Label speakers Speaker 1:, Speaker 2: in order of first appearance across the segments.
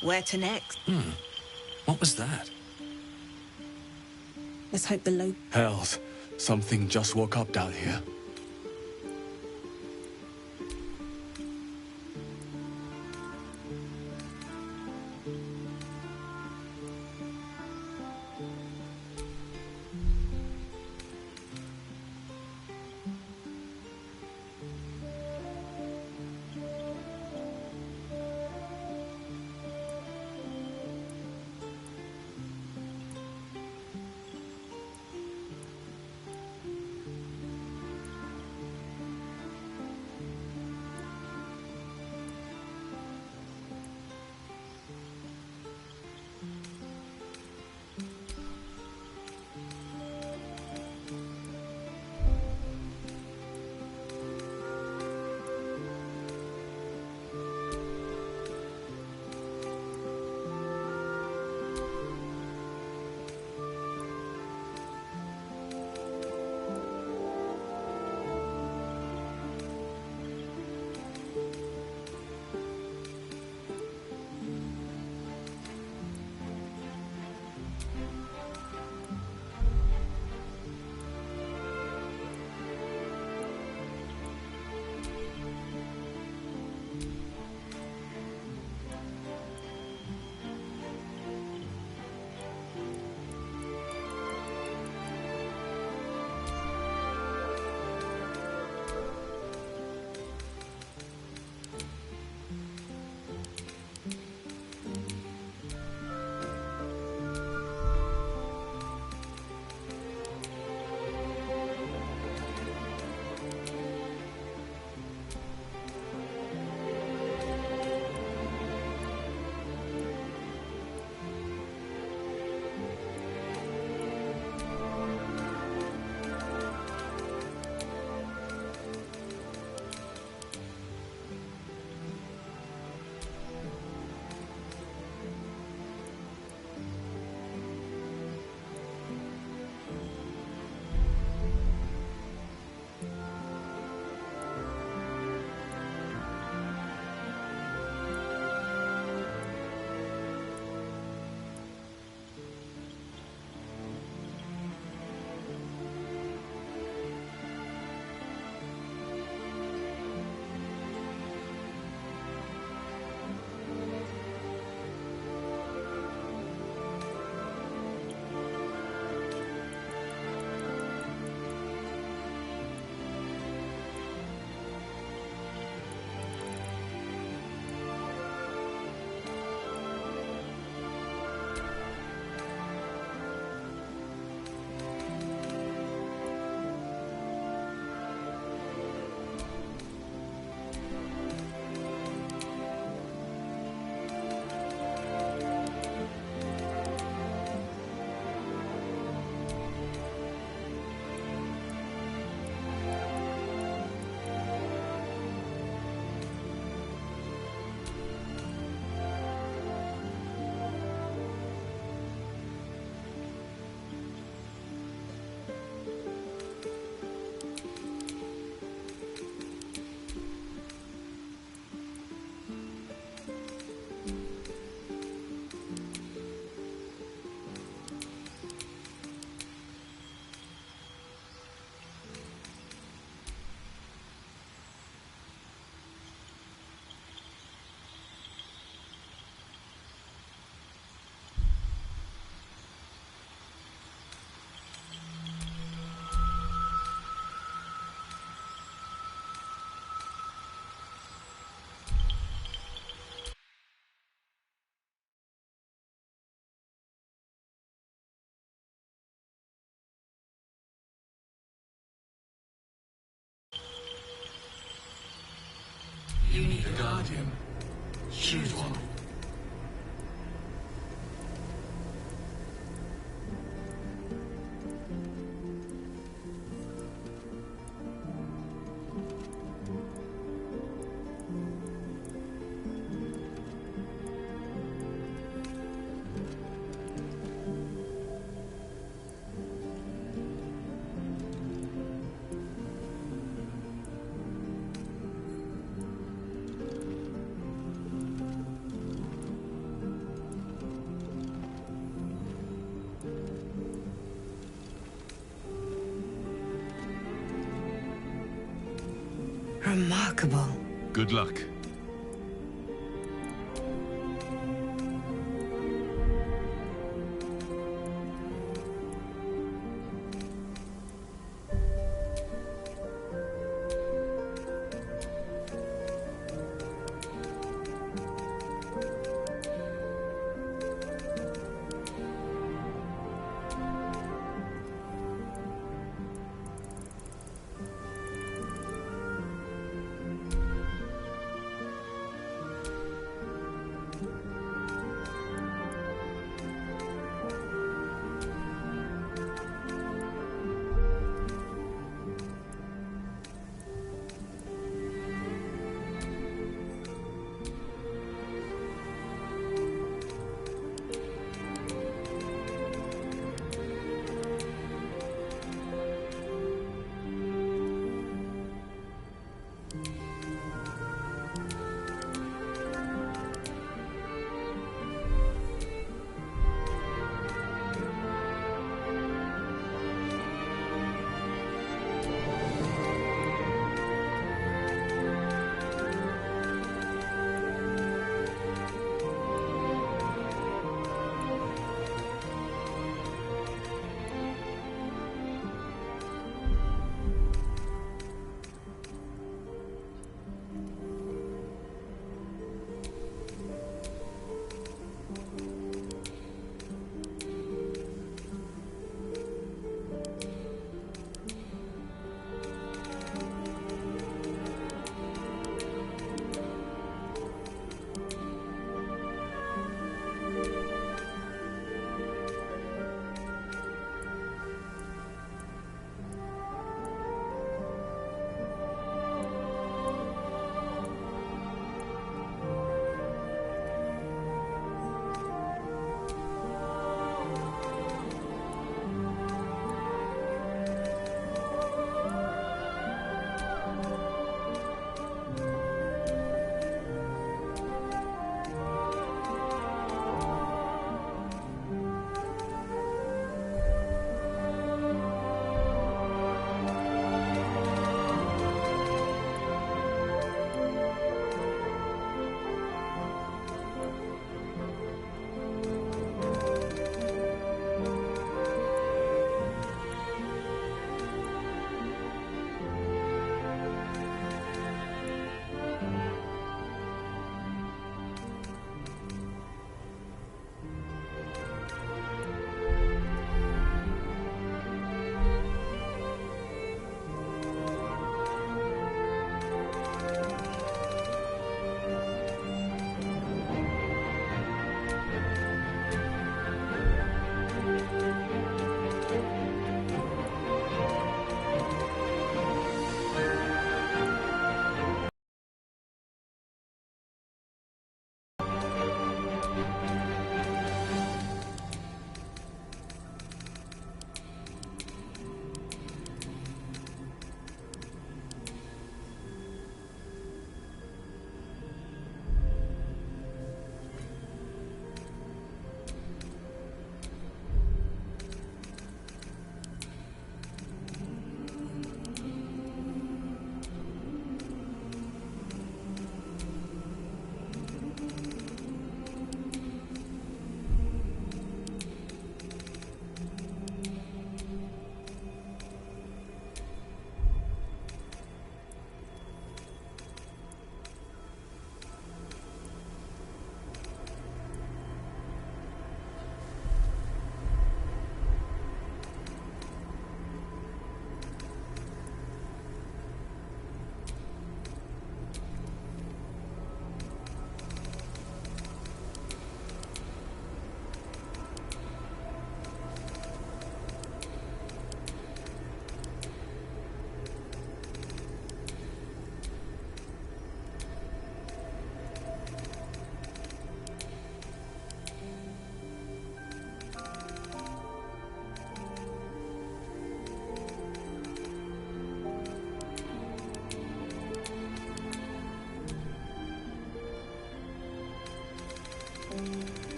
Speaker 1: Where to next?
Speaker 2: What was that?
Speaker 1: Let's hope the low...
Speaker 3: Hells, something just woke up down here.
Speaker 2: You need a guardian. Choose one.
Speaker 1: Remarkable.
Speaker 4: Good luck.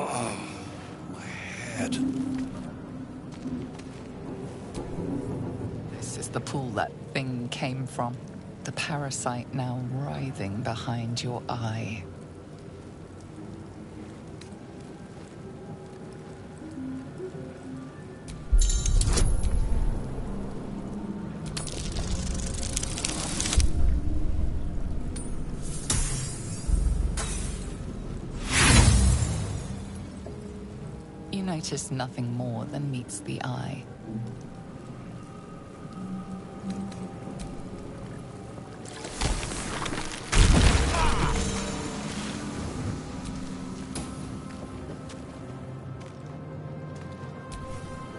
Speaker 3: My head.
Speaker 1: This is the pool that thing came from. The parasite now writhing behind your eye. You notice nothing more than meets the eye.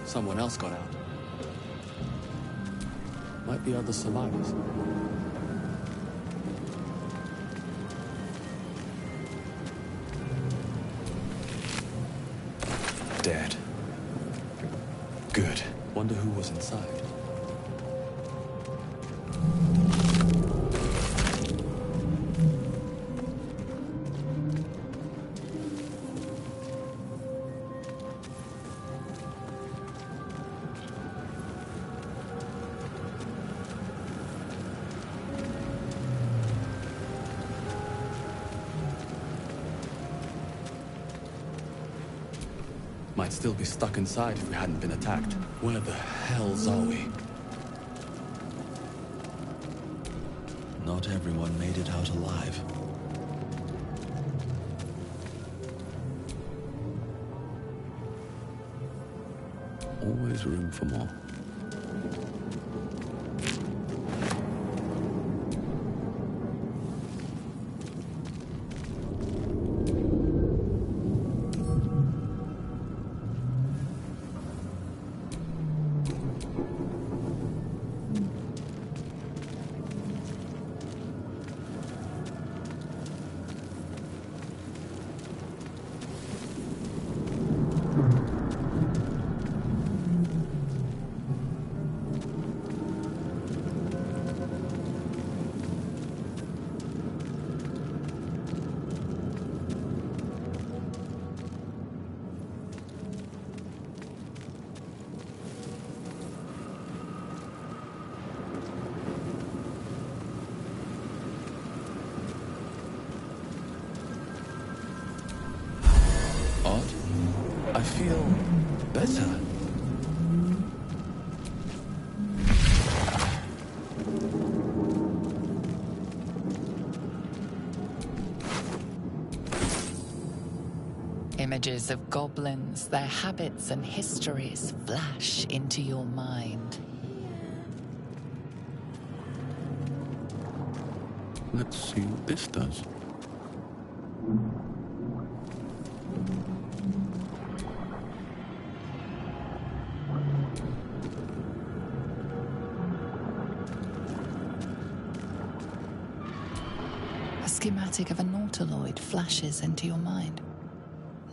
Speaker 3: Someone else got out. Might be other survivors. Dead. Good. Wonder who was inside. Might still be stuck inside if we hadn't been attacked. Where the hells are we?
Speaker 2: Not everyone made it out alive.
Speaker 3: Always room for more. I feel better.
Speaker 1: Images of goblins, their habits and histories flash into your mind.
Speaker 3: Let's see what this does.
Speaker 1: A schematic of a nautiloid flashes into your mind.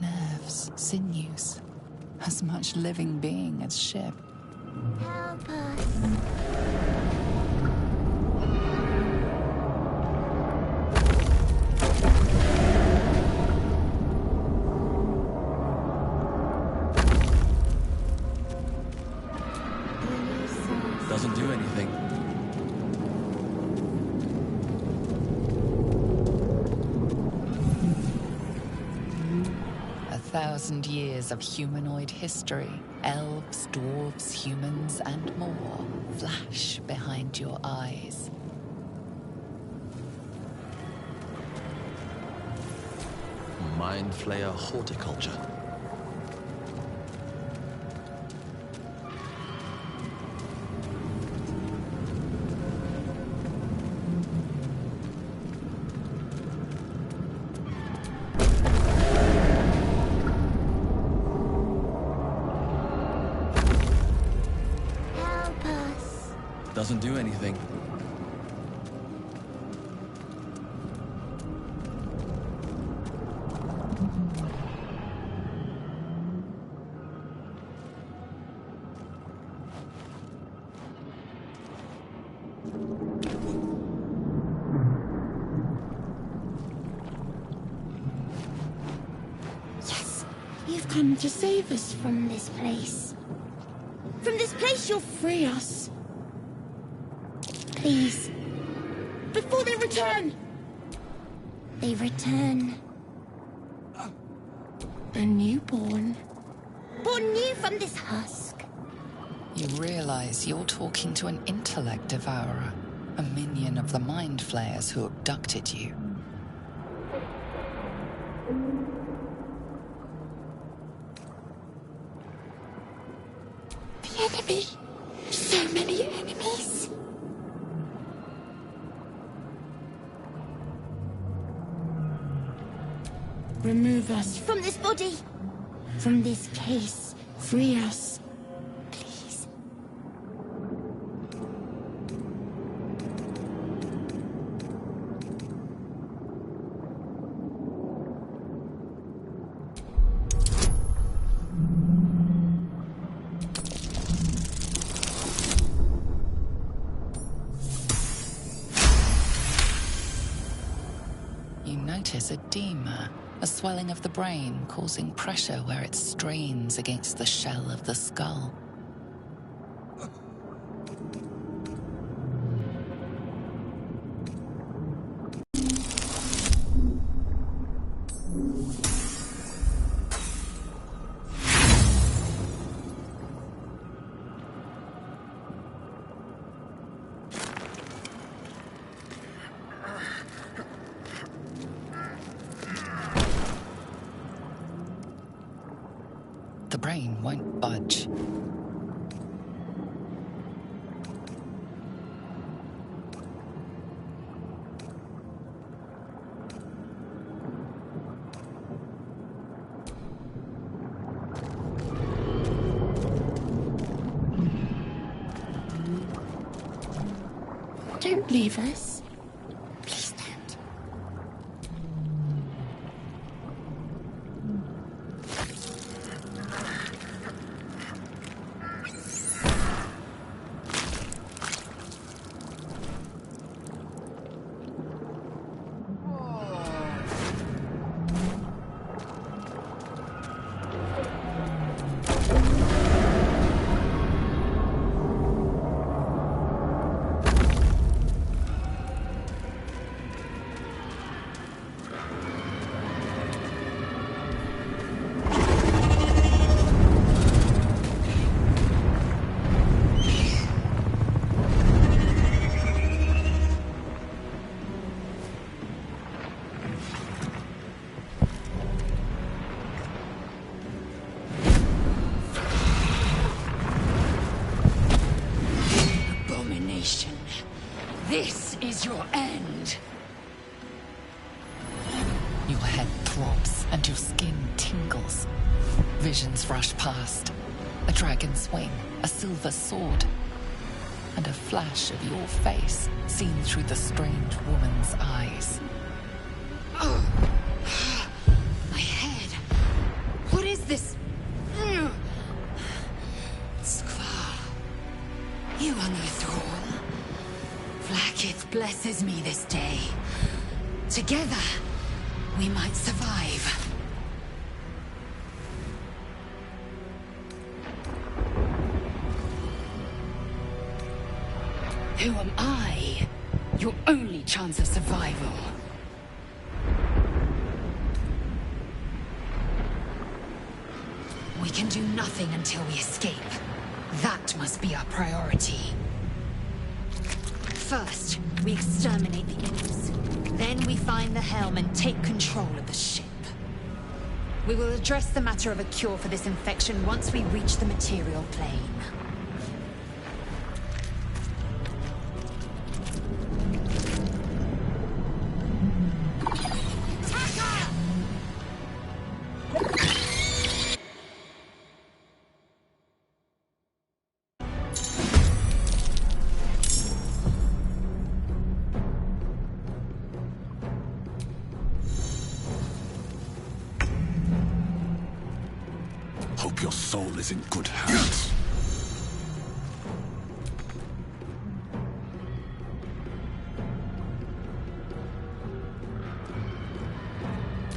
Speaker 1: Nerves, sinews, as much living being as ship.
Speaker 4: Help us.
Speaker 3: Doesn't do anything.
Speaker 1: 1,000 years of humanoid history, elves, dwarves, humans, and more flash behind your eyes.
Speaker 2: Mind flayer horticulture.
Speaker 4: Help us.
Speaker 3: Doesn't do anything.
Speaker 4: Yes, You've come to save us from this place. From this place you'll free us. Please. Before they return! They return. A newborn. Born new from this husk.
Speaker 1: You realize you're talking to an intellect devourer, a minion of the mind flayers who abducted you.
Speaker 4: The enemy. So many enemies. Remove us from this body. From this case. Free us. Please.
Speaker 1: You notice edema, a swelling of the brain causing pressure where it strains against the shell of the skull. The brain won't budge.
Speaker 4: Don't leave us. Please don't.
Speaker 1: This is your end. Your head throbs and your skin tingles. Visions rush past. A dragon's wing, a silver sword, and a flash of your face seen through the strange woman's eyes.
Speaker 5: My head. What is this? Skvar. You are no thrall. Blackith blesses me this day. Together, we might survive. Who am I? Your only chance of survival. We can do nothing until we escape. That must be our priority. First, we exterminate the imps. Then we find the helm and take control of the ship. We will address the matter of a cure for this infection once we reach the material plane.
Speaker 3: Hope your soul is in good hands.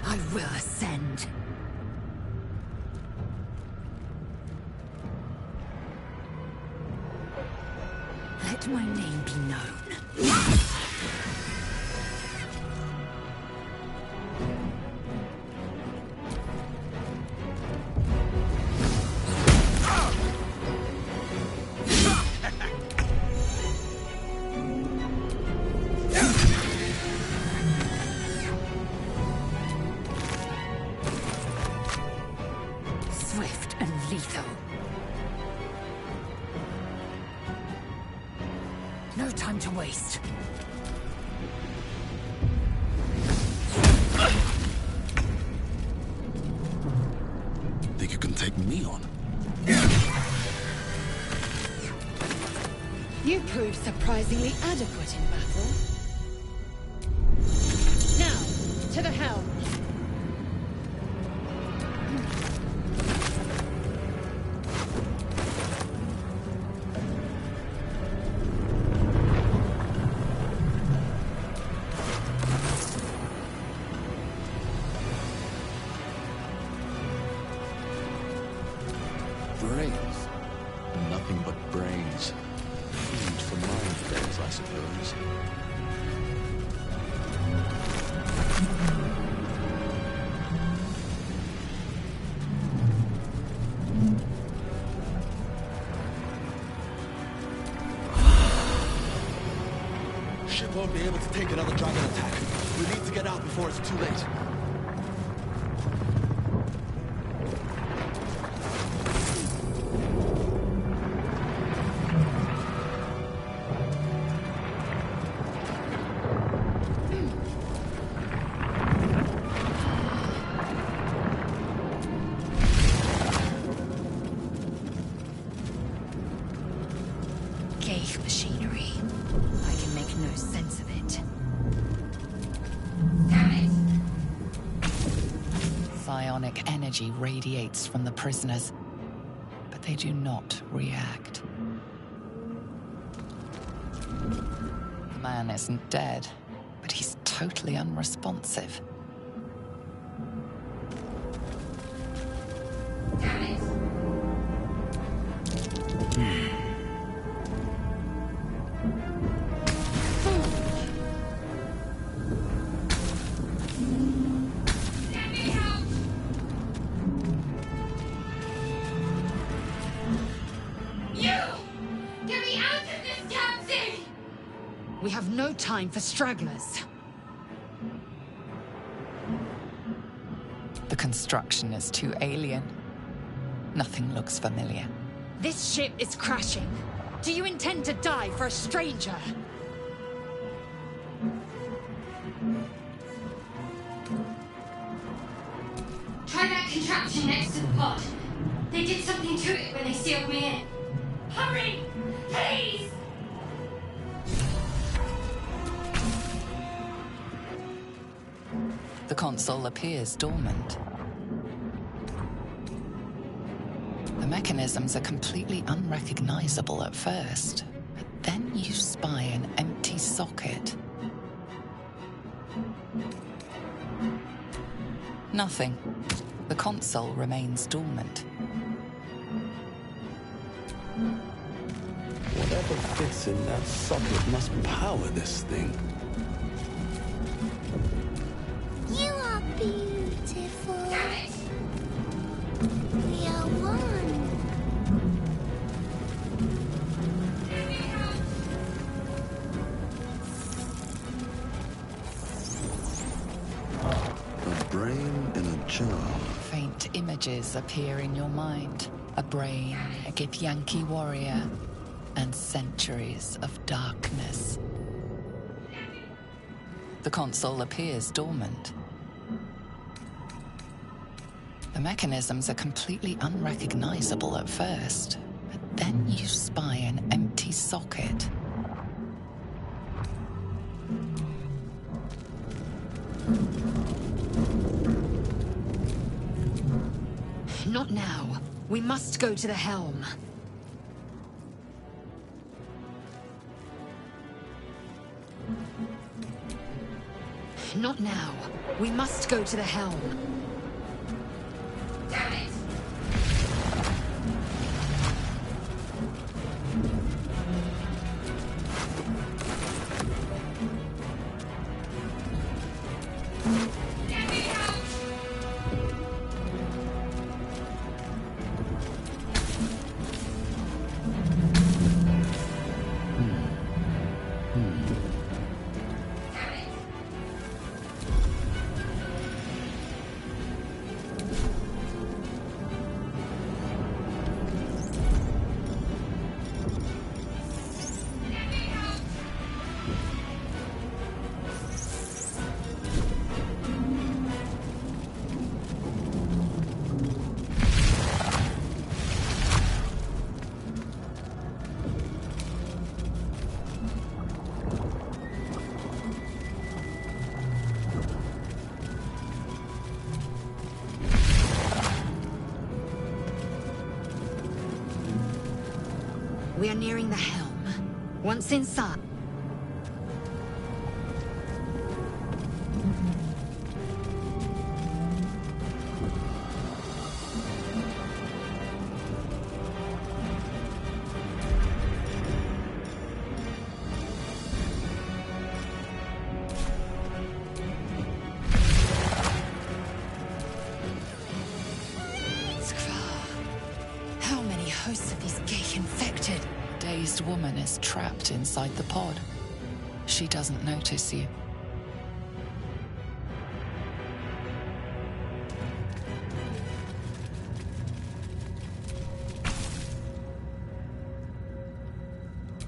Speaker 5: I will ascend. Let my name be known. Swift and lethal. No time to waste.
Speaker 3: Think you can take me on?
Speaker 5: You proved surprisingly adequate in battle. Now, to the helm.
Speaker 3: Brains.
Speaker 2: Nothing but brains. Food for mind flayers, I suppose.
Speaker 3: Ship won't be able to take another dragon attack. We need to get out before it's too late.
Speaker 5: Ghaik machinery. I can make no sense of it.
Speaker 1: Psionic energy radiates from the prisoners, but they do not react. The man isn't dead, but he's totally unresponsive.
Speaker 5: We have no time for stragglers.
Speaker 1: The construction is too alien. Nothing looks familiar.
Speaker 5: This ship is crashing. Do you intend to die for a stranger?
Speaker 6: Try that contraption next to the pod. They did something to it when they sealed me in. Hurry! Please!
Speaker 1: The console appears dormant. The mechanisms are completely unrecognizable at first, but then you spy an empty socket. Nothing. The console remains dormant.
Speaker 3: Whatever fits in that socket must power this thing.
Speaker 4: You are beautiful.
Speaker 6: Damn it!
Speaker 4: We are one.
Speaker 3: A brain in a jar.
Speaker 1: Faint images appear in your mind. A brain, a Githyanki warrior, and centuries of darkness. The console appears dormant. The mechanisms are completely unrecognizable at first, but then you spy an empty socket.
Speaker 5: Not now. We must go to the helm. Not now. We must go to the helm.
Speaker 6: Damn it!
Speaker 5: We are nearing the helm. Once inside...
Speaker 1: Hosts of these gay infected. Dazed woman is trapped inside the pod. She doesn't notice you.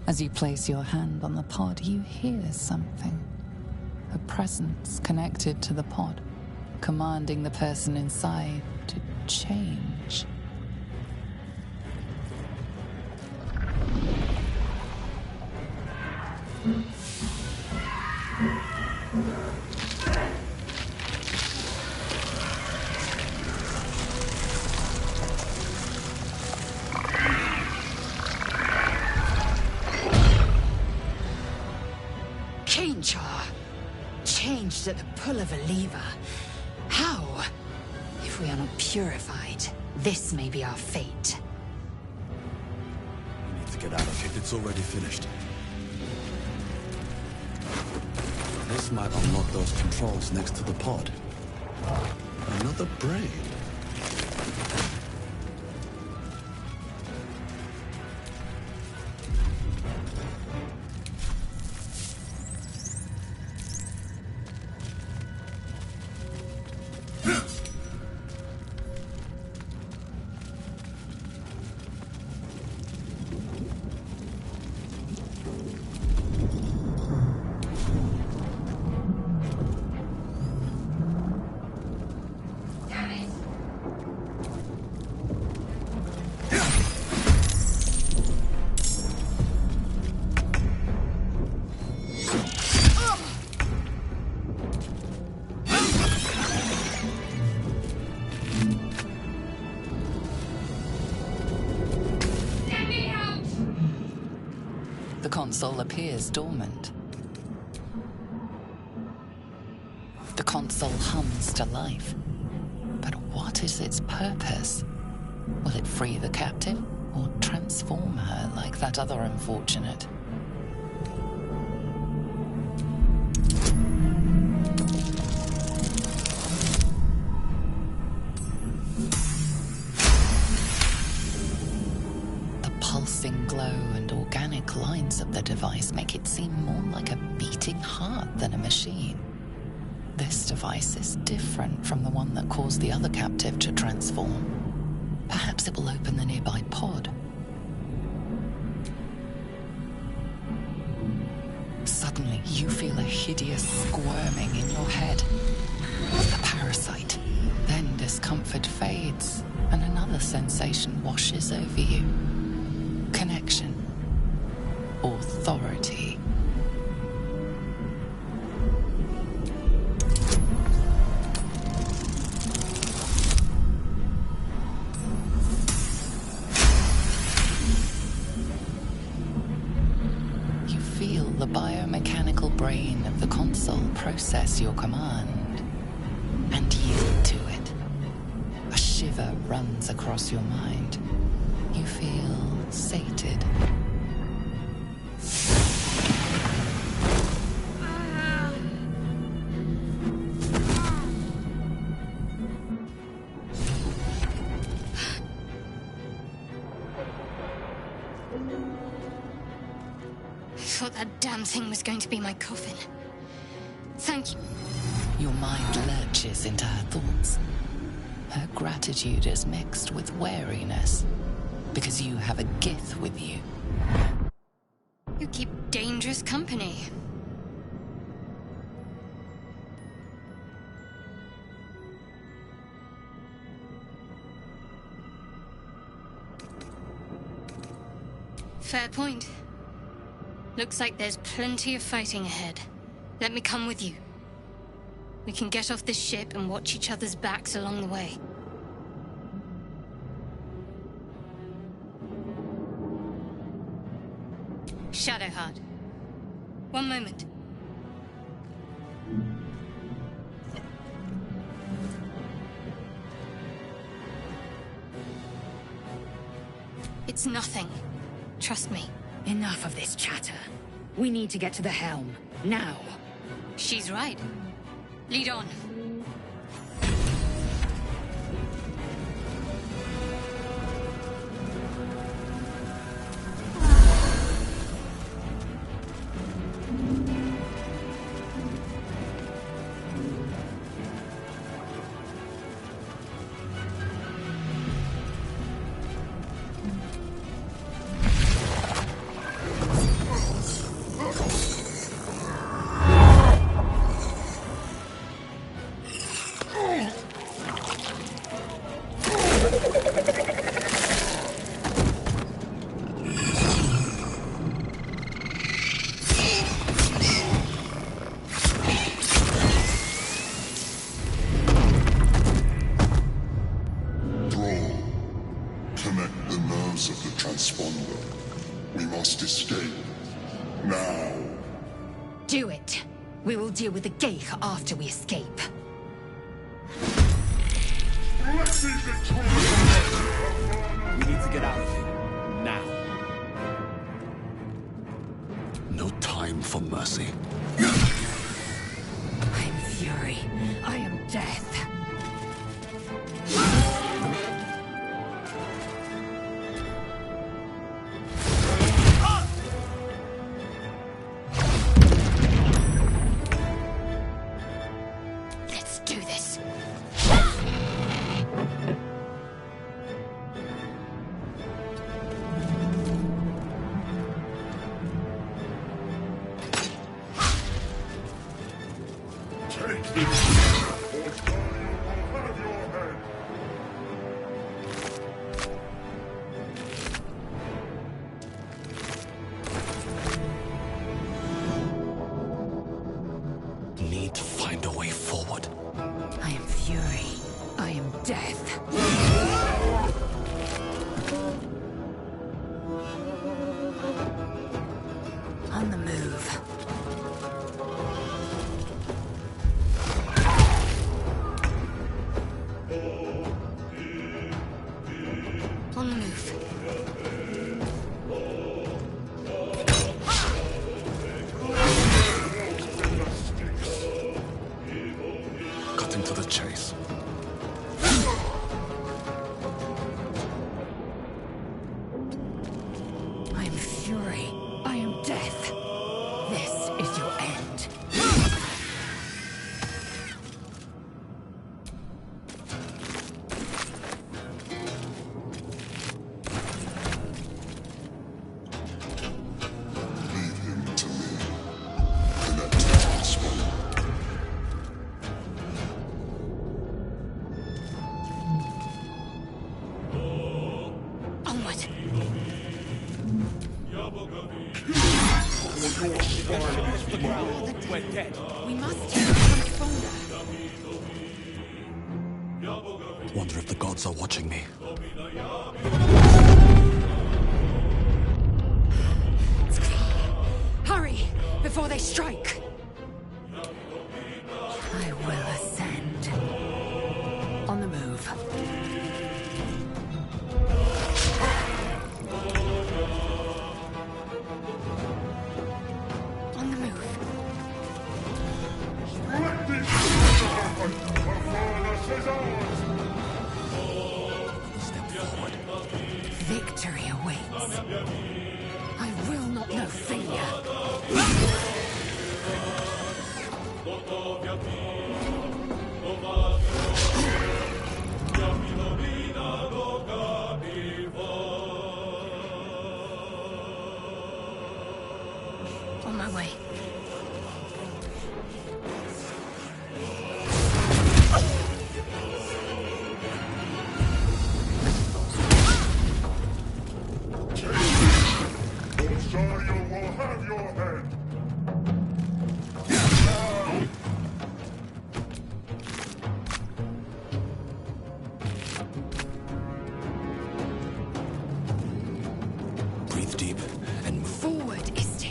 Speaker 1: As you place your hand on the pod, you hear something. A presence connected to the pod, commanding the person inside to change.
Speaker 5: Changed at the pull of a lever. How? If we are not purified, this may be our fate.
Speaker 3: We need to get out of here. It's already finished. This might unlock those controls next to the pod. Another brain.
Speaker 1: The console appears dormant. The console hums to life. But what is its purpose? Will it free the captive, or transform her like that other unfortunate? Pulsing glow and organic lines of the device make it seem more like a beating heart than a machine. This device is different from the one that caused the other captive to transform. Perhaps it will open the nearby pod. Suddenly, you feel a hideous squirming in your head. A parasite. Then discomfort fades, and another sensation washes over you. Connection. Authority. You feel the biomechanical brain of the console process your command and yield to it. A shiver runs across your mind. You feel sated.
Speaker 6: I thought that damn thing was going to be my coffin. Thank you.
Speaker 1: Your mind lurches into her thoughts. Her gratitude is mixed with wariness, because you have a Gith with you.
Speaker 6: You keep dangerous company. Fair point. Looks like there's plenty of fighting ahead. Let me come with you. We can get off this ship and watch each other's backs along the way. Shadowheart. One moment. It's nothing. Trust me.
Speaker 5: Enough of this chatter. We need to get to the helm. Now.
Speaker 6: She's right. Lead on.
Speaker 5: Do it. We will deal with the Geich after we escape.
Speaker 3: We need to get out of here. Now. No time for mercy.
Speaker 5: I am fury. I am death.
Speaker 3: Need to find a way forward.
Speaker 5: I am fury. I am death. On the move.
Speaker 6: On the move.
Speaker 3: Cutting to the chase.
Speaker 5: I am fury. I am death. This is your end.
Speaker 3: Leave him to me. Connect to the spawn.
Speaker 6: Onward.
Speaker 3: We're dead.
Speaker 5: We must take the transponder.
Speaker 3: Wonder if the gods are watching me.
Speaker 5: Hurry, before they strike. I will ascend. On the move.
Speaker 6: On the move.
Speaker 3: Step forward.
Speaker 5: Victory awaits. I will not know failure.
Speaker 6: On my way.
Speaker 3: Rosario will have your head. Breathe deep and move.
Speaker 5: Forward is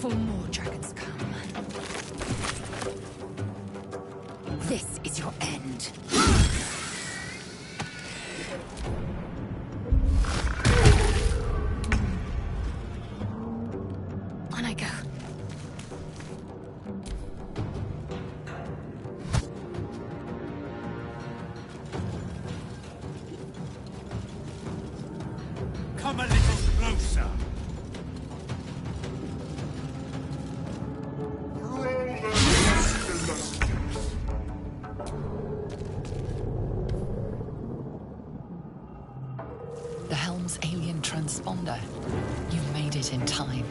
Speaker 5: before more dragons come. This is your end.
Speaker 6: On I go.
Speaker 7: Come a little closer.
Speaker 1: The helm's alien transponder. You made it in time.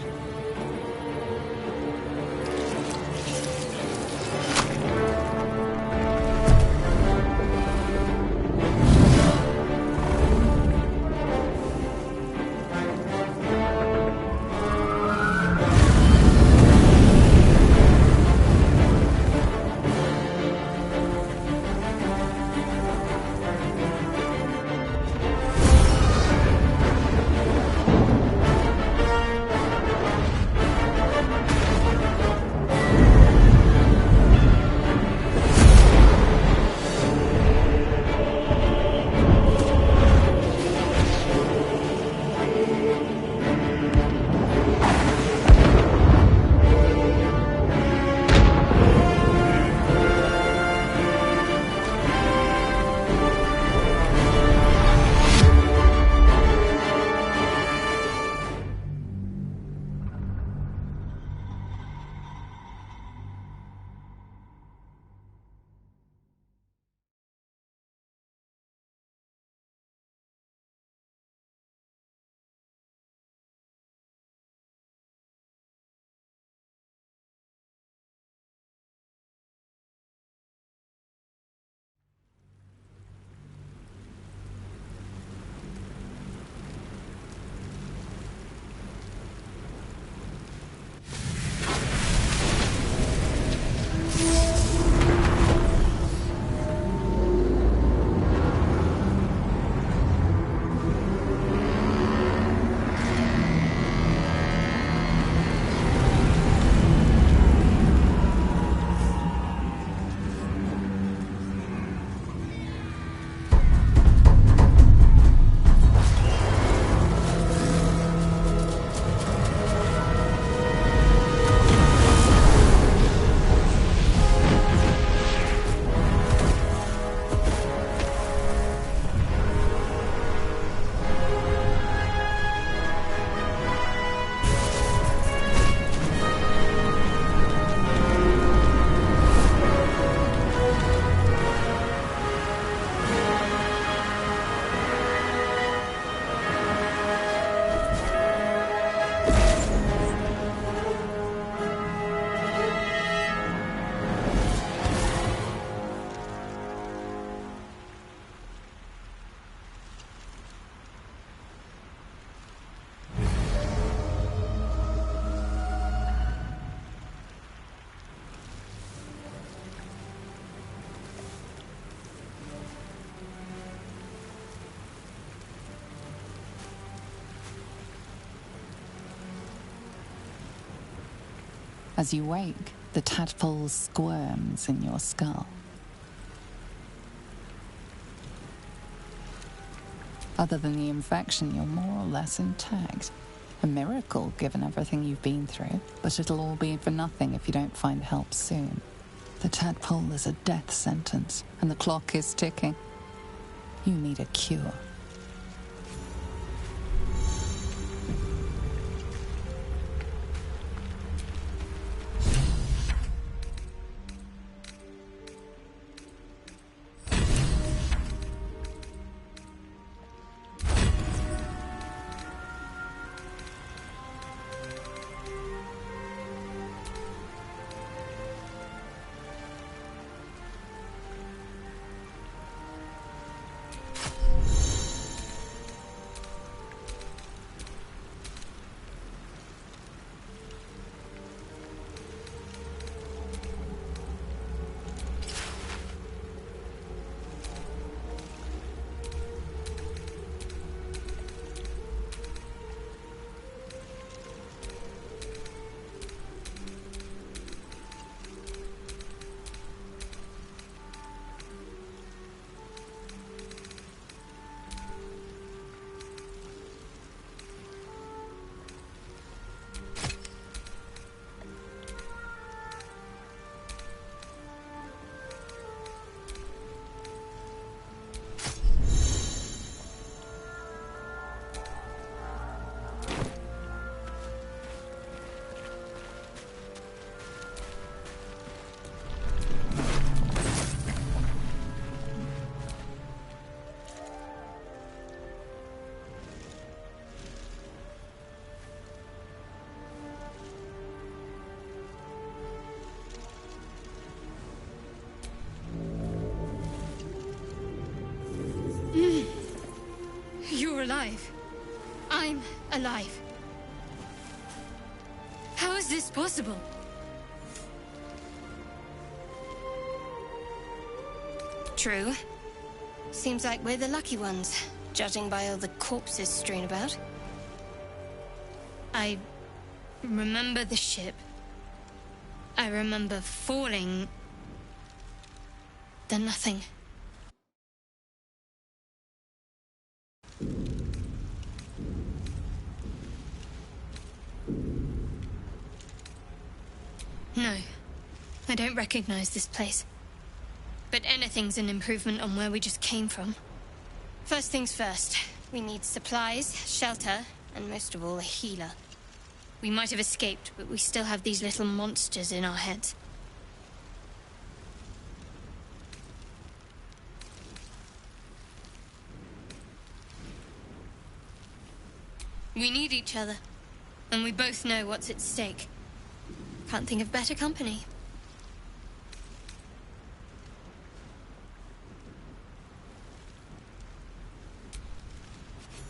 Speaker 1: As you wake, the tadpole squirms in your skull. Other than the infection, you're more or less intact. A miracle, given everything you've been through, but it'll all be for nothing if you don't find help soon. The tadpole is a death sentence, and the clock is ticking. You need a cure.
Speaker 6: alive. I'm alive. How is this possible? True. Seems like we're the lucky ones, judging by all the corpses strewn about. I remember the ship. I remember falling. Then nothing. No, I don't recognize this place. But anything's an improvement on where we just came from. First things first, we need supplies, shelter, and most of all, a healer. We might have escaped, but we still have these little monsters in our heads. We need each other, and we both know what's at stake. Can't think of better company.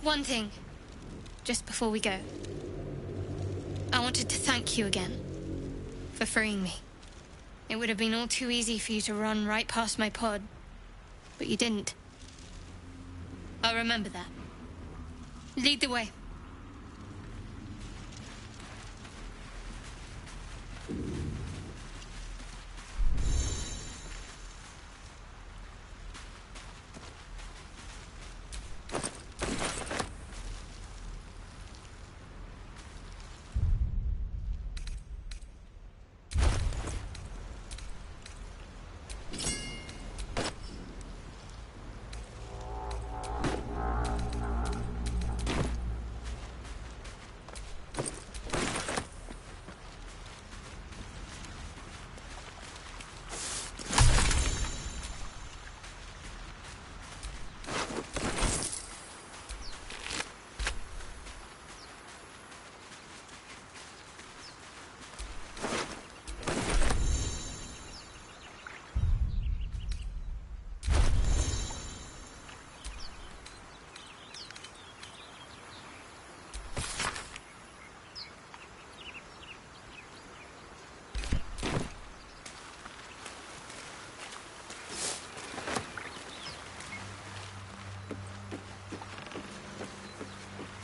Speaker 6: One thing, just before we go. I wanted to thank you again for freeing me. It would have been all too easy for you to run right past my pod, but you didn't. I'll remember that. Lead the way.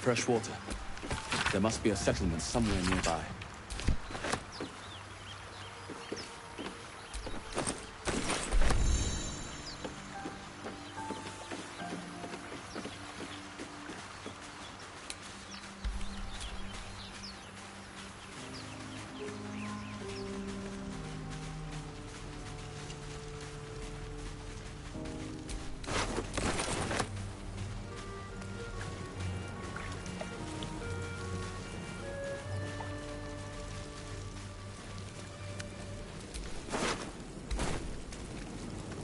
Speaker 3: Fresh water. There must be a settlement somewhere nearby.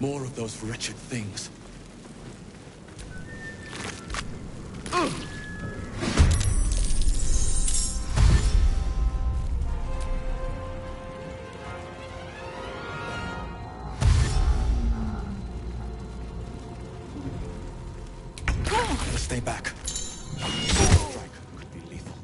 Speaker 3: More of those wretched things. Stay back. Strike could be lethal.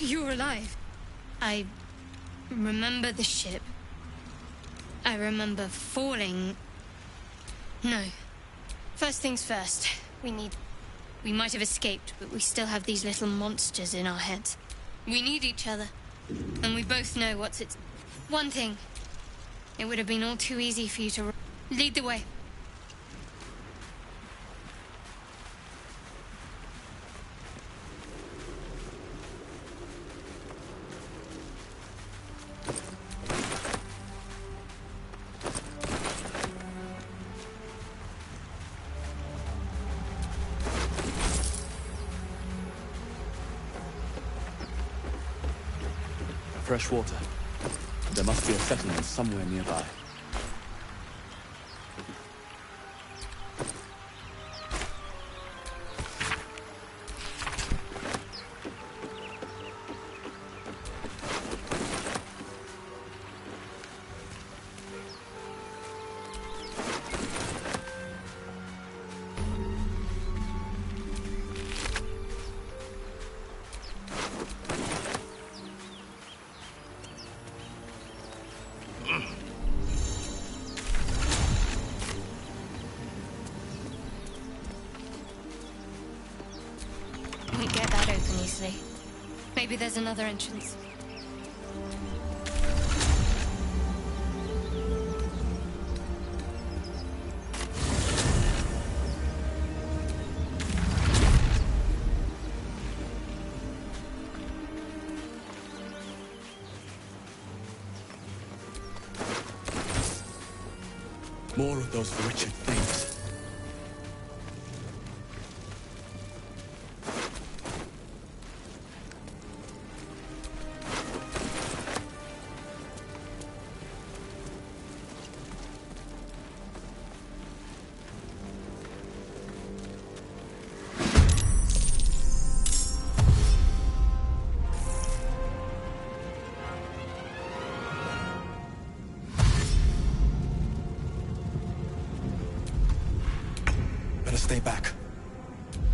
Speaker 6: You're alive. I remember the ship. I remember falling. No. First things first. We might have escaped, but we still have these little monsters in our heads. We need each other. And we both know what's its... One thing. It would have been all too easy for you to... Lead the way.
Speaker 3: Fresh water. There must be a settlement somewhere nearby.
Speaker 6: Maybe there's another entrance.
Speaker 3: More of those wretched things. Stay back.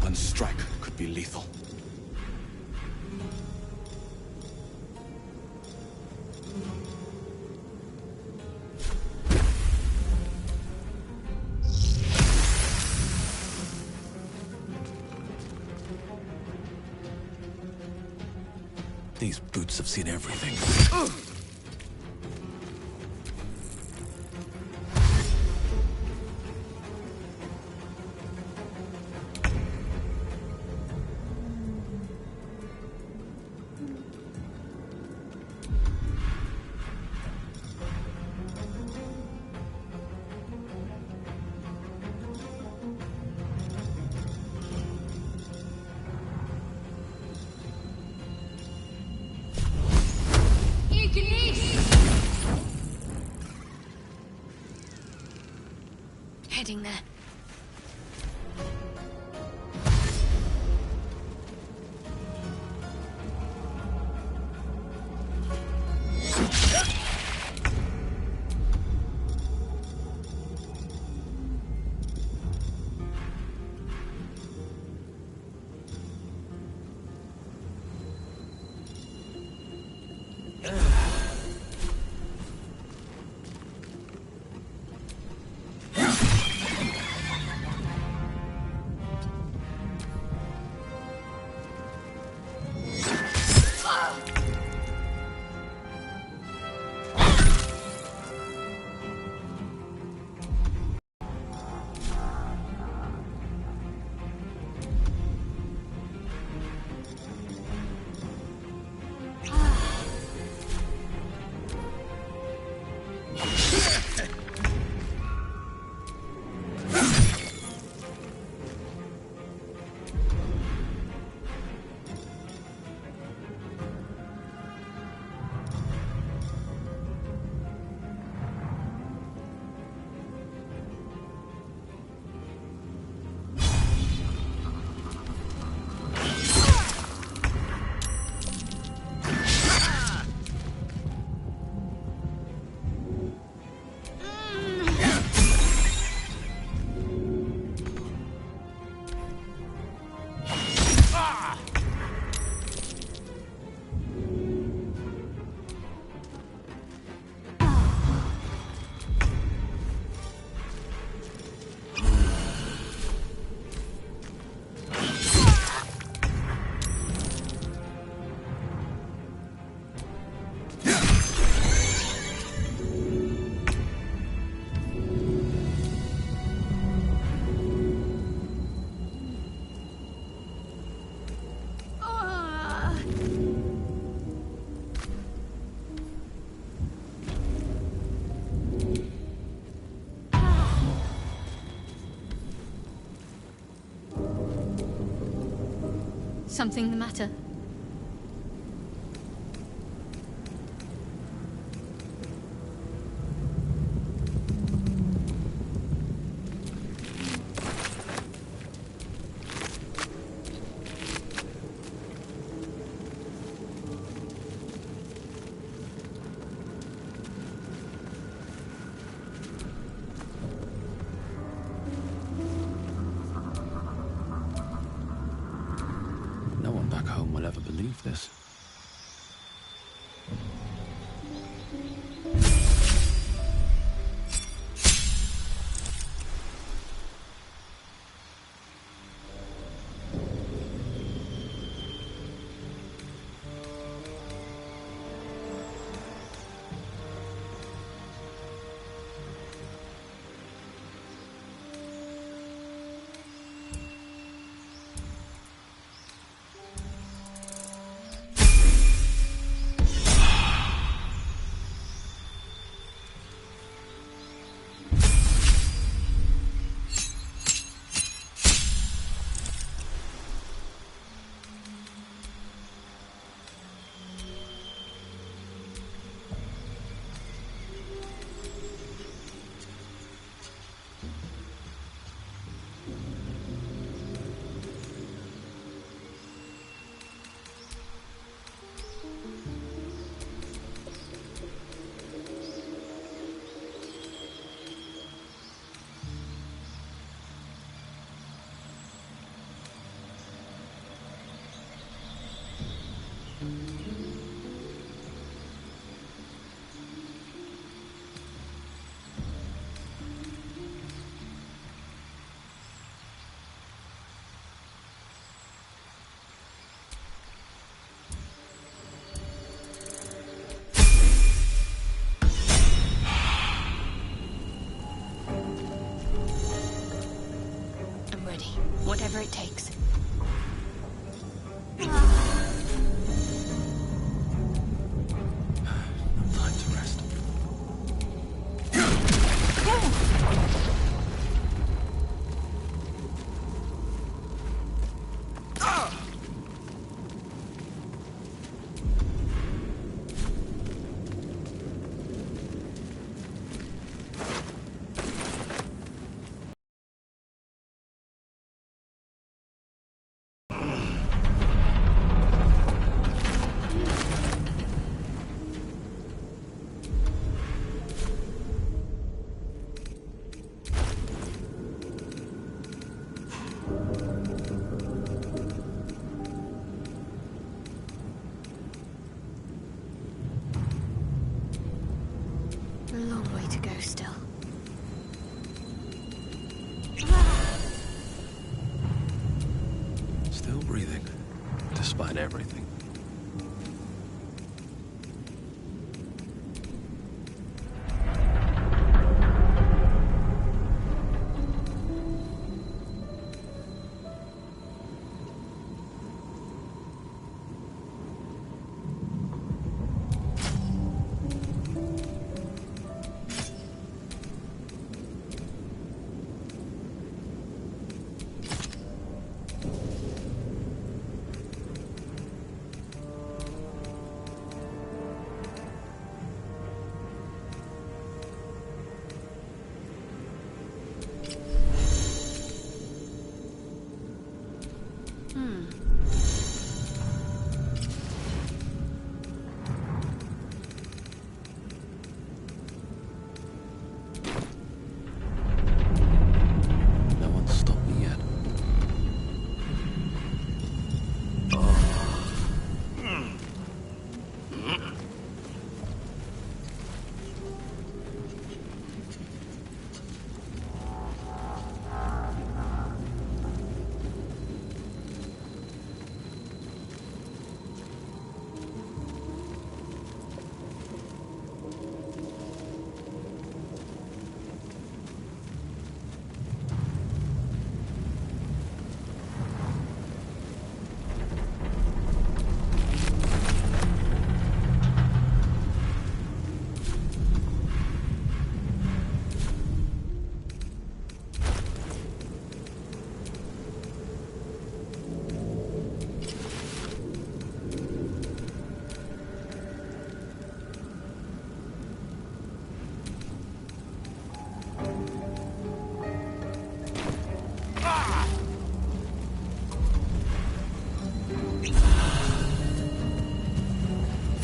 Speaker 3: One strike could be lethal. These boots have seen everything.
Speaker 6: Heading there. Something the matter?
Speaker 3: No one back home will ever believe this.
Speaker 6: Whatever it takes.
Speaker 3: No time to rest.
Speaker 6: A long way to go still.
Speaker 3: Still breathing, despite everything. No one's stopped me yet.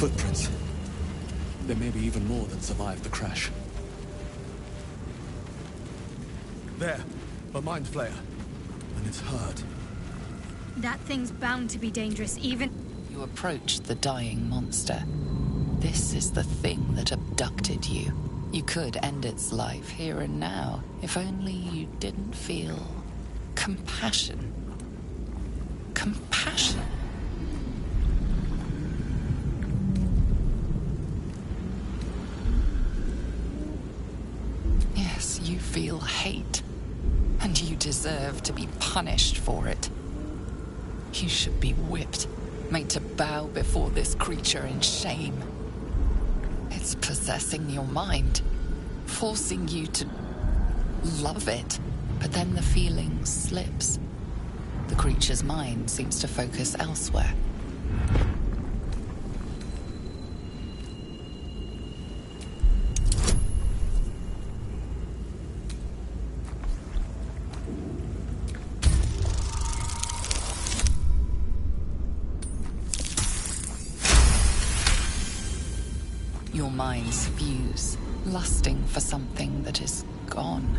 Speaker 3: Footprints. There may be even more that survived the crash. There, a mind flayer. And it's hurt.
Speaker 6: That thing's bound to be dangerous, even...
Speaker 1: You approach the dying monster. This is the thing that abducted you. You could end its life here and now, if only you didn't feel compassion. Compassion. Yes, you feel hate, and you deserve to be punished for it. You should be whipped, made to bow before this creature in shame. It's possessing your mind, forcing you to love it, but then the feeling slips. The creature's mind seems to focus elsewhere. Your minds fuse, lusting for something that is gone.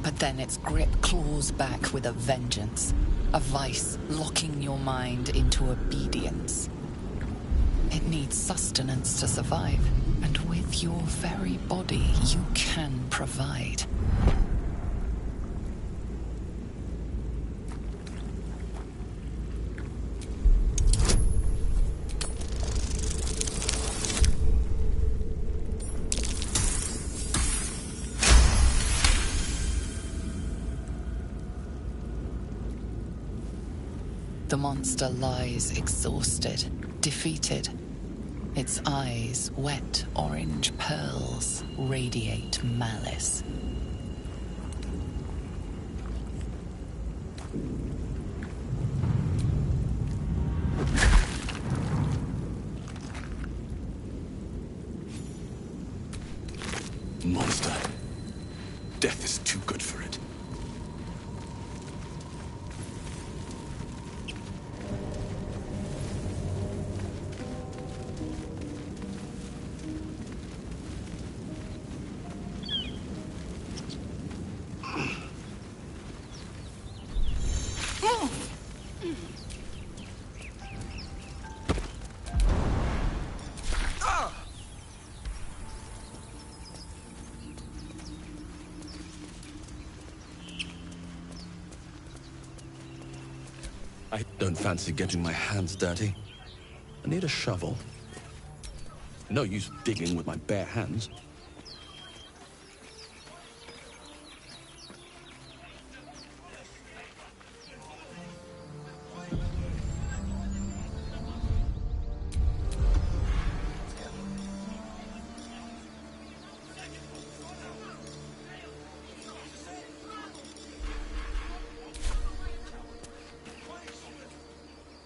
Speaker 1: But then its grip claws back with a vengeance, a vice locking your mind into obedience. It needs sustenance to survive, and with your very body, you can provide. The monster lies exhausted, defeated. Its eyes, wet orange pearls, radiate malice.
Speaker 3: Monster. Death is too good for it. I don't fancy getting my hands dirty. I need a shovel. No use digging with my bare hands.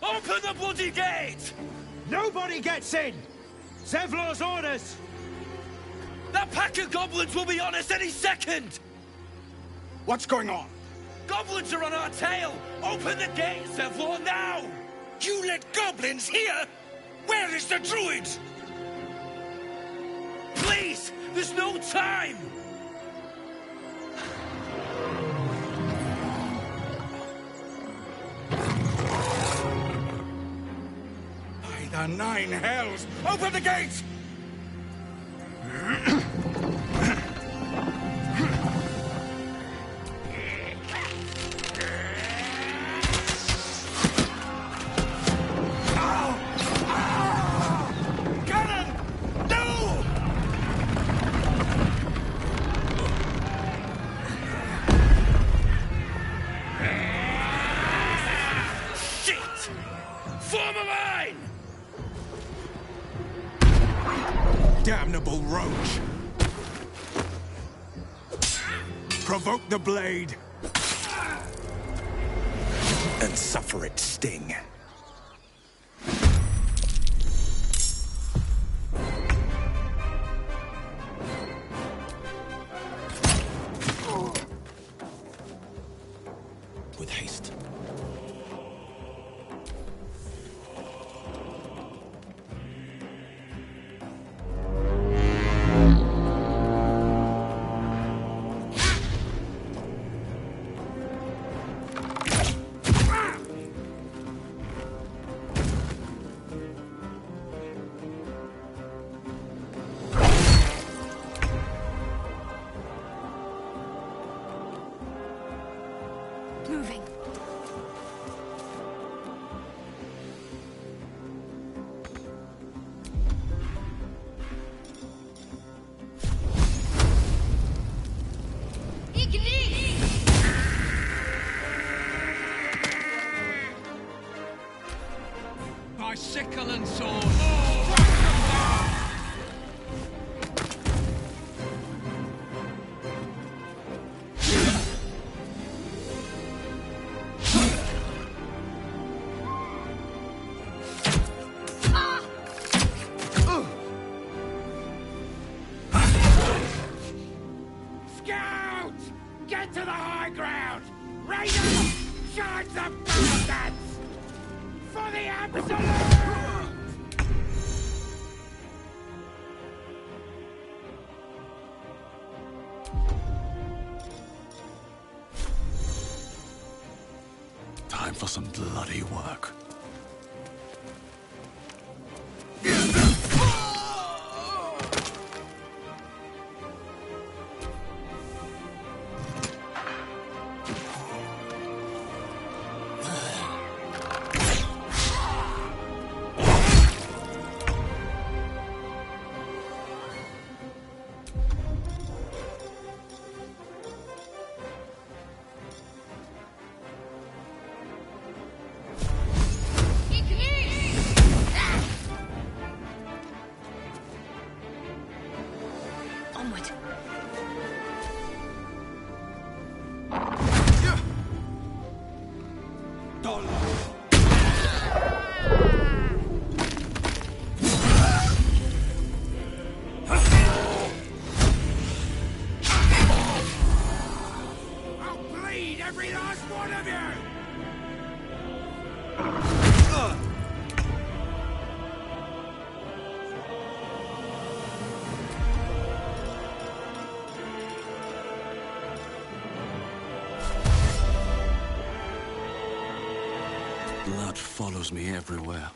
Speaker 7: Open the bloody gate! Nobody gets in! Zevlor's orders! That pack of goblins will be on us any second!
Speaker 8: What's going on?
Speaker 7: Goblins are on our tail! Open the gate, Zevlor, now!
Speaker 8: You let goblins here? Where is the druid?
Speaker 7: Please! There's no time!
Speaker 8: By the nine hells! Open the gate! Damnable roach! Provoke the blade! And suffer its sting.
Speaker 3: With haste.
Speaker 8: sickle and sword. Strike them down!
Speaker 7: Scouts! Get to the high ground! Raiders! Charge the bastards! For the absolute!
Speaker 3: Time for some bloody work.
Speaker 6: Onward.
Speaker 7: I'll bleed every last one of you!
Speaker 3: Blood follows me everywhere.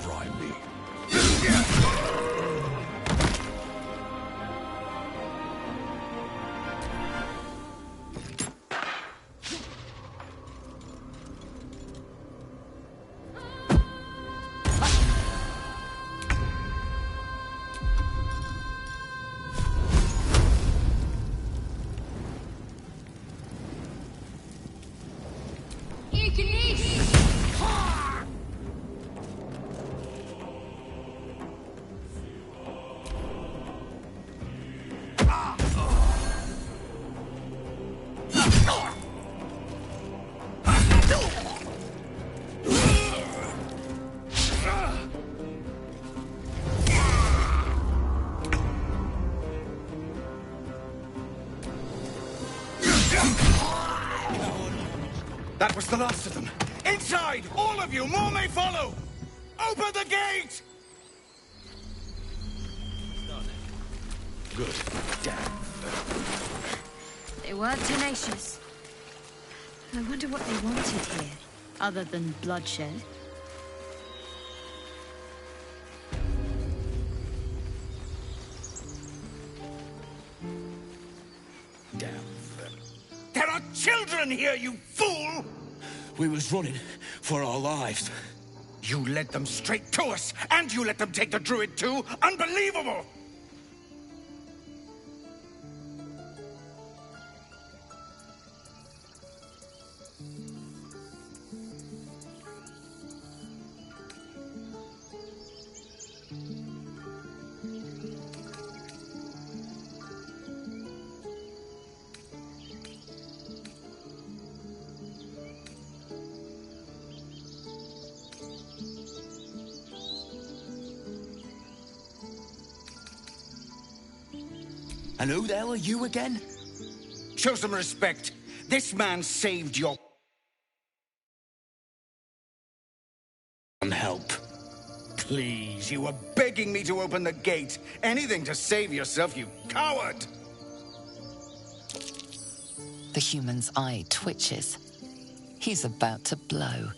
Speaker 3: Try me.
Speaker 8: That was the last of them. Inside! All of you! More may follow! Open the gate!
Speaker 3: Good. Damn.
Speaker 5: They were tenacious. I wonder what they wanted here, other than bloodshed.
Speaker 8: Damn them. There are children here, you fool!
Speaker 7: We was running for our lives.
Speaker 8: You led them straight to us, and you let them take the druid too? Unbelievable!
Speaker 7: And who the hell are you again?
Speaker 8: Show some respect. This man saved your...
Speaker 7: help.
Speaker 8: Please, you were begging me to open the gate. Anything to save yourself, you coward!
Speaker 1: The human's eye twitches. He's about to blow.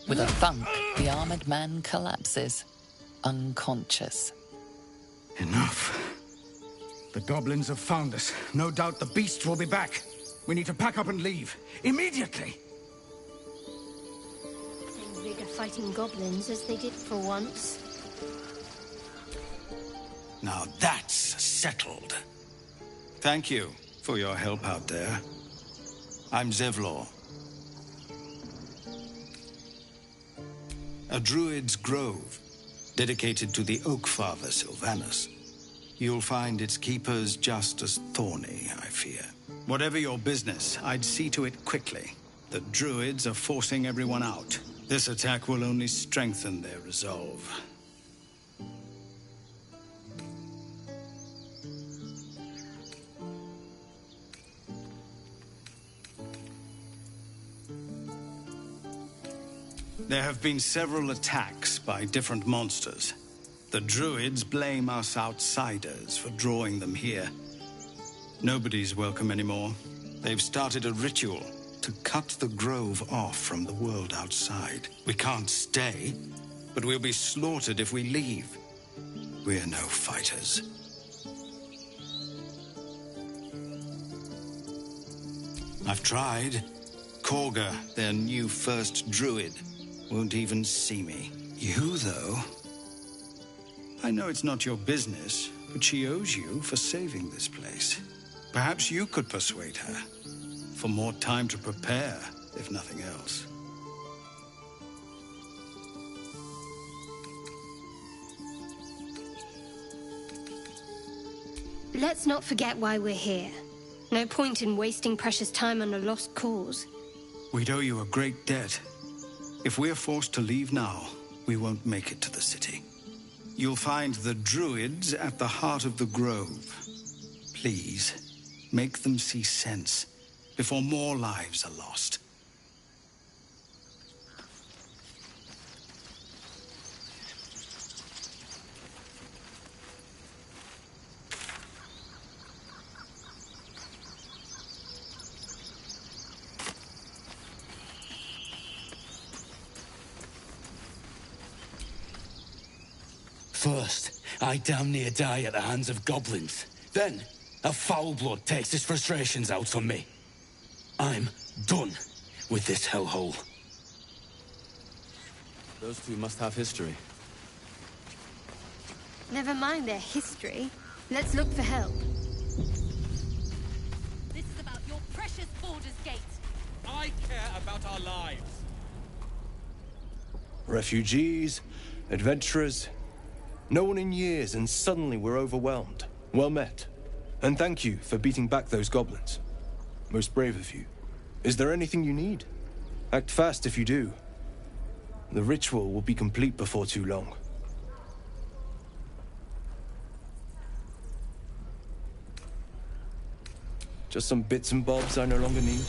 Speaker 1: With a thunk, the armored man collapses, unconscious.
Speaker 8: Enough. The goblins have found us. No doubt the beast will be back. We need to pack up and leave. Immediately!
Speaker 6: Same vigor fighting goblins as they did for once.
Speaker 8: Now that's settled.
Speaker 9: Thank you for your help out there. I'm Zevlor. A druid's grove, dedicated to the Oak Father Sylvanus. You'll find its keepers just as thorny, I fear. Whatever your business, I'd see to it quickly. The druids are forcing everyone out. This attack will only strengthen their resolve. There have been several attacks by different monsters. The druids blame us outsiders for drawing them here. Nobody's welcome anymore. They've started a ritual to cut the grove off from the world outside. We can't stay, but we'll be slaughtered if we leave. We're no fighters. I've tried. Korga, their new first druid, won't even see me. You, though... I know it's not your business, but she owes you for saving this place. Perhaps you could persuade her. For more time to prepare, if nothing else.
Speaker 6: Let's not forget why we're here. No point in wasting precious time on a lost cause.
Speaker 9: We'd owe you a great debt. If we're forced to leave now, we won't make it to the city. You'll find the druids at the heart of the grove. Please, make them see sense before more lives are lost.
Speaker 7: First, I damn near die at the hands of goblins. Then, a foul blood takes his frustrations out on me. I'm done with this hellhole.
Speaker 3: Those two must have history.
Speaker 6: Never mind their history. Let's look for help.
Speaker 10: This is about your precious Baldur's Gate.
Speaker 7: I care about our lives.
Speaker 11: Refugees, adventurers, no one in years, and suddenly we're overwhelmed. Well met. And thank you for beating back those goblins. Most brave of you. Is there anything you need? Act fast if you do. The ritual will be complete before too long. Just some bits and bobs I no longer need.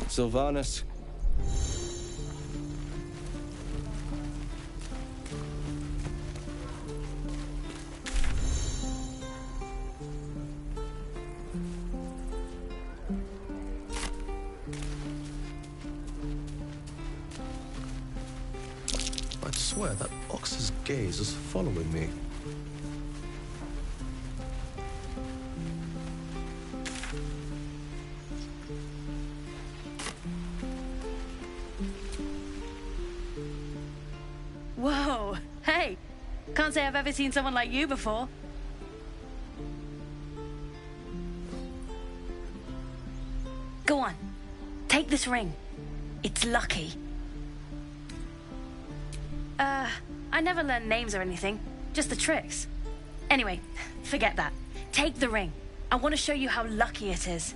Speaker 11: Sylvanus.
Speaker 3: I'd swear that ox's gaze is following me.
Speaker 12: Whoa, hey! Can't say I've ever seen someone like you before. Go on, take this ring. It's lucky. I never learned names or anything, just the tricks. Anyway, forget that. Take the ring. I want to show you how lucky it is.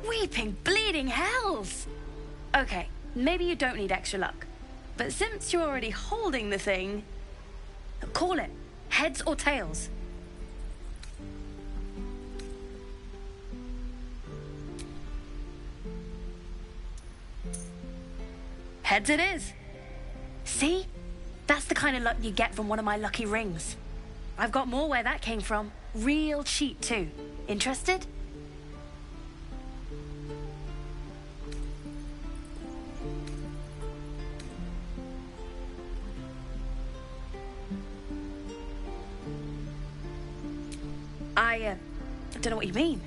Speaker 12: Weeping, bleeding hells! Okay, maybe you don't need extra luck. But since you're already holding the thing, call it. Heads or tails? Heads it is. See? That's the kind of luck you get from one of my lucky rings. I've got more where that came from. Real cheap too. Interested? I don't know what you mean.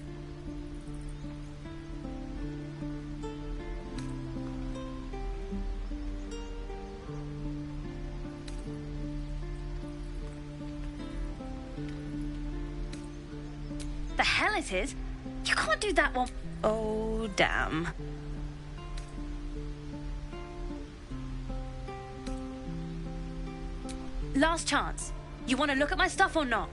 Speaker 12: The hell it is? You can't do that one. Oh, damn. Last chance. You want to look at my stuff or not?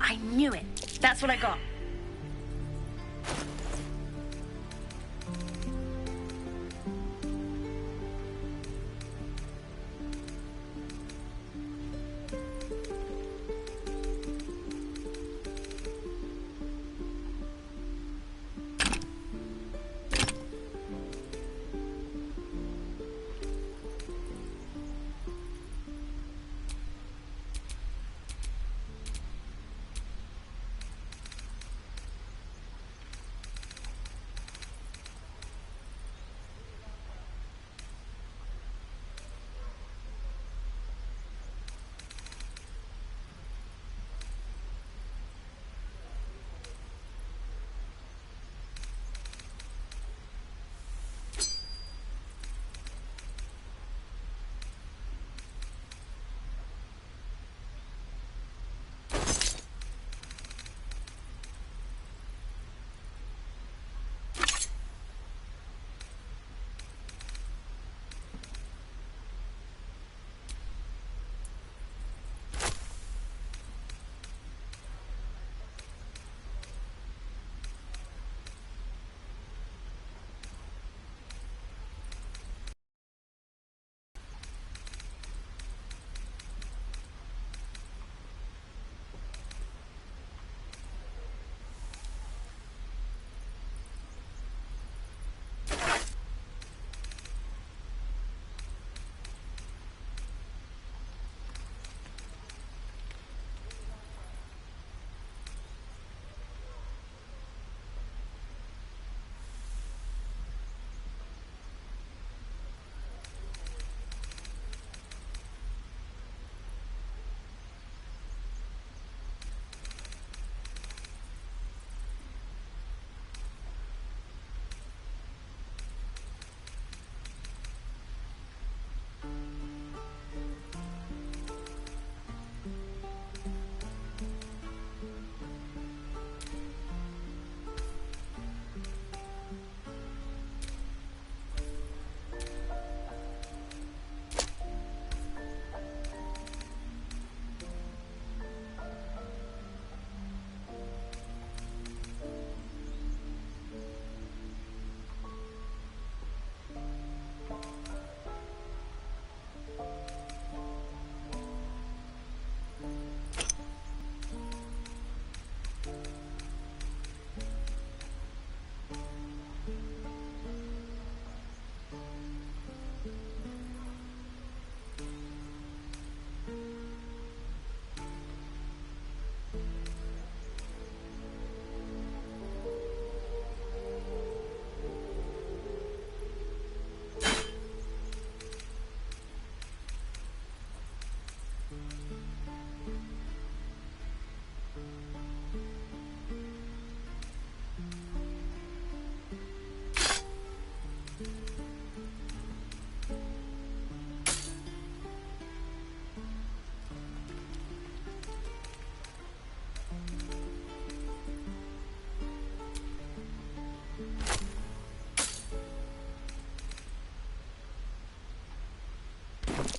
Speaker 12: I knew it. That's what I got.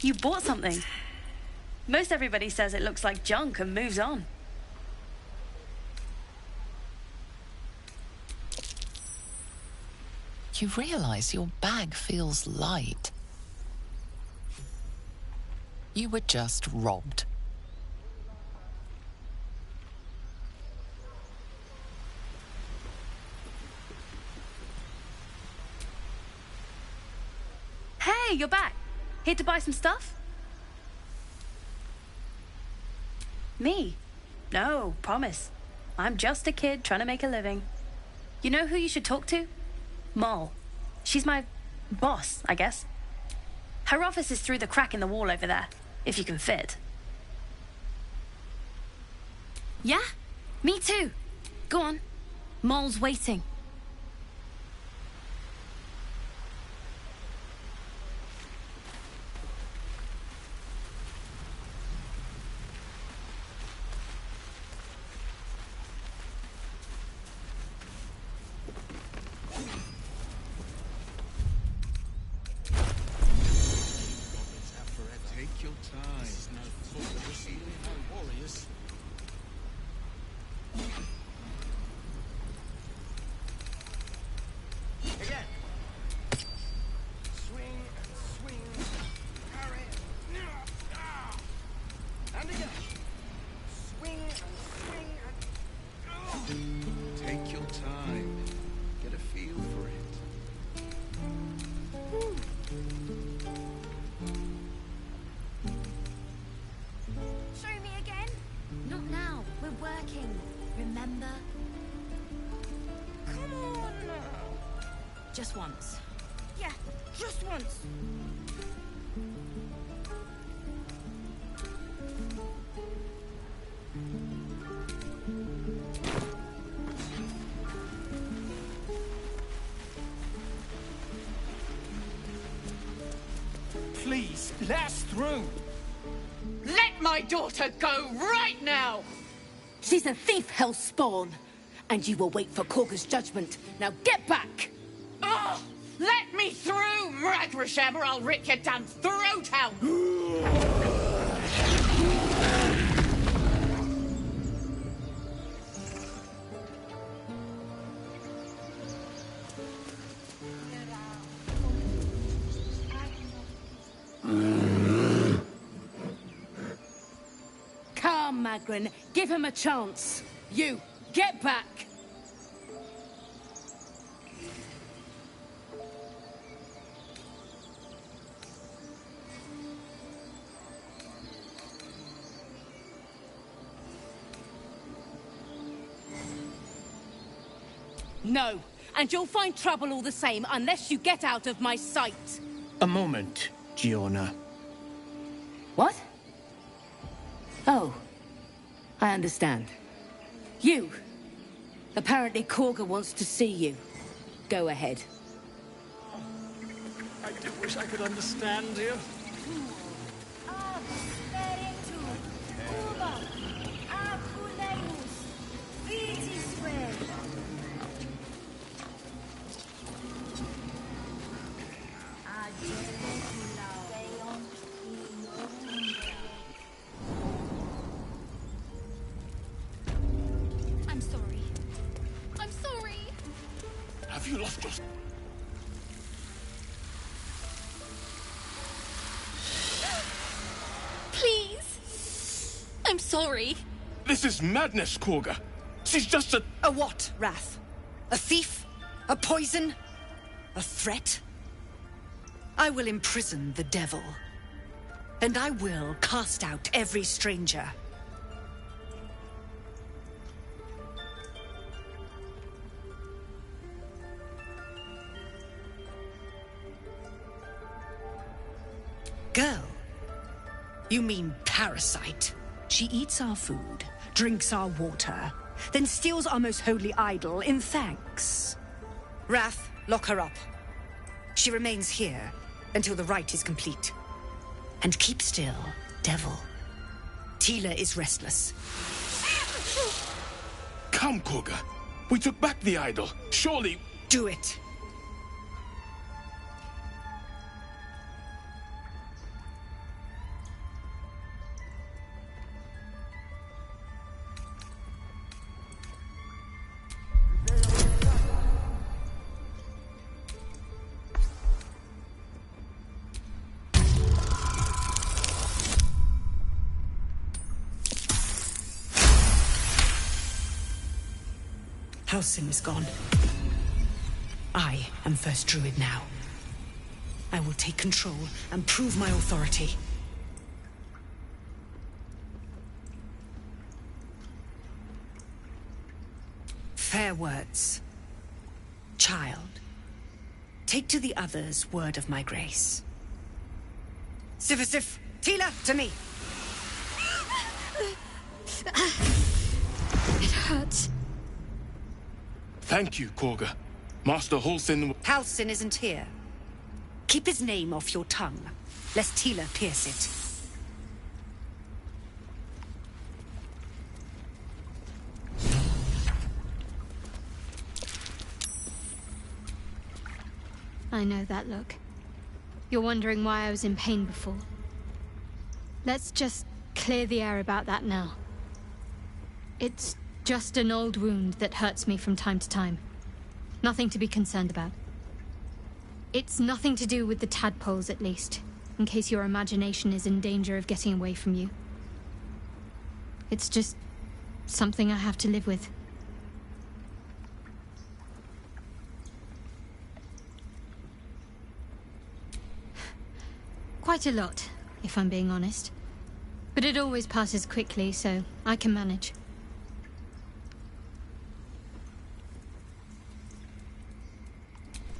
Speaker 12: You bought something. Most everybody says it looks like junk and moves on.
Speaker 1: You realize your bag feels light. You were just robbed.
Speaker 12: Hey, you're back. Here to buy some stuff? Me? No, promise. I'm just a kid trying to make a living. You know who you should talk to? Moll. She's my boss, I guess. Her office is through the crack in the wall over there, if you can fit. Yeah? Me too. Go on. Moll's waiting.
Speaker 8: Take your time. This is no fault of us, no warriors. Again. Swing and swing. Parry. And again. Swing and swing and... Take your time. Get a feel for it.
Speaker 4: Show me again? Not now. We're working. Remember? Come on.
Speaker 13: Just once.
Speaker 4: Yeah, just once.
Speaker 8: Please, let us through.
Speaker 13: Let my daughter go right now! She's a thief, hellspawn. And you will wait for Korga's judgment. Now get back! Oh! Let me through, Mragrasham, or I'll rip your damn throat out! Come, Magrin, give him a chance. You, get back! No, and you'll find trouble all the same unless you get out of my sight.
Speaker 14: A moment, Giona.
Speaker 13: What? Oh, I understand. You. Apparently Korga wants to see you. Go ahead.
Speaker 14: I do wish I could understand you.
Speaker 6: I'm sorry. I'm sorry.
Speaker 3: Have you lost your...
Speaker 6: Please. I'm sorry.
Speaker 3: This is madness, Korga. She's just a...
Speaker 15: A what, Wrath? A thief? A poison? A threat? I will imprison the devil. And I will cast out every stranger. Girl? You mean parasite? She eats our food, drinks our water, then steals our most holy idol in thanks. Wrath, lock her up. She remains here until the rite is complete. And keep still, devil. Tila is restless.
Speaker 3: Come, Korga. We took back the idol. Surely...
Speaker 15: Do it. Halsin is gone. I am first druid now. I will take control and prove my authority. Fair words. Child, take to the others word of my grace. Sif, Tila, to me!
Speaker 6: It hurts.
Speaker 11: Thank you, Korga. Master Halsin...
Speaker 15: Halsin isn't here. Keep his name off your tongue, lest Tila pierce it.
Speaker 6: I know that look. You're wondering why I was in pain before. Let's just clear the air about that now. It's just an old wound that hurts me from time to time. Nothing to be concerned about. It's nothing to do with the tadpoles, at least, in case your imagination is in danger of getting away from you. It's just something I have to live with. Quite a lot, if I'm being honest. But it always passes quickly, so I can manage.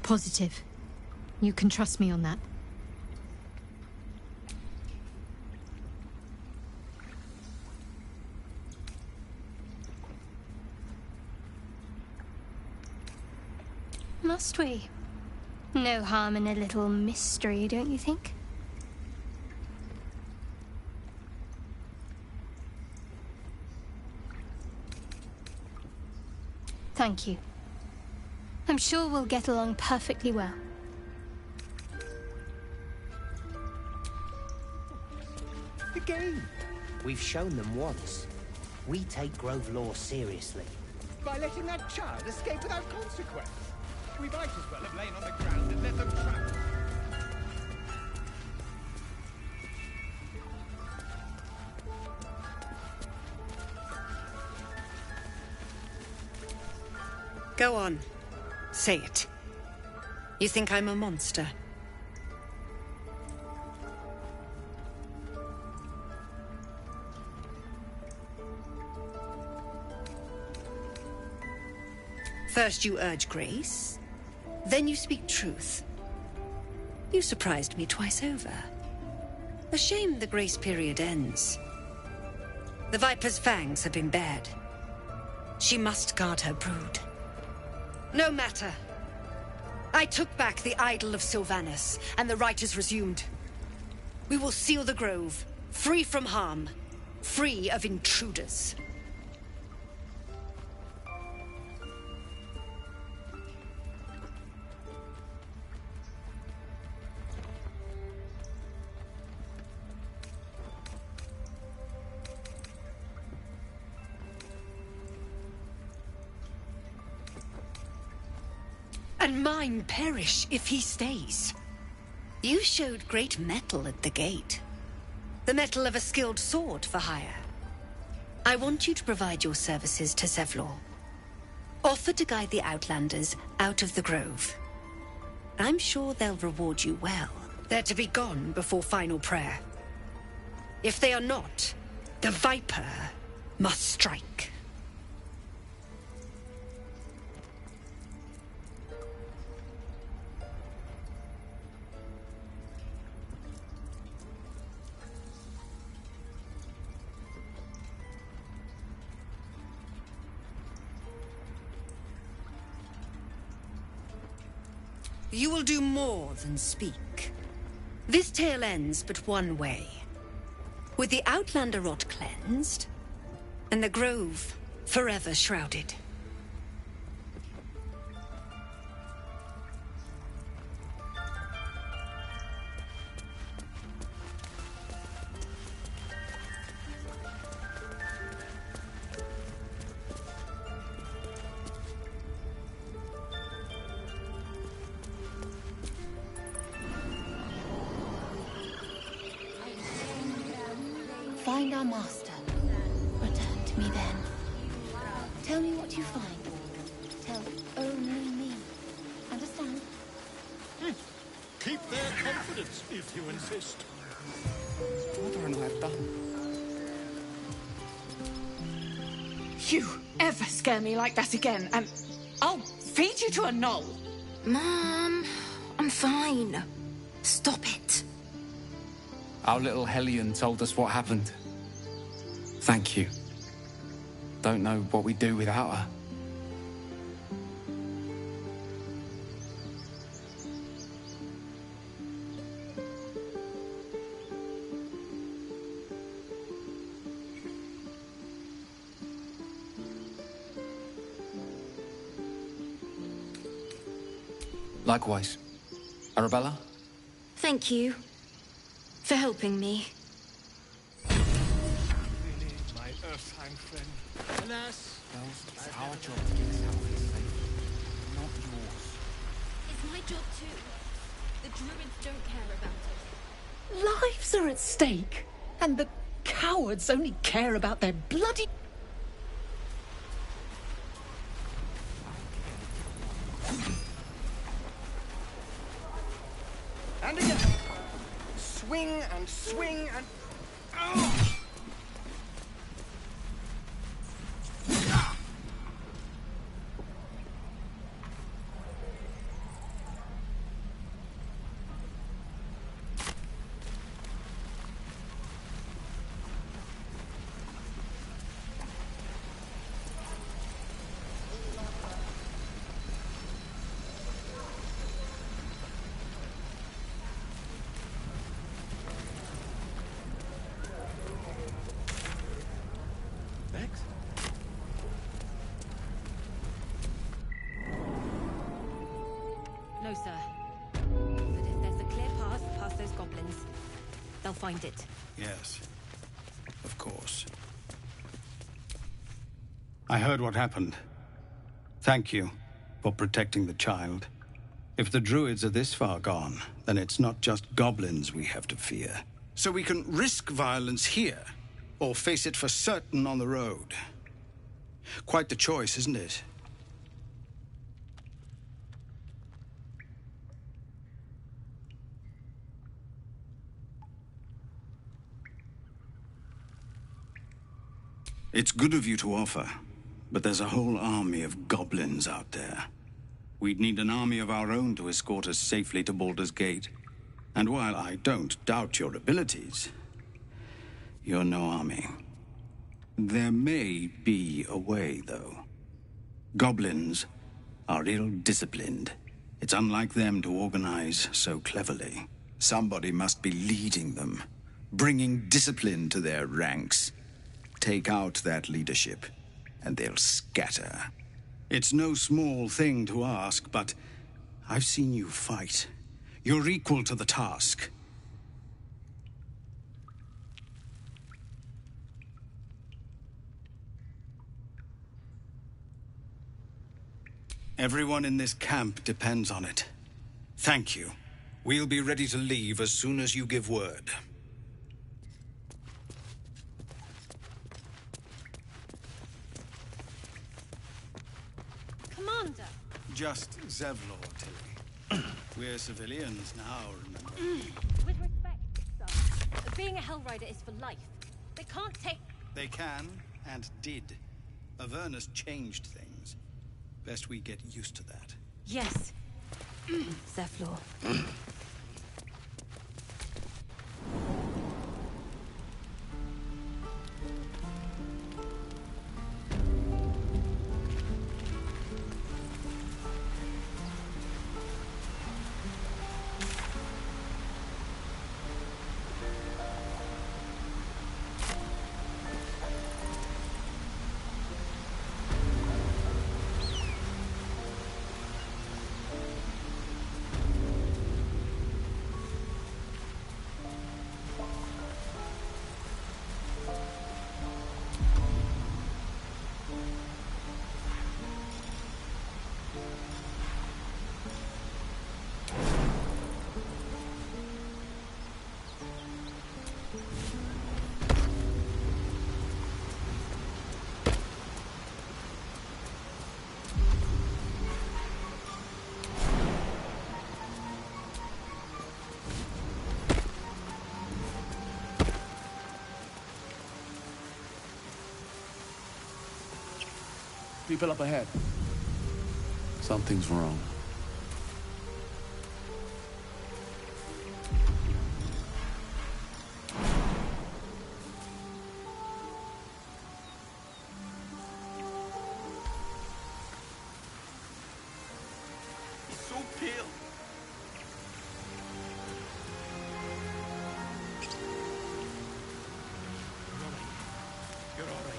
Speaker 6: Positive. You can trust me on that. Must we? No harm in a little mystery, don't you think? Thank you. I'm sure we'll get along perfectly well.
Speaker 16: The game. We've shown them once. We take Grove law seriously.
Speaker 17: By letting that child escape without consequence. We might as well have lain on the ground and let them trap.
Speaker 15: Go on. Say it. You think I'm a monster? First you urge grace, then you speak truth. You surprised me twice over. A shame the grace period ends. The Viper's fangs have been bared. She must guard her brood. No matter. I took back the idol of Sylvanus, and the rite is resumed. We will seal the grove, free from harm, free of intruders. And mine perish if he stays. You showed great mettle at the gate. The mettle of a skilled sword for hire. I want you to provide your services to Zevlor. Offer to guide the Outlanders out of the grove. I'm sure they'll reward you well. They're to be gone before final prayer. If they are not, the Viper must strike. You will do more than speak. This tale ends but one way. With the Outlander rot cleansed, and the grove forever shrouded.
Speaker 4: Find our master. Return to me then. Tell me what you find.
Speaker 14: If you insist.
Speaker 13: Mother and I have done. You ever scare me like that again, and I'll feed you to a knoll.
Speaker 4: Mom, I'm fine. Stop it.
Speaker 18: Our little Hellion told us what happened. Thank you. Don't know what we'd do without her. Likewise. Arabella?
Speaker 4: Thank you for helping me.
Speaker 14: Really, my Earthheim friend. Alas,
Speaker 18: it's our job to get us out of here safe, not yours.
Speaker 10: It's my job too. The druids don't care about it.
Speaker 13: Lives are at stake, and the cowards only care about their bloody...
Speaker 17: And again. Swing and swing and... Oh!
Speaker 10: No, sir. But if there's a clear path past those goblins, they'll find it.
Speaker 9: Yes, of course. I heard what happened. Thank you for protecting the child. If the druids are this far gone, then it's not just goblins we have to fear. So we can risk violence here, or face it for certain on the road. Quite the choice, isn't it? It's good of you to offer, but there's a whole army of goblins out there. We'd need an army of our own to escort us safely to Baldur's Gate. And while I don't doubt your abilities, you're no army. There may be a way, though. Goblins are ill-disciplined. It's unlike them to organize so cleverly. Somebody must be leading them, bringing discipline to their ranks. Take out that leadership, and they'll scatter. It's no small thing to ask, but I've seen you fight. You're equal to the task. Everyone in this camp depends on it. Thank you. We'll be ready to leave as soon as you give word.
Speaker 10: Commander!
Speaker 9: Just Zevlor, Tilly. We're civilians now, remember?
Speaker 10: With respect, sir, being a Hellrider is for life. They can't take...
Speaker 9: They can, and did. Avernus changed things. Best we get used to that.
Speaker 10: Yes. Zevlor.
Speaker 3: People up ahead. Something's wrong.
Speaker 7: He's so pale. You're all right.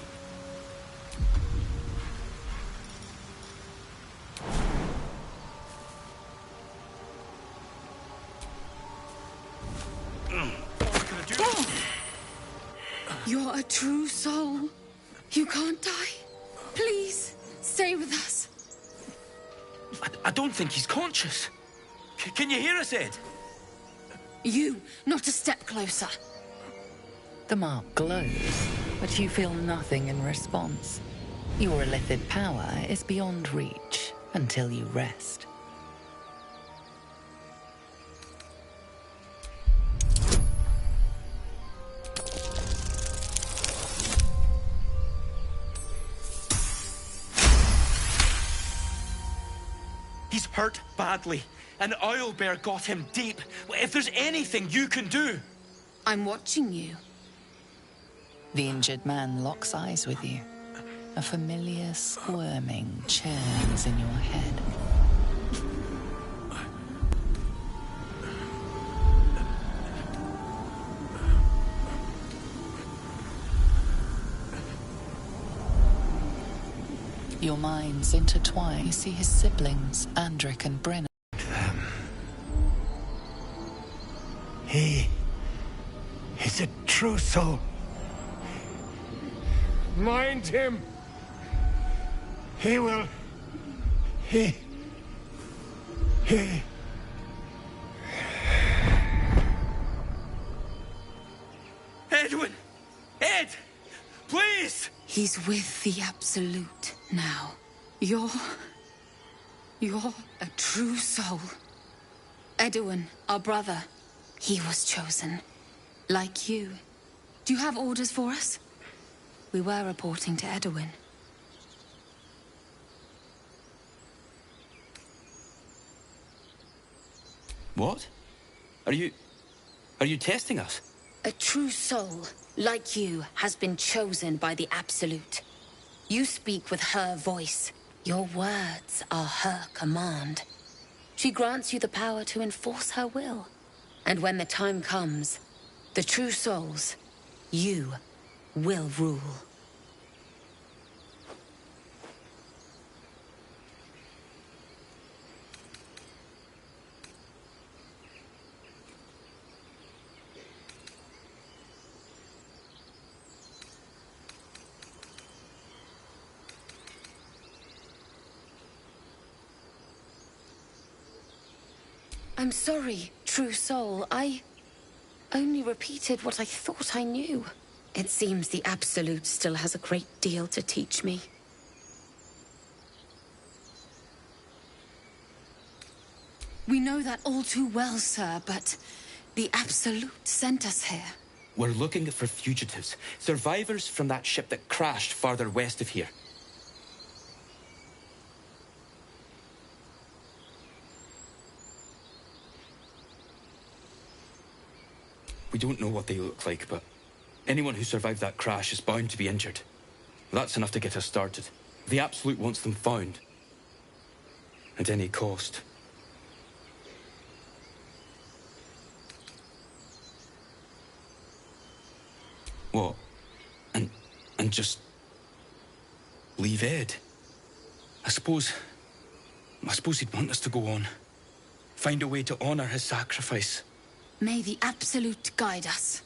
Speaker 13: You're a true soul. You can't die. Please, stay with us.
Speaker 7: I don't think he's conscious. Can you hear us, Ed?
Speaker 13: You, not a step closer.
Speaker 1: The mark glows, but you feel nothing in response. Your illithid power is beyond reach until you rest.
Speaker 7: He's hurt badly. An owlbear got him deep. If there's anything you can do...
Speaker 13: I'm watching you.
Speaker 1: The injured man locks eyes with you. A familiar squirming churns in your head. Your minds intertwine. You see his siblings, Andric and Brynn.
Speaker 8: He is a true soul.
Speaker 14: Mind him!
Speaker 8: He will... He...
Speaker 7: Edwin! Ed! Please!
Speaker 13: He's with the Absolute now. You're a true soul. Edwin, our brother, he was chosen. Like you. Do you have orders for us? We were reporting to Edwin.
Speaker 7: What? Are you testing us?
Speaker 13: A true soul, like you, has been chosen by the Absolute. You speak with her voice. Your words are her command. She grants you the power to enforce her will. And when the time comes, the true souls, you will rule. I'm sorry, true soul. I only repeated what I thought I knew. It seems the Absolute still has a great deal to teach me. We know that all too well, sir, but the Absolute sent us here.
Speaker 7: We're looking for fugitives. Survivors from that ship that crashed farther west of here. We don't know what they look like, but anyone who survived that crash is bound to be injured. That's enough to get us started. The Absolute wants them found. At any cost. What? And just... leave Ed? I suppose he'd want us to go on. Find a way to honor his sacrifice.
Speaker 13: May the Absolute guide us.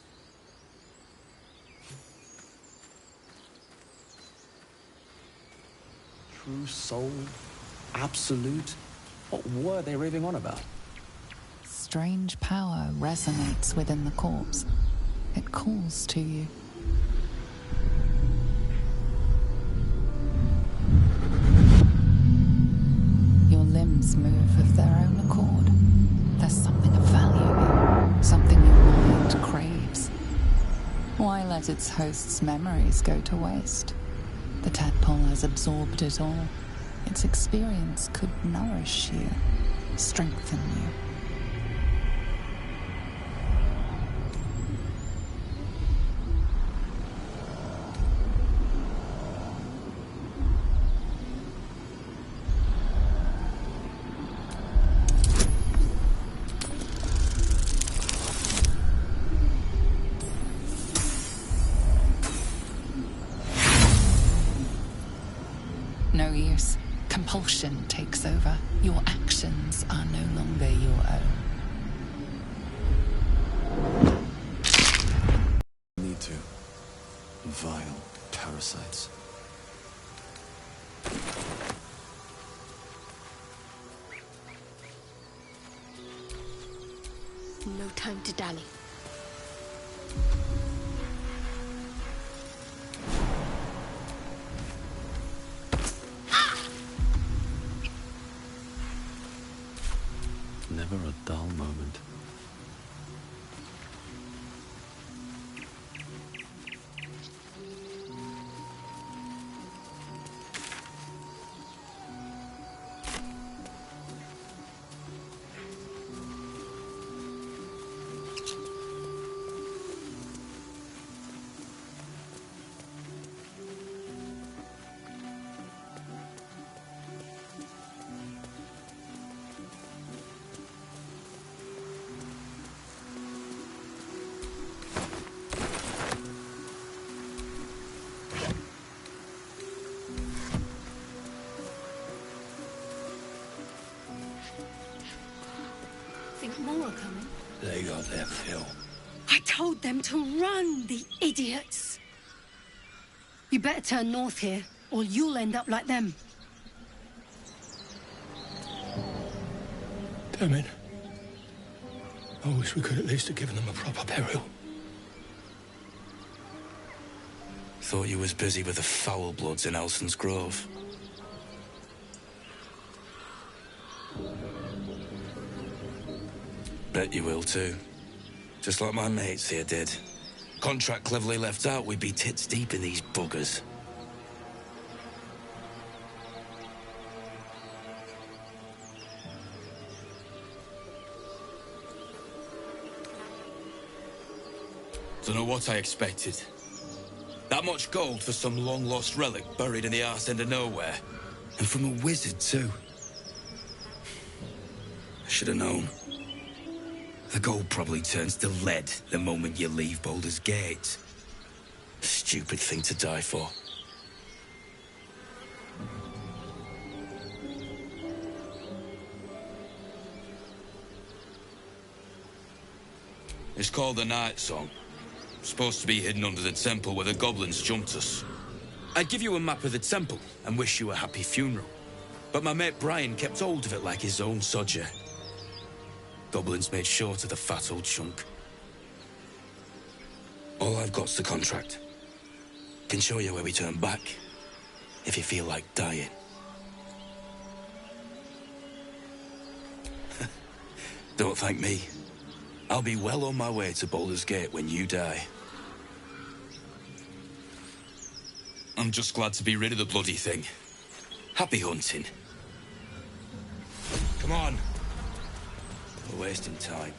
Speaker 3: True soul? Absolute? What were they raving on about?
Speaker 1: Strange power resonates within the corpse. It calls to you. Your limbs move of their own accord. There's something of value here, something your mind craves. Why let its host's memories go to waste? The tadpole has absorbed it all. Its experience could nourish you, strengthen you. No use. Compulsion takes over. Your actions are no longer your own.
Speaker 2: Need to. Vile parasites.
Speaker 13: No time to dally.
Speaker 2: Never a dull moment.
Speaker 12: Think more are coming?
Speaker 7: They got their fill.
Speaker 12: I told them to run, the idiots! You better turn north here, or you'll end up like them.
Speaker 7: Damn it. I wish we could at least have given them a proper burial. Thought you was busy with the foul bloods in Elson's Grove. Bet you will too. Just like my mates here did. Contract cleverly left out, we'd be tits deep in these buggers. Don't know what I expected. That much gold for some long-lost relic buried in the arse end of nowhere. And from a wizard, too. I should have known. The gold probably turns to lead the moment you leave Baldur's Gate. Stupid thing to die for. It's called the Night Song. Supposed to be hidden under the temple where the goblins jumped us. I'd give you a map of the temple and wish you a happy funeral. But my mate Brian kept hold of it like his own sodger. Goblins made short of the fat old chunk. All I've got's the contract. Can show you where we turn back, if you feel like dying. Don't thank me. I'll be well on my way to Baldur's Gate when you die. I'm just glad to be rid of the bloody thing. Happy hunting. Come on. We're wasting time.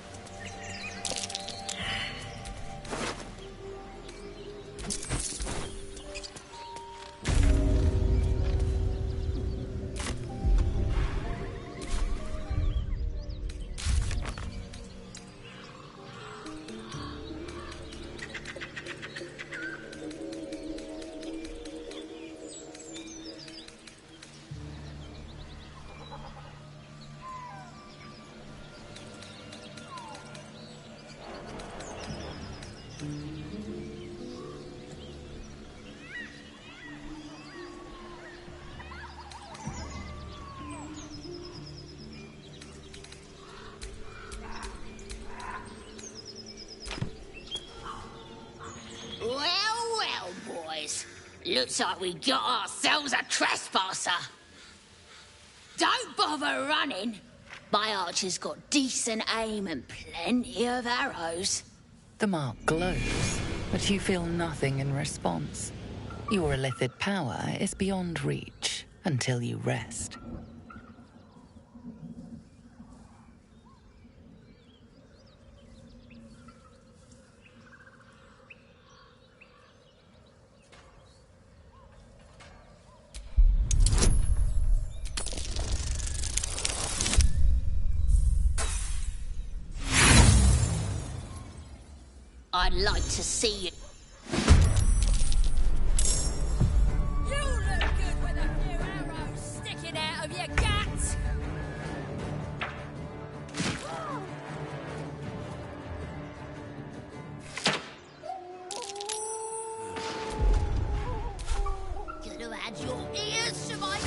Speaker 4: Looks like we got ourselves a trespasser. Don't bother running. My archer's got decent aim and plenty of arrows.
Speaker 1: The mark glows, but you feel nothing in response. Your illithid power is beyond reach until you rest.
Speaker 4: I'd like to see you.
Speaker 19: You look good with a few arrows sticking out of your guts!
Speaker 4: Could have had your ears to my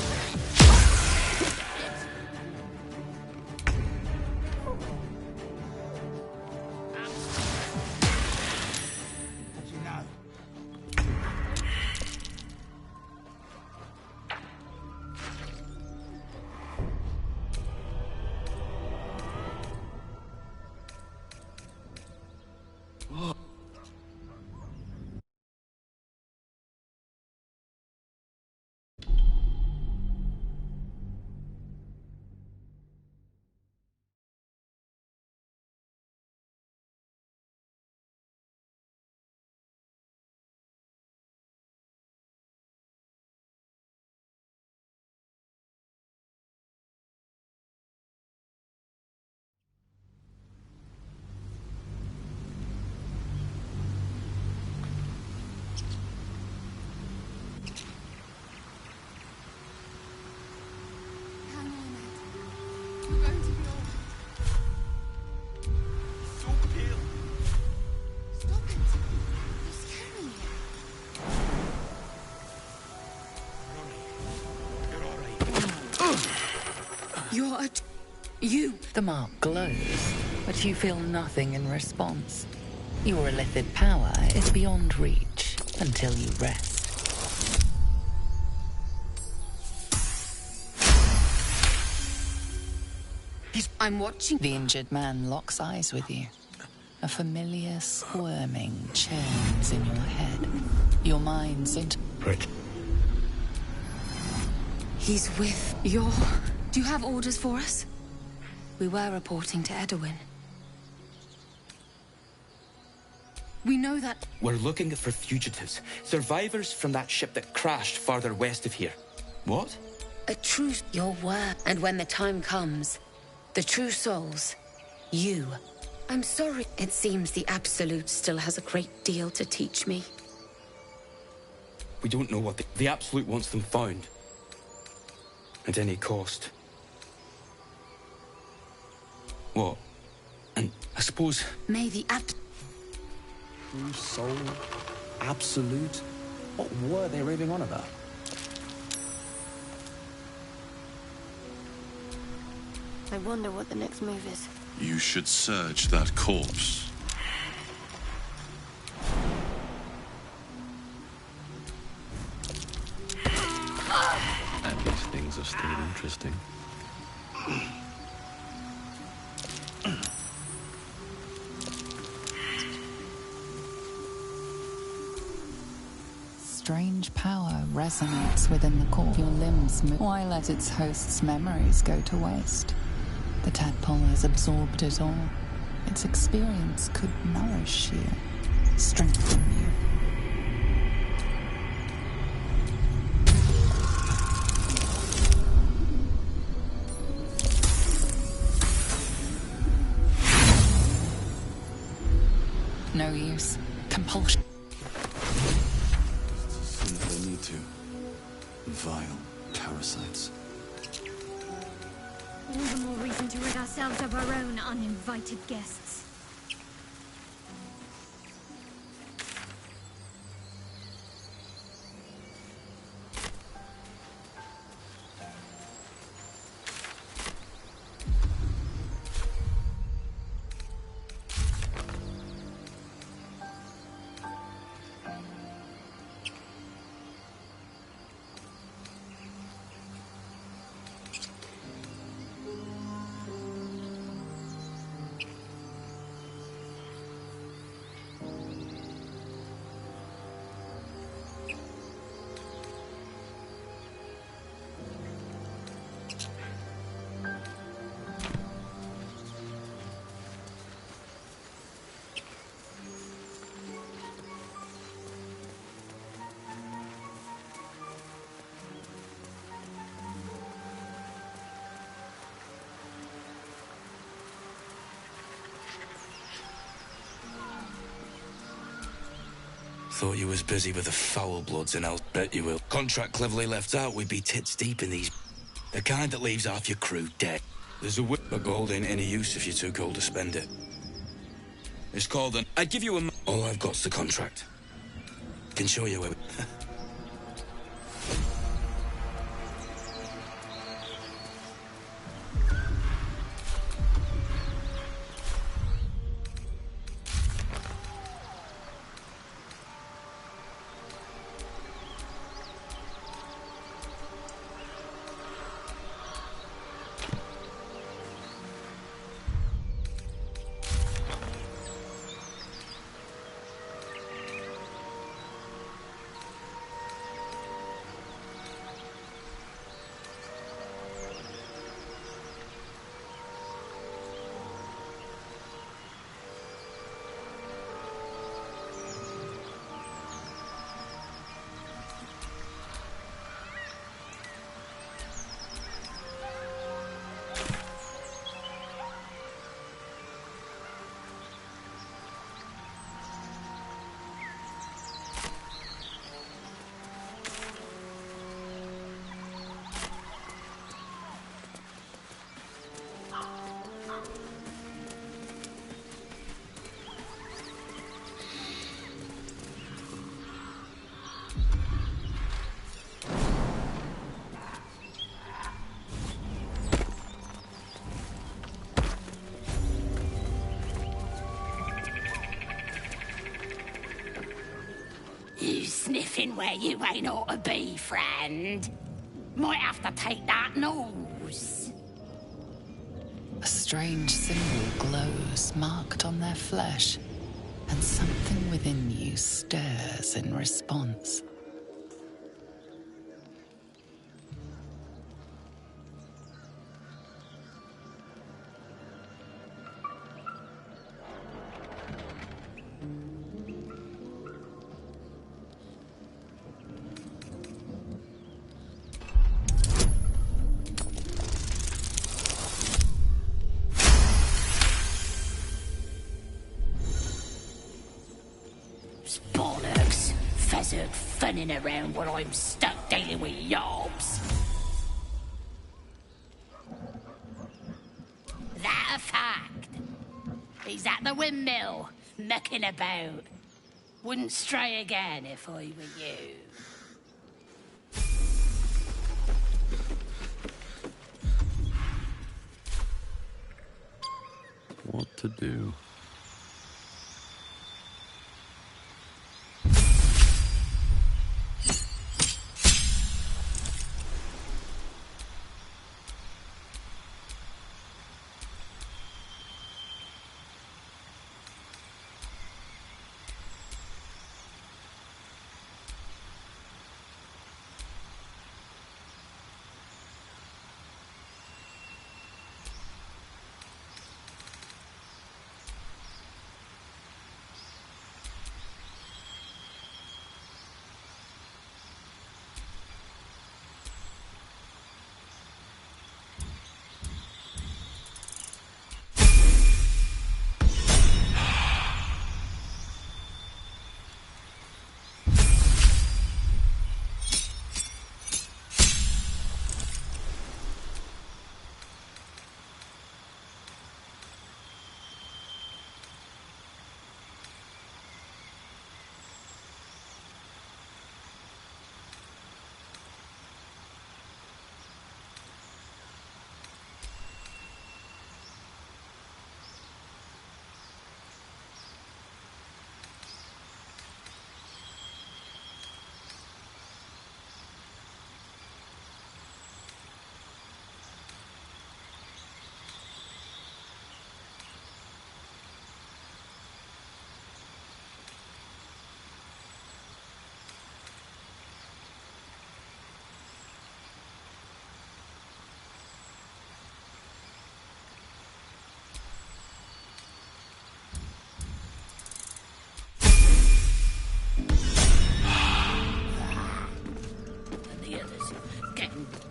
Speaker 1: You. The mark glows, but you feel nothing in response. Your illithid power is beyond reach until you rest.
Speaker 15: I'm watching.
Speaker 1: The injured man locks eyes with you. A familiar squirming churns in your head. Your mind's into...
Speaker 8: Right.
Speaker 12: He's with your... Do you have orders for us? We were reporting to Edwin. We know that...
Speaker 7: We're looking for fugitives. Survivors from that ship that crashed farther west of here. What?
Speaker 12: A true... Your word. And when the time comes, the true souls, you. I'm sorry. It seems the Absolute still has a great deal to teach me.
Speaker 7: We don't know what the Absolute wants them found. At any cost. What? And I suppose...
Speaker 12: May the
Speaker 2: True soul? Absolute? What were they raving on about?
Speaker 6: I wonder what the next move is.
Speaker 20: You should search that corpse.
Speaker 3: And these things are still interesting.
Speaker 1: Strange power resonates within the core. Your limbs move. Why let its host's memories go to waste? The tadpole has absorbed it all. Its experience could nourish you, strengthen you. No use. Compulsion.
Speaker 2: They need to. Vile parasites.
Speaker 6: All the more reason to rid ourselves of our own uninvited guests.
Speaker 7: Thought you was busy with the foul bloods, and I'll bet you will. Contract cleverly left out, we'd be tits deep in these. The kind that leaves half your crew dead. There's a whip, but gold ain't any use if you're too cold to spend it. It's called an... I'd give you a... All I've got's the contract. Can show you where...
Speaker 4: You sniffing where you ain't ought to be, friend. Might have to take that nose.
Speaker 1: A strange symbol glows, marked on their flesh, and something within you stirs in response.
Speaker 4: Bollocks. Fezzard funning around while I'm stuck dealing with yobs. That a fact? He's at the windmill, mucking about. Wouldn't stray again if I were you.
Speaker 20: What to do?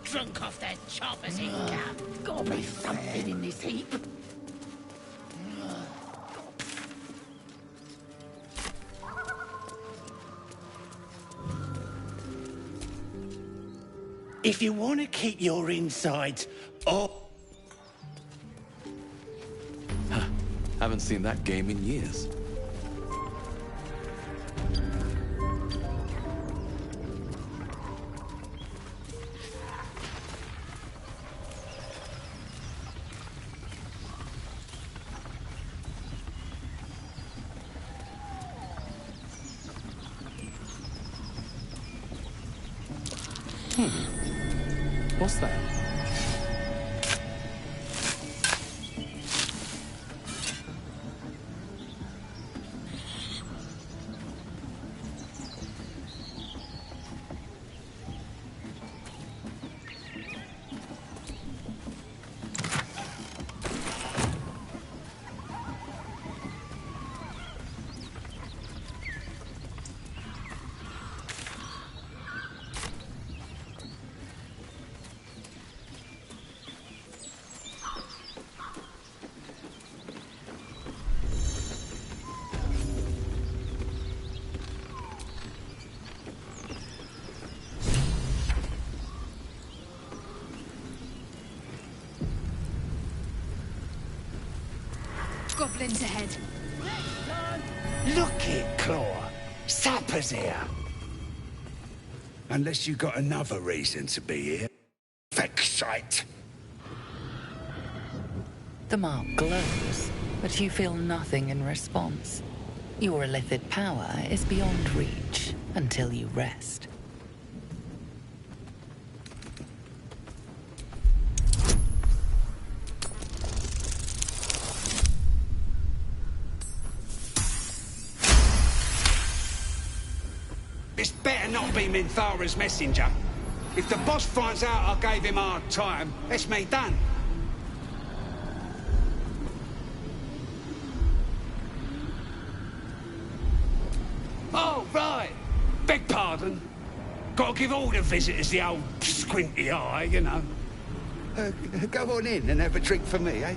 Speaker 4: Drunk off their choppers in camp. Gotta be something in this heap.
Speaker 8: If you want to keep your insides up...
Speaker 3: Haven't seen that game in years.
Speaker 18: What's that?
Speaker 5: Goblins ahead.
Speaker 8: Look it, Claw. Sapper's here. Unless you got another reason to be here. Vexite.
Speaker 1: The mark glows, but you feel nothing in response. Your illithid power is beyond reach until you rest.
Speaker 8: This better not be Minthara's messenger. If the boss finds out I gave him a hard time, it's me done. Oh, right. Beg pardon. Gotta give all the visitors the old squinty eye, you know. Go on in and have a drink for me, eh?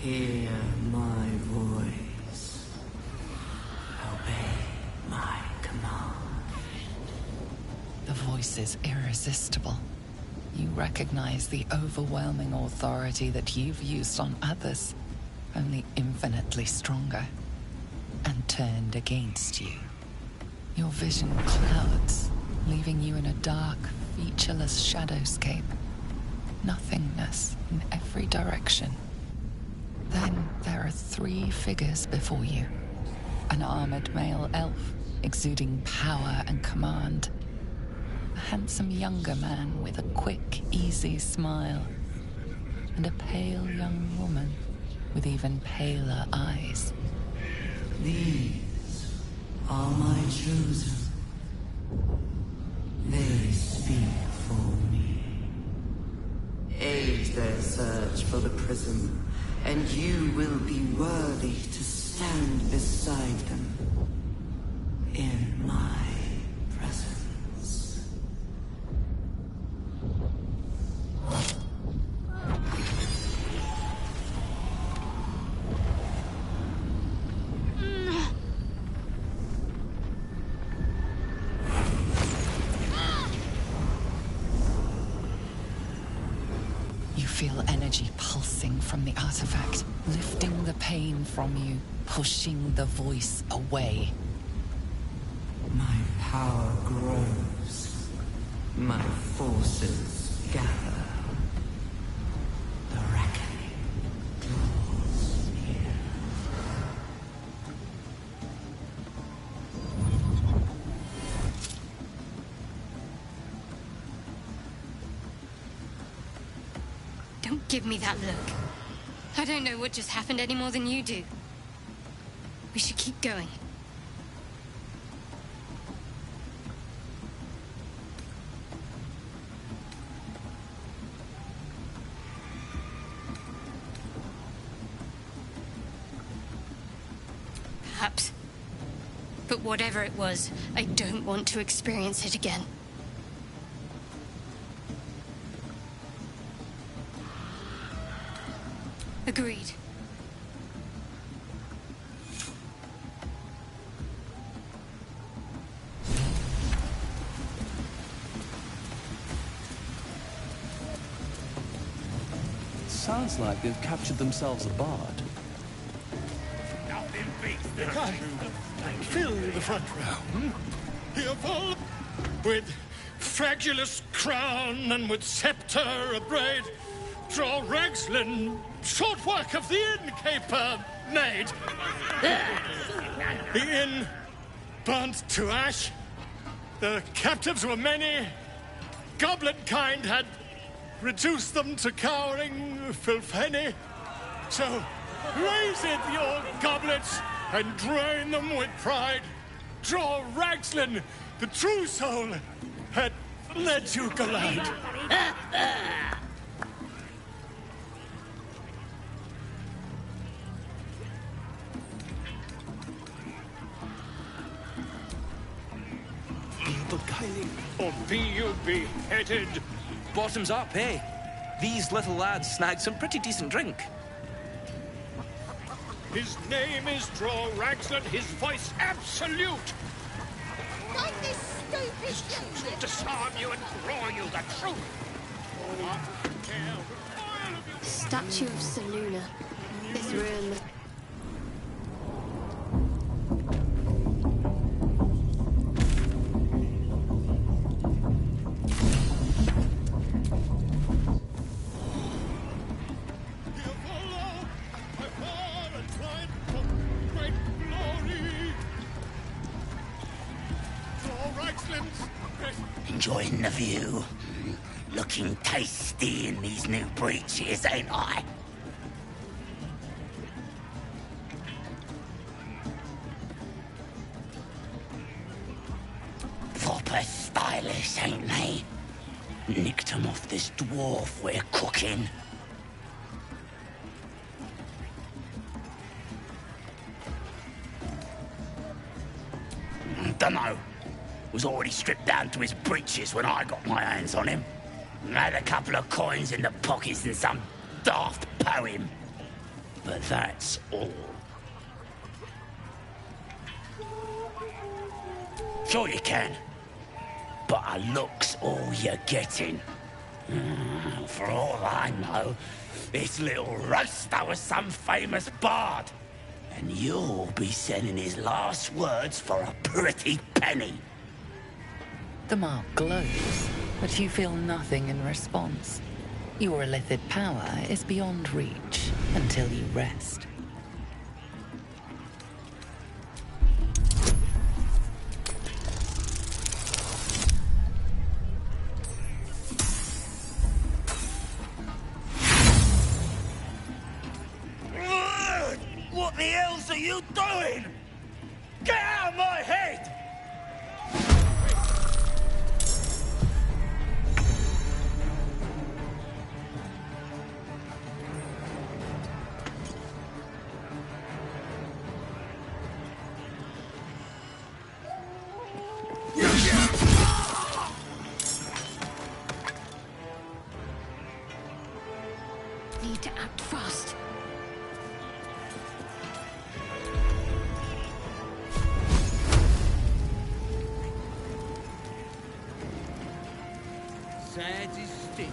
Speaker 21: Hear my voice. Obey my command.
Speaker 1: The voice is irresistible. You recognize the overwhelming authority that you've used on others, only infinitely stronger, and turned against you. Your vision clouds, leaving you in a dark, featureless shadowscape. Nothingness in every direction. Then there are 3 figures before you. An armored male elf, exuding power and command. A handsome younger man with a quick, easy smile. And a pale young woman with even paler eyes.
Speaker 21: These are my chosen. They speak for me. Aid their search for the prism, and you will be worthy to stand beside them in my presence.
Speaker 1: You feel energy pulsing from the artifact, lifting the pain from you, pushing the voice away.
Speaker 21: My power grows. My forces gather. The reckoning draws near.
Speaker 6: Don't give me that look. I don't know what just happened any more than you do. We should keep going. perhaps. But whatever it was, I don't want to experience it again. Agreed.
Speaker 2: Sounds like they've captured themselves a bard.
Speaker 14: Nothing beats the fill the front row. Here, full with fragulous crown and with scepter abraid, draw Ragslin, short work of the innkeeper made. The inn burnt to ash. The captives were many. Goblin kind had reduced them to cowering filfenny. So raise it, your goblets, and drain them with pride. Draw Ragslin, the true soul, had led you gallant.
Speaker 2: But Kylie...
Speaker 14: Or be you beheaded.
Speaker 11: Bottoms up, eh? These little lads snagged some pretty decent drink.
Speaker 14: His name is Draw Ragslin, his voice absolute.
Speaker 13: Like this stupid
Speaker 14: Truth will disarm you and draw you the truth.
Speaker 6: Statue of Seluna. This ruin.
Speaker 22: Enjoying the view. Looking tasty in these new breeches, ain't I? Proper stylish, ain't they? Nicked 'em off this dwarf we're cooking. Dunno. Was already stripped down to his breeches when I got my hands on him. Had a couple of coins in the pockets and some daft poem. But that's all. Sure you can. But a look's all you're getting. For all I know, this little roaster was some famous bard. And you'll be sending his last words for a pretty penny.
Speaker 1: The mark glows, but you feel nothing in response. Your illithid power is beyond reach until you rest.
Speaker 22: What the hell's are you doing? Get out of my head!
Speaker 6: Need to act fast.
Speaker 8: Sad is still.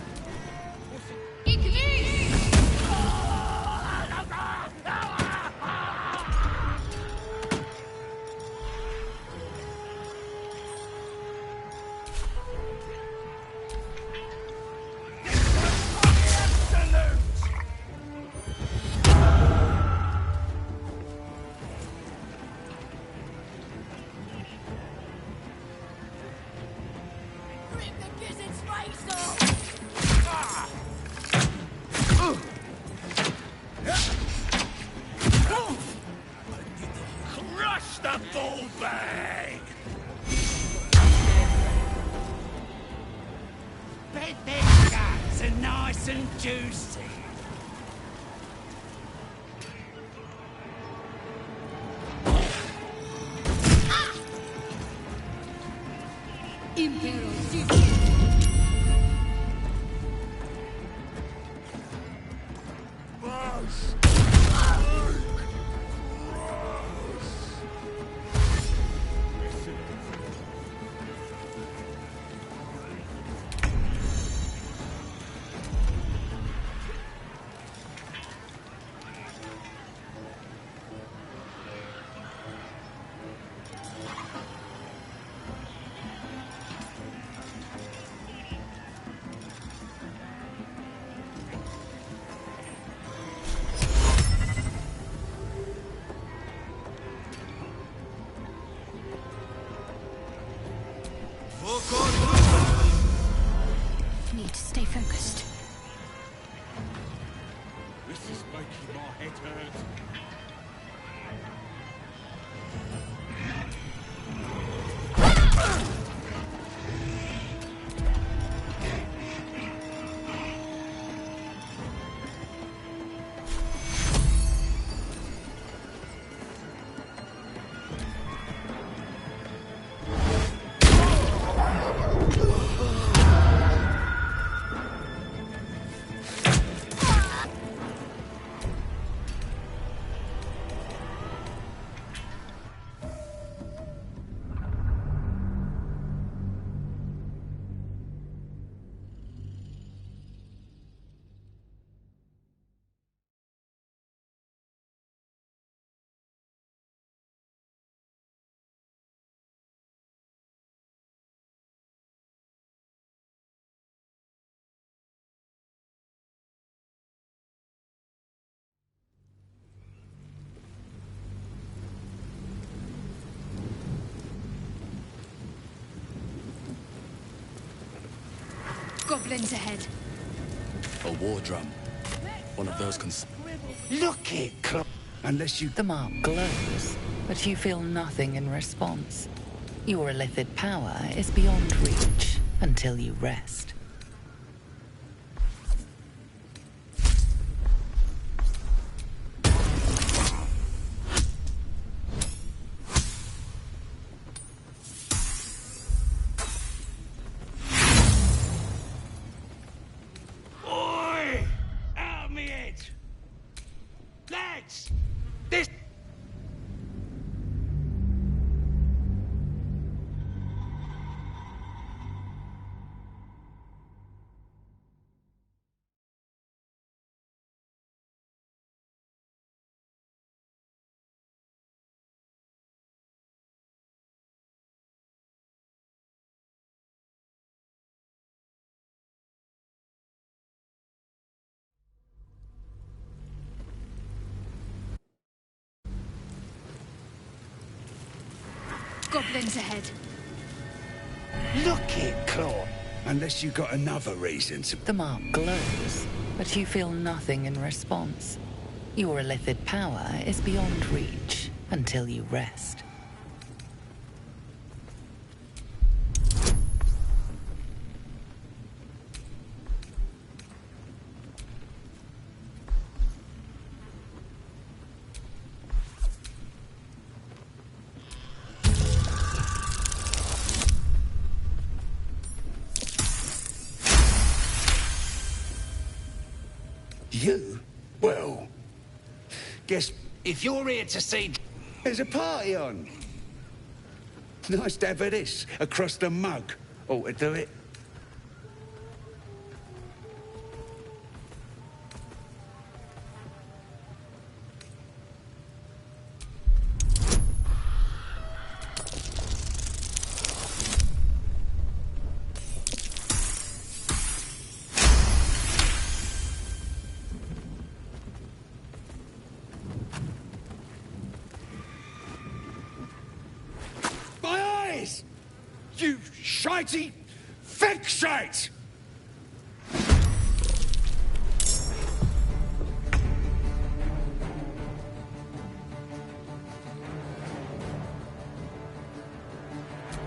Speaker 19: Rip the gizzard's face off!
Speaker 22: Crush the ball bag!
Speaker 8: Bet their guts are nice and juicy.
Speaker 13: Imperial
Speaker 5: Need to stay focused.
Speaker 8: This is making my head hurt.
Speaker 5: Goblins ahead.
Speaker 3: A war drum. One of those
Speaker 8: Look it, unless you...
Speaker 1: The mark glows, but you feel nothing in response. Your illithid power is beyond reach until you rest.
Speaker 8: Oi! Out of me head! Lads! This...
Speaker 5: Goblins ahead.
Speaker 8: Look it, Claw. Unless you got another reason to...
Speaker 1: The mark glows, but you feel nothing in response. Your illithid power is beyond reach until you rest.
Speaker 8: You? Well, guess if you're here to see... There's a party on. Nice to have this across the mug. Ought to do it. My eyes! You shitey fixate!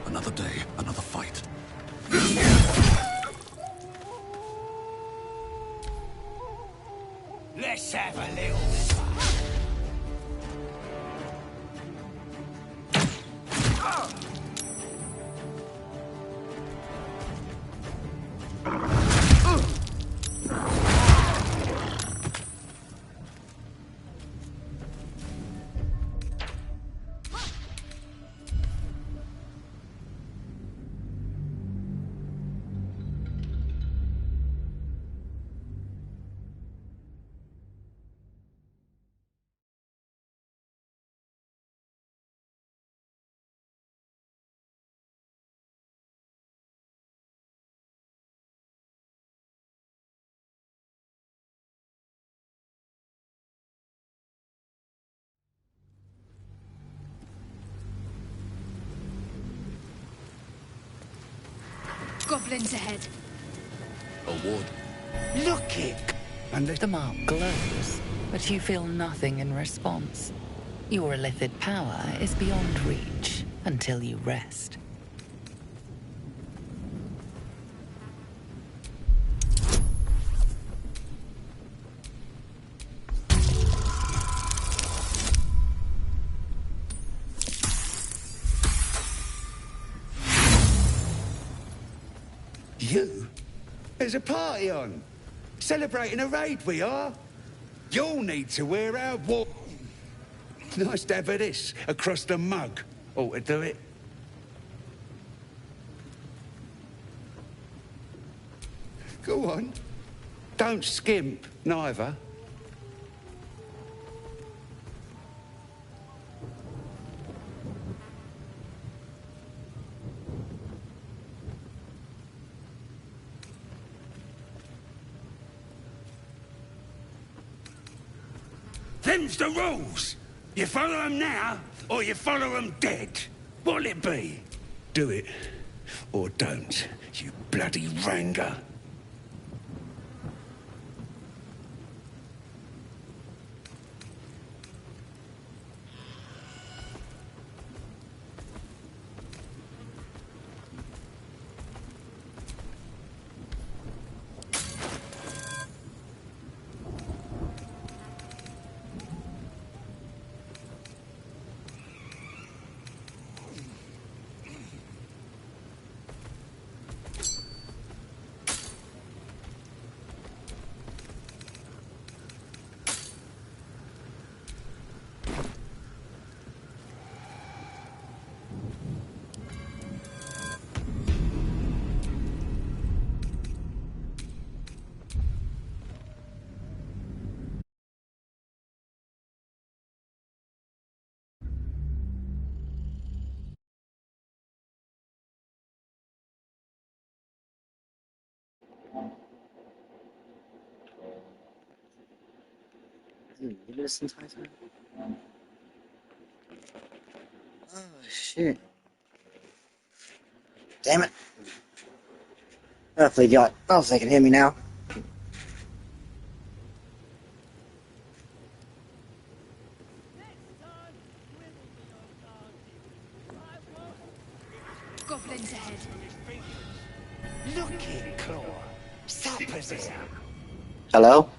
Speaker 3: Another day, another fight.
Speaker 8: Let's have a little fun.
Speaker 5: Goblins ahead.
Speaker 3: A ward.
Speaker 22: Look it!
Speaker 1: And the mark glows, but you feel nothing in response. Your illithid power is beyond reach until you rest.
Speaker 8: You? There's a party on. Celebrating a raid, we are. You'll need to wear our war. Nice to have this across the mug. Ought to do it. Go on. Don't skimp, neither. Them's the rules. You follow them now, or you follow them dead. What'll it be? Do it, or don't, you bloody ranger.
Speaker 16: This entire time? Oh shit. Damn it. Hopefully they can hear me now.
Speaker 5: Goblins ahead.
Speaker 8: Look it, Claw. Supper's here.
Speaker 16: Hello?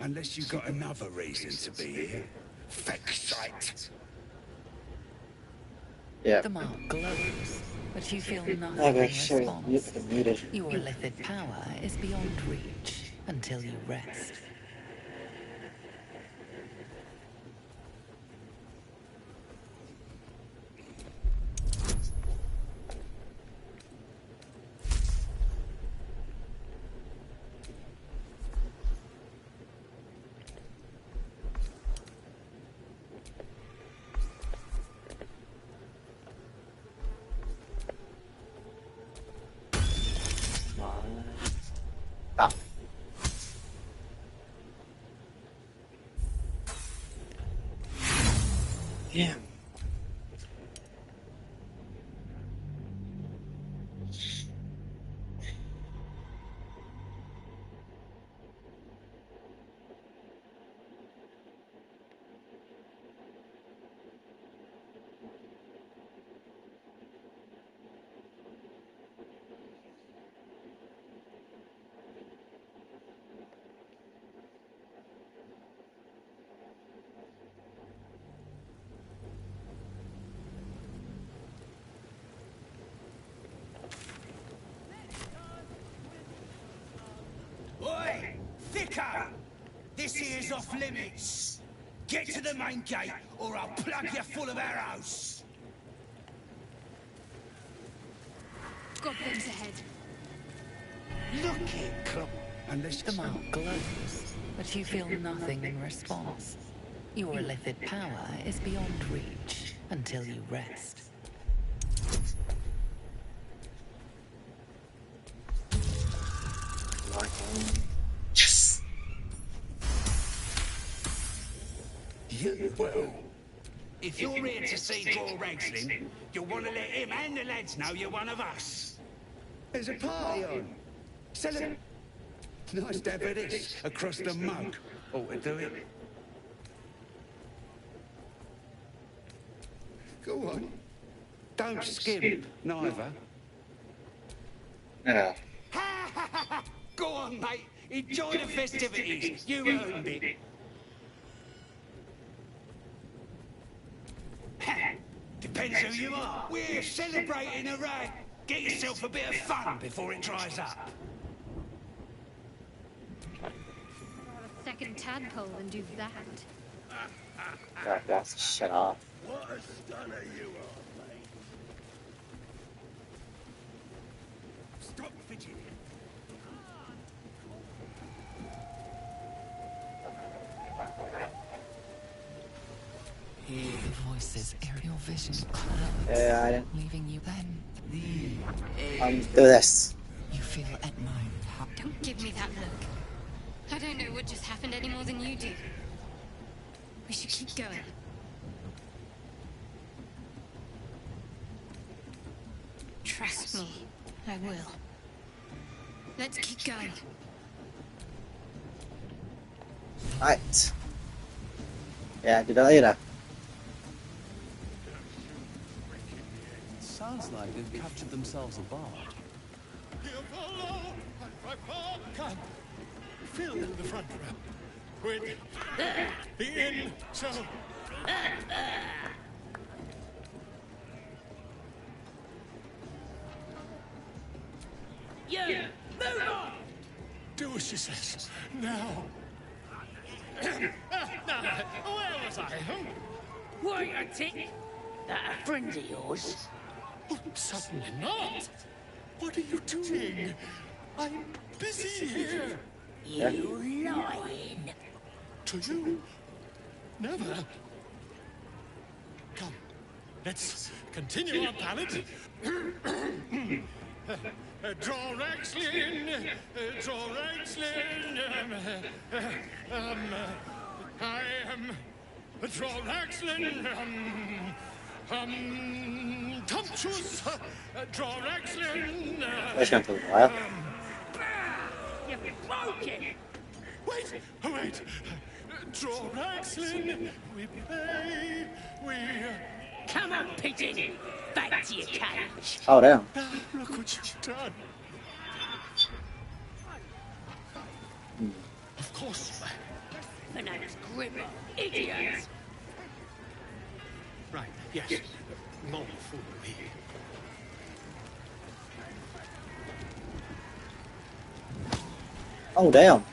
Speaker 8: Unless you've got another reason to be here. Fexite.
Speaker 16: Yeah.
Speaker 1: The mark glows, but you feel nothing
Speaker 16: Okay,
Speaker 1: in
Speaker 16: sure.
Speaker 1: response.
Speaker 16: You're muted.
Speaker 1: Your illithid power is beyond reach until you rest.
Speaker 16: Ah. Yeah.
Speaker 22: Oi! Thicker! This here's off limits. Get to the main gate, or I'll plug you full of arrows.
Speaker 5: Goblins ahead.
Speaker 8: Look it, Claw. Unless
Speaker 1: The mark glows, but you feel nothing in response. Your illithid power is beyond reach until you rest.
Speaker 16: Yes.
Speaker 8: You will.
Speaker 22: If you're here to see Draw Ragslin, you'll want to let him and the lads know you're one of us.
Speaker 8: There's a party on. Celebrate. Nice to have this across the mug. Ought to do it. Go on. Don't skimp, neither.
Speaker 16: Yeah.
Speaker 8: Go on, mate. Enjoy the festivities. You earned it. Depends who you are. We're celebrating a rag. Get yourself a bit of fun before it dries up.
Speaker 6: A second tadpole and do that.
Speaker 16: God, that's shut off.
Speaker 14: What a stunner you are, mate.
Speaker 8: Stop fidgeting.
Speaker 1: Hear the voices, aerial vision clouds,
Speaker 16: Yeah, I didn't.
Speaker 1: leaving you then.
Speaker 16: Do this.
Speaker 1: You feel at mine.
Speaker 6: Don't give me that look. I don't know what just happened any more than you do. We should keep going. Trust me, I will. Let's keep going.
Speaker 16: Right. Yeah, do that later.
Speaker 2: Sounds like they've captured themselves a bar.
Speaker 14: Come, fill the front row with the inn, so...
Speaker 4: You, move on!
Speaker 14: Do as she says, now. Now, where was I, huh?
Speaker 4: Wait a tick. That a friend of yours?
Speaker 14: Oh, certainly not. What are you doing? I'm busy here.
Speaker 4: You lying.
Speaker 14: To you? Never. Come, let's continue our ballad. Draw Raxlin, draw Raxlin. I am draw Raxlin. Tumptuous, draw Raxlin.
Speaker 16: That's gonna take a while.
Speaker 4: You broke it.
Speaker 14: Wait. Draw Raxlin. We play. We.
Speaker 4: Come on, pigeon. Back to your cage.
Speaker 16: Oh, damn.
Speaker 14: Look what you've done. Of course.
Speaker 4: The name's Grim. Idiots.
Speaker 14: Right, yes. More foolery.
Speaker 16: Oh, damn.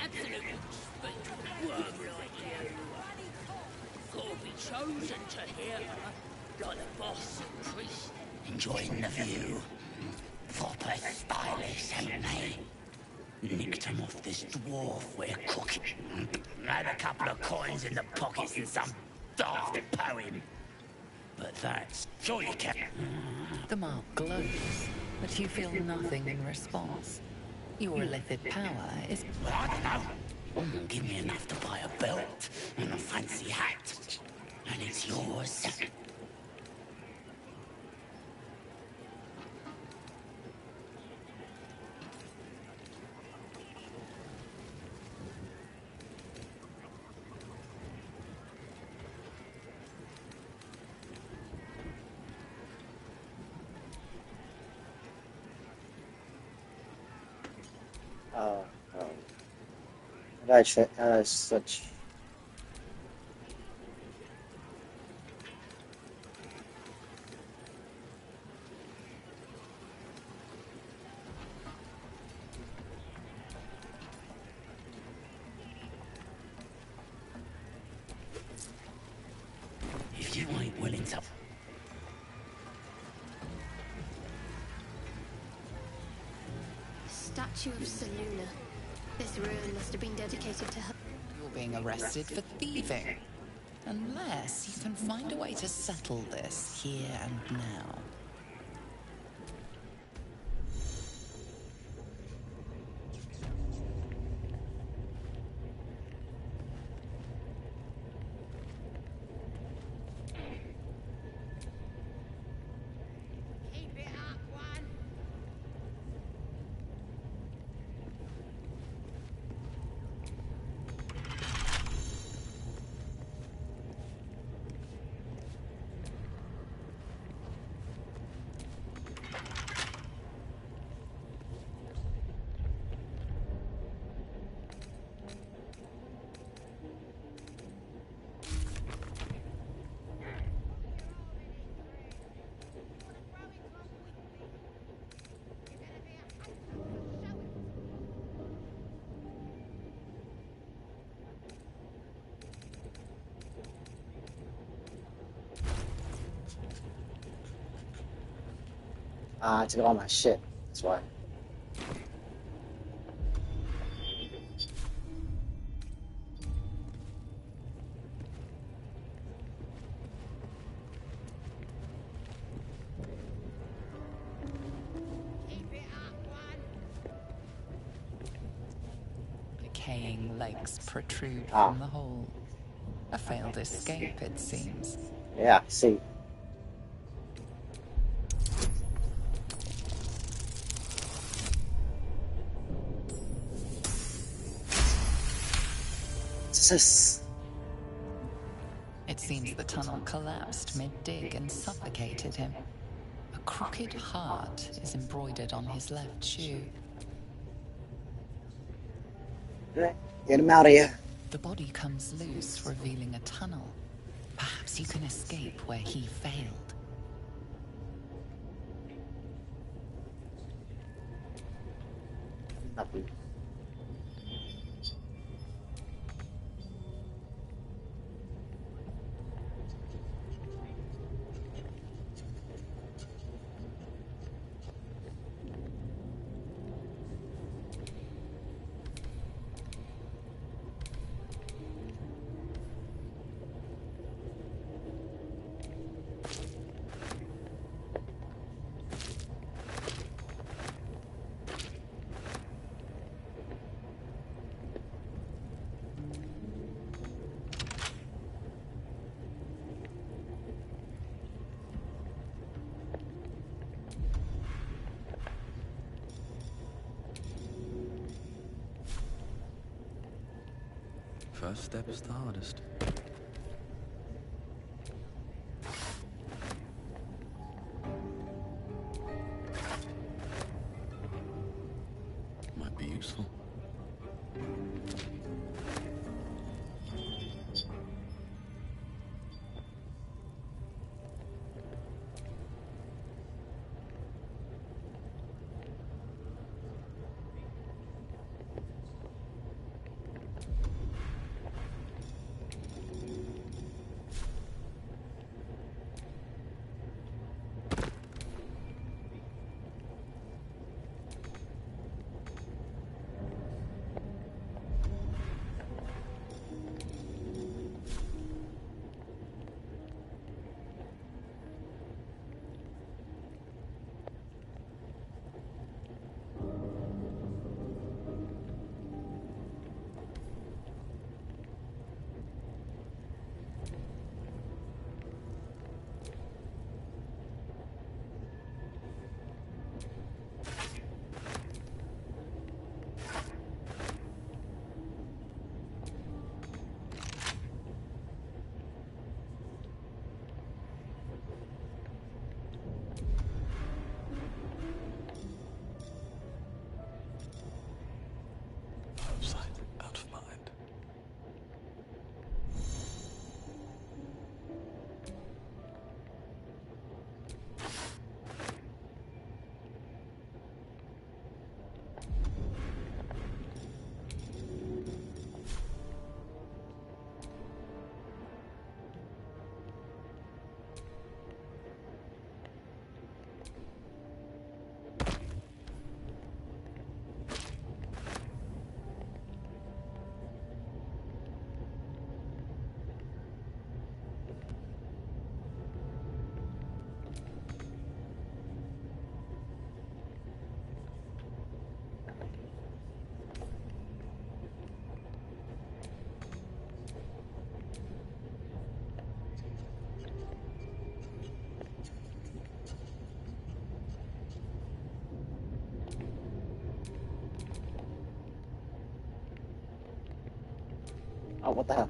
Speaker 4: Absolutely worm like you. Gotta be chosen to hear her, like the boss and priest enjoying the view. Proper stylish, haven't they? Nicked him off this dwarf we're cooking. Had a couple of coins in the pockets and some daft poem. But that's sure you can.
Speaker 1: The mark glows, but you feel nothing in response. Your lithic power is...
Speaker 4: Well, I don't know. Give me enough to buy a belt and a fancy hat, and it's yours.
Speaker 16: That's such.
Speaker 4: If you ain't willing to...
Speaker 6: Statue of Seluna. This ruin must have been dedicated to her.
Speaker 1: You're being arrested for thieving. Unless you can find a way to settle this here and now.
Speaker 16: I took all my shit. That's why.
Speaker 1: Decaying legs protrude from the hole. A failed escape, it seems.
Speaker 16: Yeah, see.
Speaker 1: It seems the tunnel collapsed mid-dig and suffocated him. A crooked heart is embroidered on his left shoe.
Speaker 16: Get him out of here.
Speaker 1: The body comes loose, revealing a tunnel. Perhaps you can escape where he failed.
Speaker 16: Nothing.
Speaker 3: First step is the hardest. Might be useful.
Speaker 16: Oh, what the hell?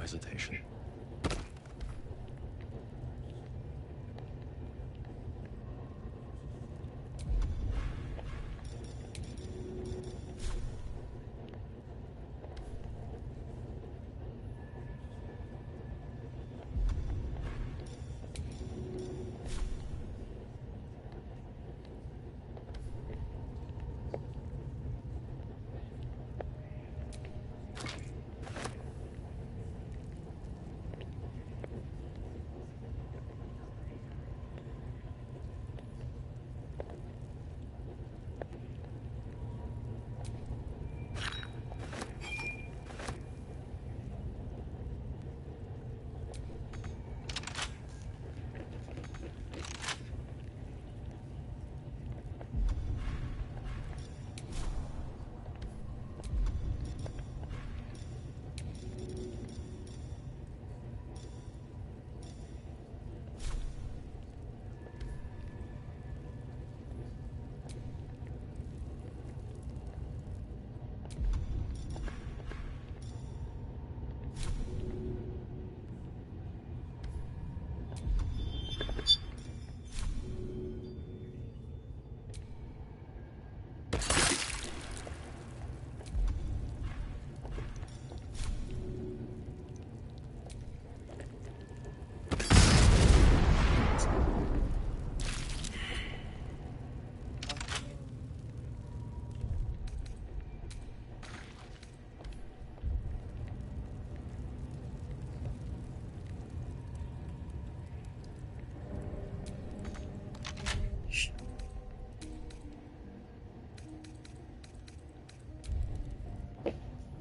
Speaker 3: hesitation.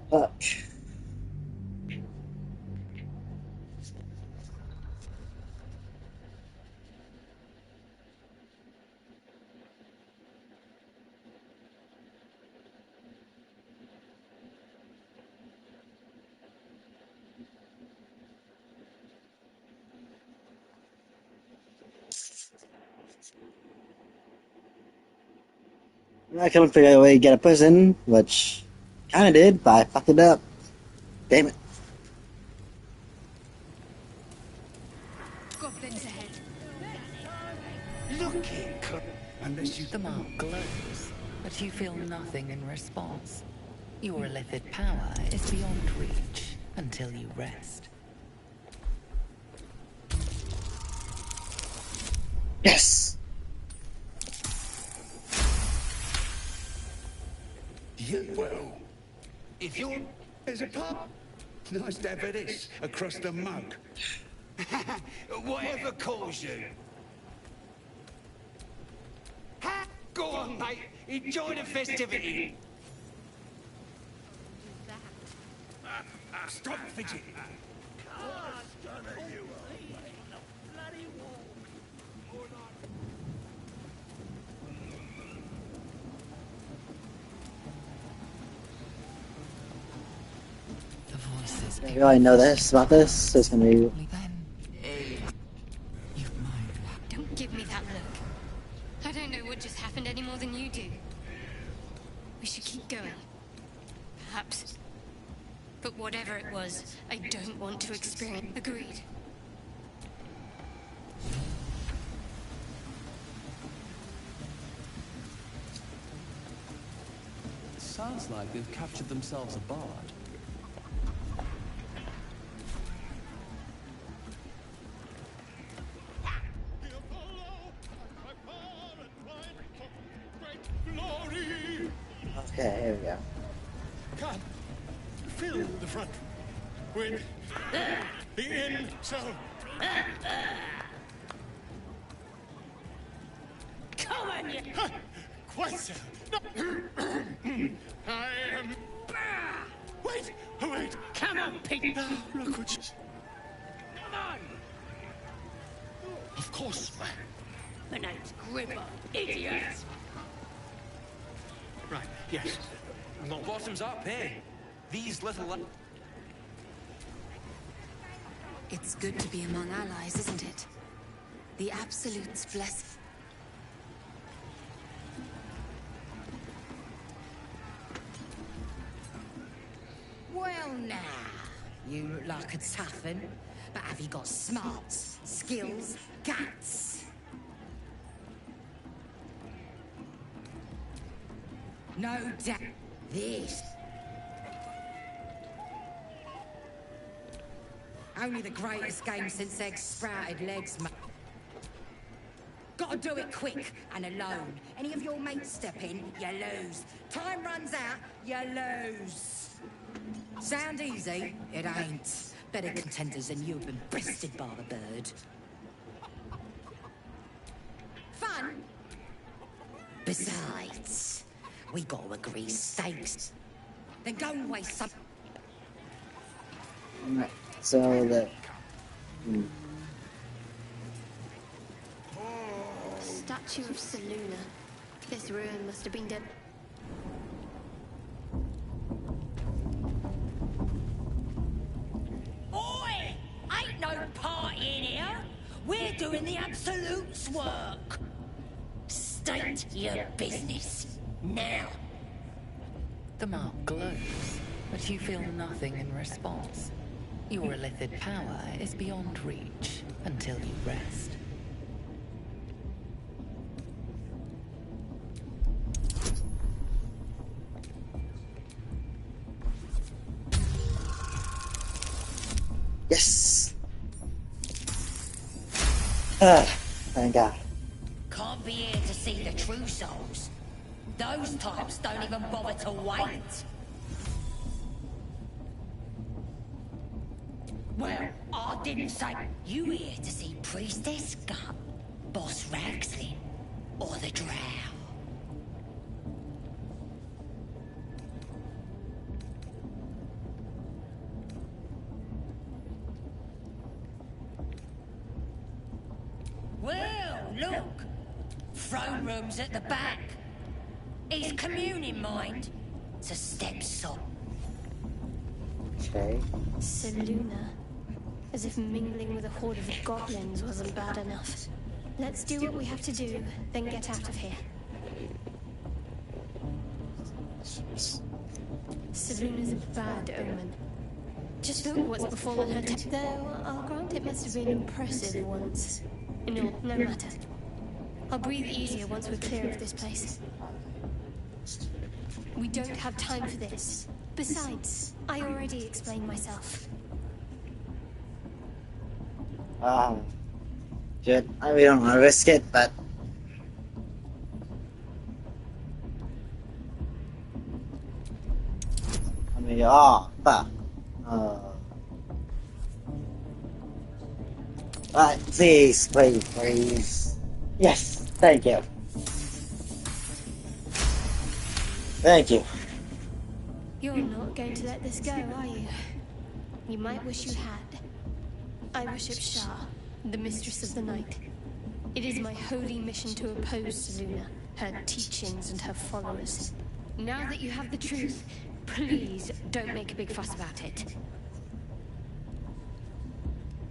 Speaker 16: Fuck. I couldn't figure out a way to get a person, which kinda did, but I fucked it up. Damn it.
Speaker 5: Goblins ahead.
Speaker 8: Look here, unless you...
Speaker 1: The mark glows, but you feel nothing in response. Your illithid power is beyond reach until you rest.
Speaker 16: Yes!
Speaker 8: You will. If you're... There's a pub. Nice to have this across the mug. Whatever calls you. Go on, mate. Enjoy the festivity. Stop fidgeting.
Speaker 1: The voices.
Speaker 16: I already know this about this, so it's gonna be...
Speaker 6: Don't give me that look. I don't know what just happened any more than you do. We should keep going. Perhaps. But whatever it was, I don't want to experience. Agreed.
Speaker 2: It sounds like they've captured themselves a bard.
Speaker 16: Okay, here we go.
Speaker 14: Come, fill the front with the inn zone.
Speaker 4: Come on, you...
Speaker 14: Quite so. I am... Wait, wait.
Speaker 4: Come on, Pete.
Speaker 14: Look what you...
Speaker 4: Come on.
Speaker 14: Of course.
Speaker 4: My name's Gripper, idiot.
Speaker 14: Right, yes.
Speaker 11: Bottoms up, hey? These little...
Speaker 5: It's good to be among allies, isn't it? The Absolute's bless.
Speaker 19: Well now, you
Speaker 9: look like a tough un, but have you got smarts, skills, guts? No doubt. This. Only the greatest game since eggs sprouted legs, mate. Gotta do it quick and alone. Any of your mates step in, you lose. Time runs out, you lose. Sound easy? It ain't. Better contenders than you have been bested by the bird. Fun? Besides, we gotta agree stakes. Then go and waste some.
Speaker 16: Alright, so the.
Speaker 6: Statue of Seluna. This ruin must have been dead.
Speaker 9: Oi! Ain't no party in here. We're doing the Absolute's work. State your business. Now.
Speaker 1: The mark glows, but you feel nothing in response. Your illithid power is beyond reach until you rest.
Speaker 16: Yes! Ah, thank God.
Speaker 9: Can't be here to see the true souls. Those types don't even bother to wait. Well, I didn't say you here to see Priestess Gut, Boss Ragslin, or the Drow. Well, look. Throne room's at the back. Is communing, mind? It's a step sop.
Speaker 16: Okay.
Speaker 6: Seluna. As if mingling with a horde of goblins wasn't bad enough. Let's do what we have to do, then get out of here. Seluna's a bad omen. Just look what's befallen her. Though, I'll grant it must have been impressive once. No matter. I'll breathe easier once we're clear of this place. We don't have time for this. Besides, I already explained myself.
Speaker 16: Good. We don't want to risk it, but. I mean, fuck. Alright, please, please, please. Yes, thank you. Thank you.
Speaker 6: You're not going to let this go, are you? You might wish you had. I worship Shah, the mistress of the night. It is my holy mission to oppose Seluna, her teachings and her followers. Now that you have the truth, please don't make a big fuss about it.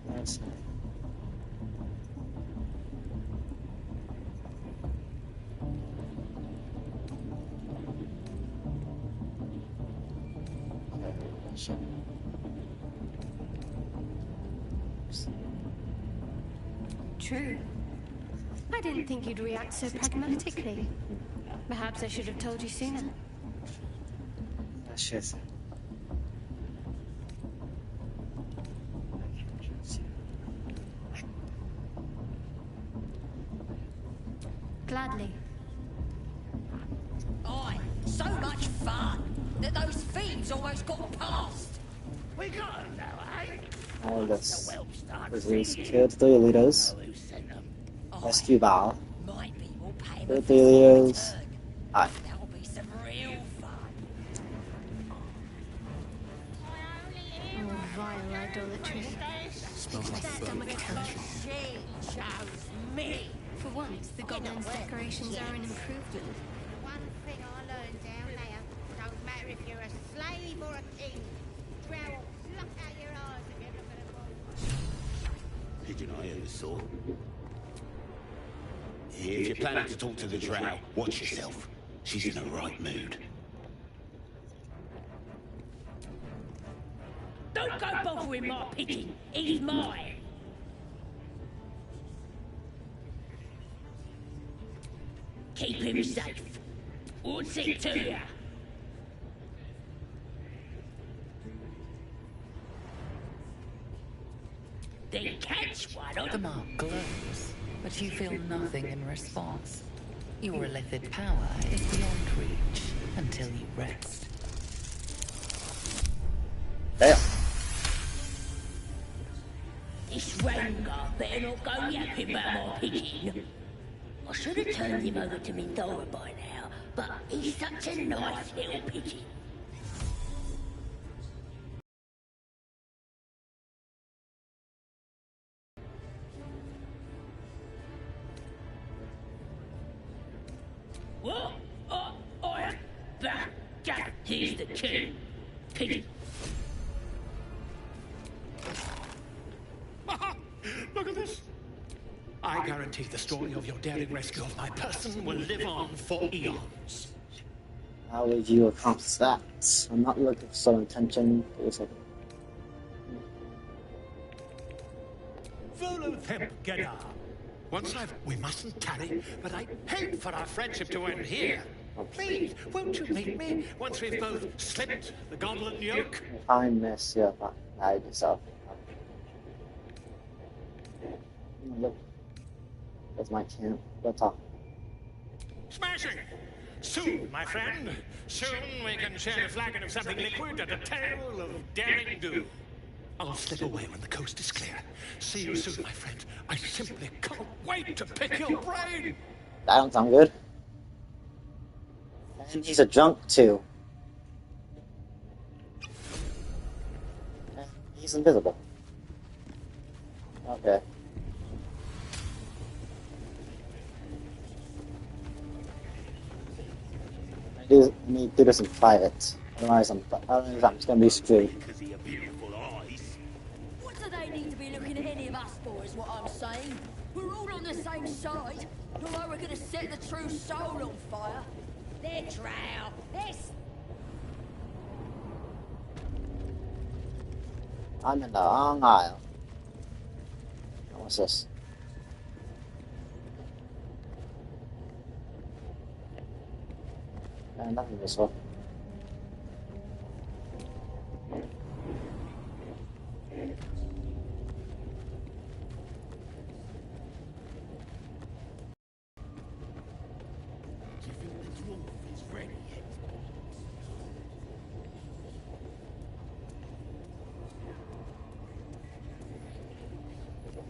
Speaker 16: That's
Speaker 6: True. I didn't think you'd react so pragmatically. Perhaps I should have told you sooner.
Speaker 16: That's just.
Speaker 6: Gladly.
Speaker 9: Oi, so much fun that those thieves almost got past. We got them now, eh?
Speaker 16: Oh, let's kill the 3 leaders. Rescue Val. Kill 3 leaders. Alright.
Speaker 9: That'll be some real fun.
Speaker 6: Oh, vile idolatry.
Speaker 3: Smells like
Speaker 6: Stomach attack.
Speaker 9: She chose me.
Speaker 6: For once, the goblins' decorations are an improvement.
Speaker 17: One thing I learned down there, don't matter if you're a slave or a king. Drow will pluck out your eyes if you look at a boy.
Speaker 22: Pigeon Eye who saw. If you're planning to talk to the Drow, watch yourself. She's in the right mood.
Speaker 9: Don't go both
Speaker 4: with my pigeon. He's mine. Keep him safe. What's it to ya? Then catch one on
Speaker 1: The mark glows, but you feel nothing in response. Your illithid power is beyond reach until you rest.
Speaker 16: Damn.
Speaker 4: This Rengar better not go yapping about my pigeon. I should have turned him over to Mindora by now, but he's such a nice little pigeon. What? Here's the key. Pigeon.
Speaker 14: Look at this. I guarantee the story of your daring rescue of my person will live on for eons.
Speaker 16: How would you accomplish that? I'm not looking for some attention.
Speaker 14: Volo Themp Gedar. We mustn't tarry, but I'd hate for our friendship to end here. Please, won't you meet me once we've both slipped the goblin yoke?
Speaker 16: I miss you. I yourself. Look, that's my camp. Let's talk.
Speaker 14: Smashing! Soon, my friend. Soon we can share a flagon of something liquid and a tale of daring do. I'll slip away when the coast is clear. See you soon, my friend. I simply can't wait to pick your brain!
Speaker 16: That don't sound good. And he's a drunk, too. And he's invisible. Okay. I need to do this in private. Otherwise, I'm just gonna be screwed.
Speaker 19: What do they need to be looking at any of us for, is what I'm saying? We're all on the same side. Not like we're gonna set the true soul on fire.
Speaker 9: They're drow.
Speaker 16: I'm in the wrong aisle. What's this? Nothing useful.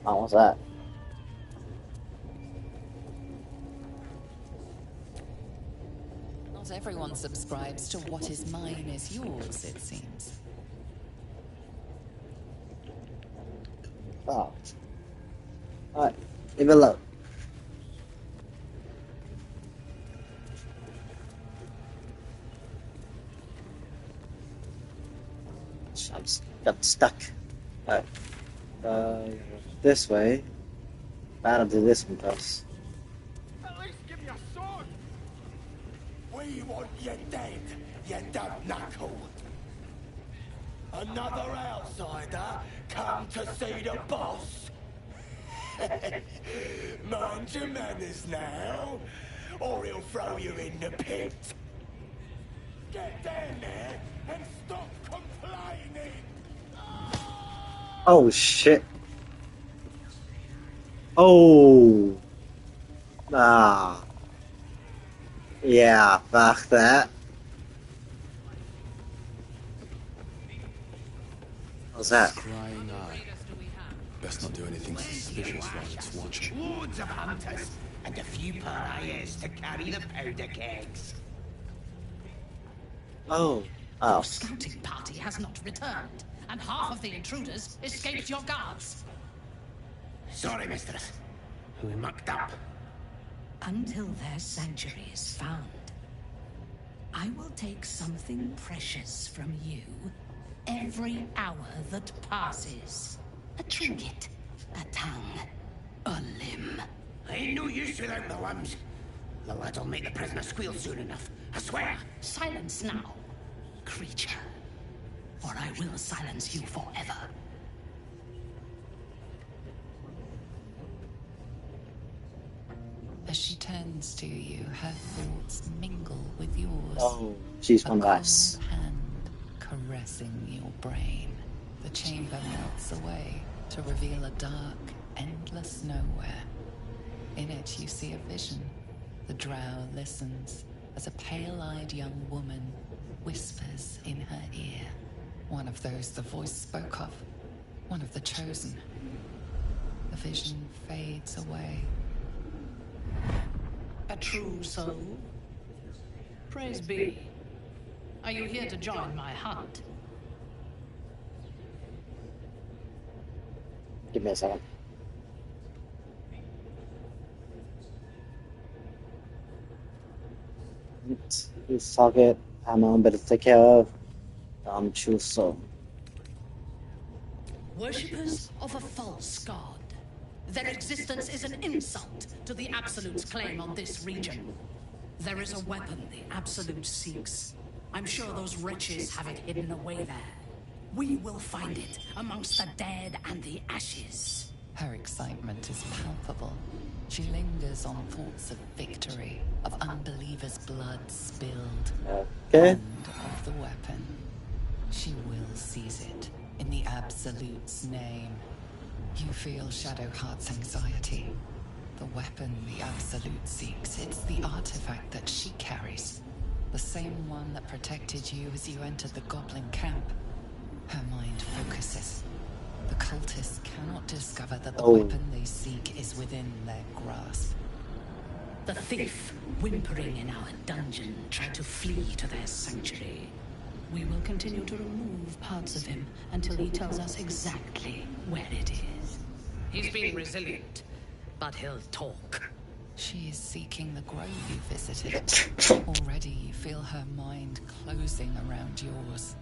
Speaker 16: Oh, what's that?
Speaker 1: Not everyone subscribes to what is mine is yours, it seems.
Speaker 16: Oh. Alright, leave it alone. I just got stuck. Alright. This way. I'll do this one first.
Speaker 14: At least give me a sword!
Speaker 22: We want you dead, you dumb knuckle. Another outsider come to see the boss. Mind your manners now, or he'll throw you in the pit. Get down there and stop complaining.
Speaker 16: Oh shit. Oh. Ah. Yeah, fuck that. What's that?
Speaker 3: Crying eye. Best not do anything suspicious while it's watching.
Speaker 22: Hordes of hunters and a few pariahs to carry the powder kegs.
Speaker 16: Oh. Oh.
Speaker 10: Your scouting party has not returned, and half of the intruders escaped your guards.
Speaker 22: Sorry, mistress. We mucked up.
Speaker 10: Until their sanctuary is found, I will take something precious from you every hour that passes. A trinket, a tongue, a limb.
Speaker 22: Ain't no use without the limbs. The lad'll make the prisoner squeal soon enough, I swear.
Speaker 10: Silence now, creature, or I will silence you forever.
Speaker 1: As she turns to you, her thoughts mingle with yours.
Speaker 16: Oh, she's
Speaker 1: A
Speaker 16: one of
Speaker 1: cold
Speaker 16: us.
Speaker 1: hand caressing your brain. The chamber melts away to reveal a dark, endless nowhere. In it, you see a vision. The drow listens as a pale-eyed young woman whispers in her ear. One of those the voice spoke of. One of the chosen. The vision fades away.
Speaker 10: A true soul? Praise be. Are you here to join my hunt?
Speaker 16: Give me a second. This target I'm on better take care of. True soul.
Speaker 10: Worshippers of a false god. Their existence is an insult to the Absolute's claim on this region. There is a weapon the Absolute seeks. I'm sure those wretches have it hidden away there. We will find it amongst the dead and the ashes.
Speaker 1: Her excitement is palpable. She lingers on thoughts of victory, of unbelievers' blood spilled,
Speaker 16: Okay.
Speaker 1: and of the weapon. She will seize it in the Absolute's name. You feel Shadowheart's anxiety. The weapon the Absolute seeks, it's the artifact that she carries. The same one that protected you as you entered the goblin camp. Her mind focuses. The cultists cannot discover that the weapon they seek is within their grasp.
Speaker 10: The thief, whimpering in our dungeon, tried to flee to their sanctuary. We will continue to remove parts of him until he tells us exactly where it is. He's been resilient, but he'll talk.
Speaker 1: She is seeking the grove you visited. Already you feel her mind closing around yours.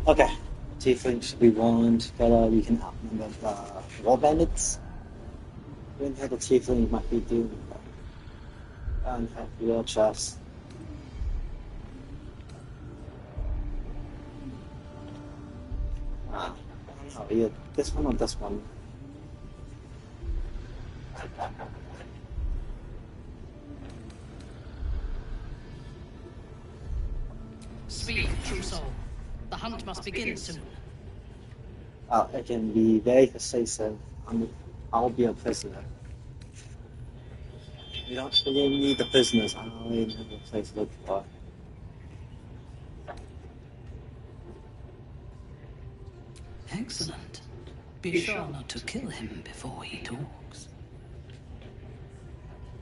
Speaker 16: Okay. Tieflings we want, but we can outnumber the war bandits. I don't know how the tieflings might be doing, but I don't have real trust. I don't know, either this one or this one.
Speaker 10: Speak, true soul. The hunt must begin soon.
Speaker 16: I can be very persuasive. I'll be a prisoner. We don't really need the prisoners. I already have a place to look for.
Speaker 10: Excellent. Be sure not to kill him before he talks.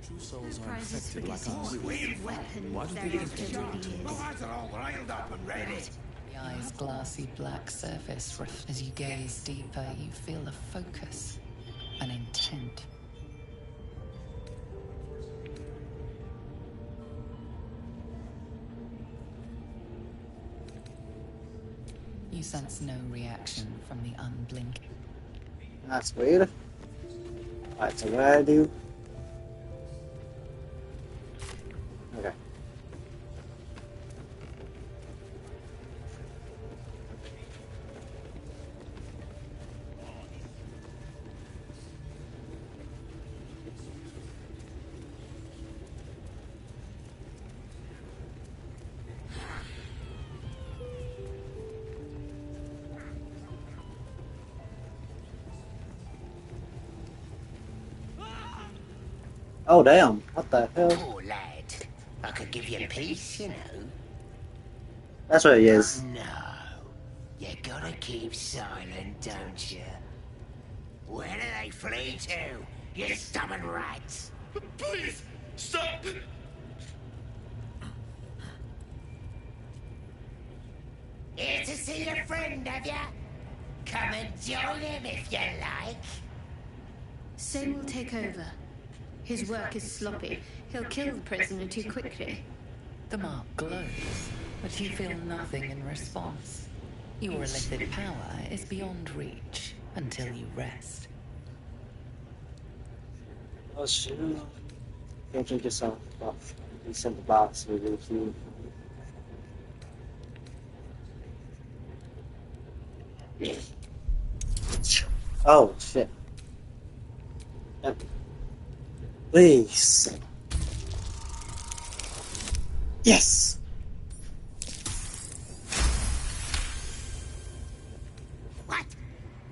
Speaker 2: True souls are infected like us. Why do they think they're
Speaker 22: are all riled up and ready.
Speaker 1: The eye's glassy black surface, as you gaze deeper, you feel a focus, an intent. You sense no reaction from the unblinking.
Speaker 16: That's weird. Alright, so what do I do? Okay. Oh damn, what the hell?
Speaker 22: Poor lad. I could give you peace, you know.
Speaker 16: That's what it is.
Speaker 22: No. You gotta keep silent, don't you? Where do they flee to, you stubborn rats?
Speaker 14: Please, stop!
Speaker 22: Here to see your friend, have ya? Come and join him if you like.
Speaker 5: Sin will take over. His work is sloppy. He'll kill the prisoner too quickly.
Speaker 1: The mark glows, but you feel nothing in response. Your illicit power is beyond reach until you rest.
Speaker 16: Oh shit. Don't drink yourself off. You sent the box with you. Oh shit. Yep. Please. Yes!
Speaker 4: What?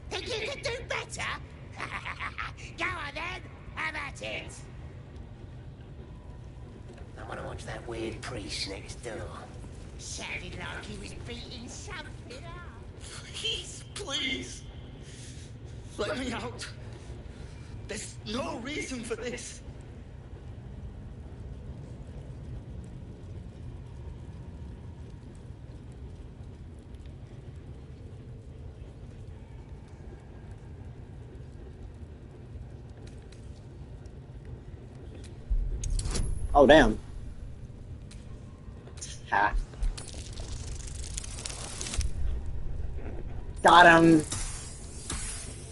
Speaker 4: Think you could do better? Go on then, have at it! I want to watch that weird priest next door. Sounded like he was beating something up.
Speaker 14: Please, please. Let me out. There's no reason for this.
Speaker 16: Oh damn. Ha. Got him.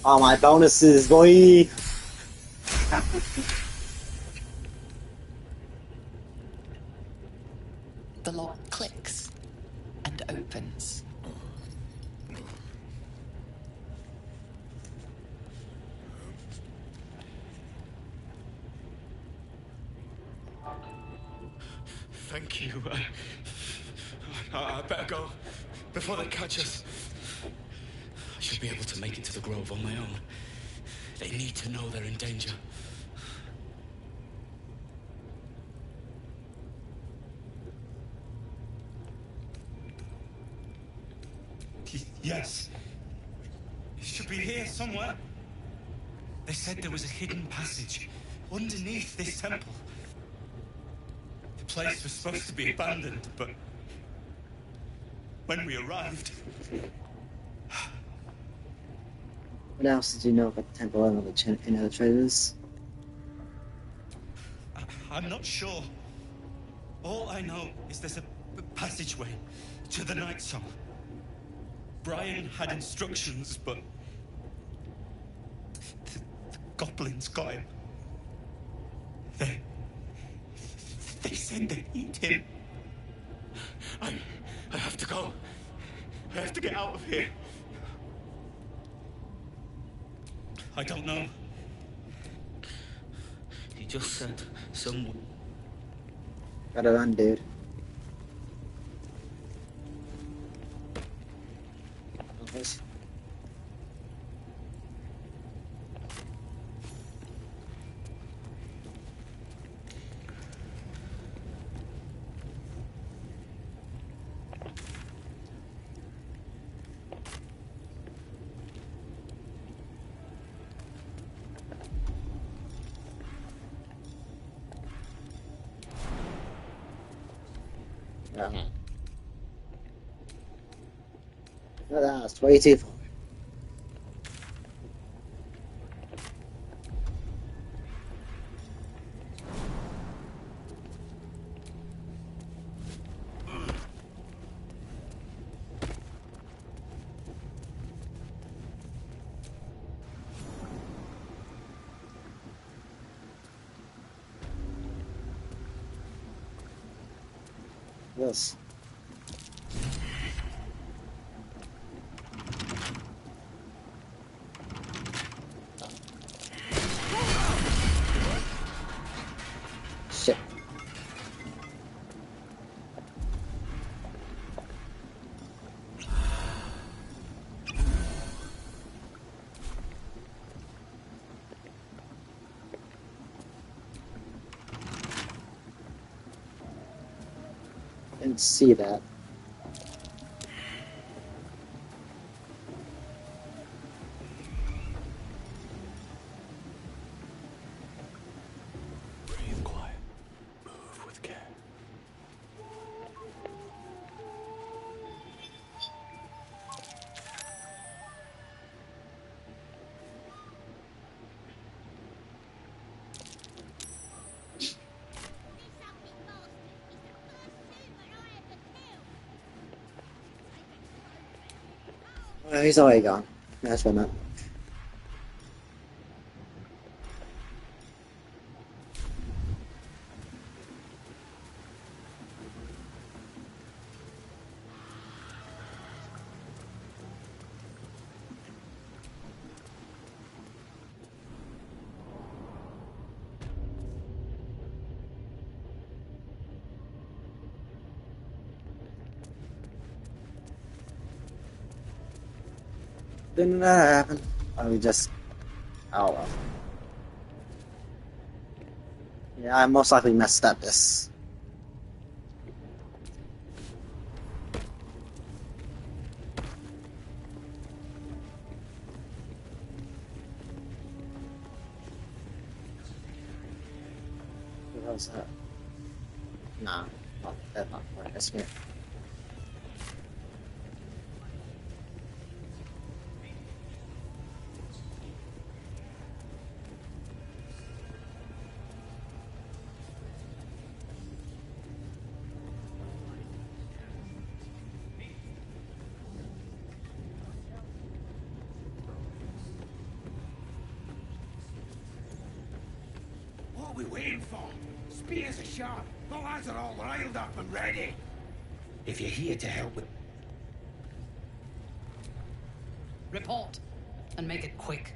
Speaker 16: All my bonuses, boy.
Speaker 1: The lock clicks and opens.
Speaker 14: Thank you. I better go before they catch us.
Speaker 7: I should be able to make it to the Grove on my own. They need to know they're in danger.
Speaker 14: Yes. It should be here somewhere.
Speaker 7: They said there was a hidden passage underneath this temple.
Speaker 14: The place was supposed to be abandoned, but when we arrived...
Speaker 16: What else did you know about the temple and any other traders?
Speaker 14: I'm not sure. All I know is there's a passageway to the Night Song. Brian had instructions, but the goblins got him. They said they'd eat him. I have to go. I have to get out of here. I don't know.
Speaker 11: He just said someone.
Speaker 16: Gotta run, dude. Yes. No, that's way too far. Yes. Shit. Didn't see that.
Speaker 3: Breathe quiet. Move with care.
Speaker 16: He's already gone. That's one up. Didn't that happen? Or we just... Oh well. Yeah, I most likely messed up this. What was that? Nah, that's not right. That's me.
Speaker 22: What are we waiting for? Spears are sharp. The lads are all riled up and ready. If you're here to help with...
Speaker 12: Report, and make it quick.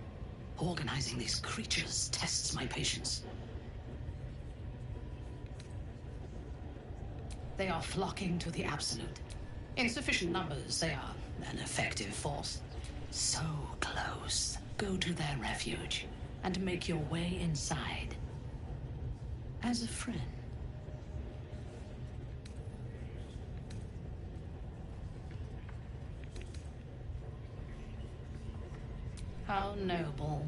Speaker 12: Organizing these creatures tests my patience. They are flocking to the Absolute. In sufficient numbers, they are an effective force. So close. Go to their refuge, and make your way inside. As a friend. How noble.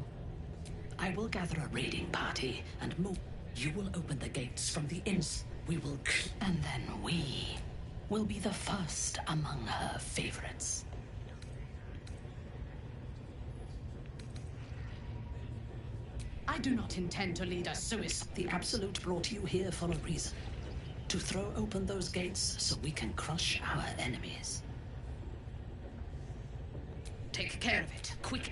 Speaker 12: I will gather a raiding party and move. You will open the gates from the ins. We will... And then we will be the first among her favorites. I do not intend to lead a suicide. The Absolute brought you here for a reason. To throw open those gates so we can crush our enemies. Take care of it, quick.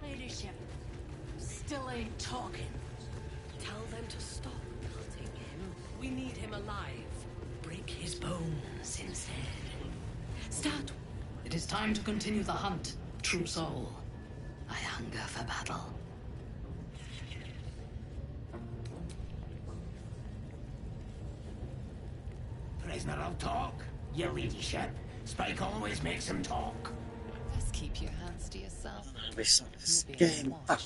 Speaker 13: Leadership. Still ain't talking. Tell them to stop cutting him. We need him alive.
Speaker 12: Break his bones instead. Start. It is time to continue the hunt, true soul. I hunger for battle.
Speaker 22: Prisoner will talk, your ladyship. Spike always makes him talk.
Speaker 1: Just keep your hands to yourself.
Speaker 16: This game. Fuck.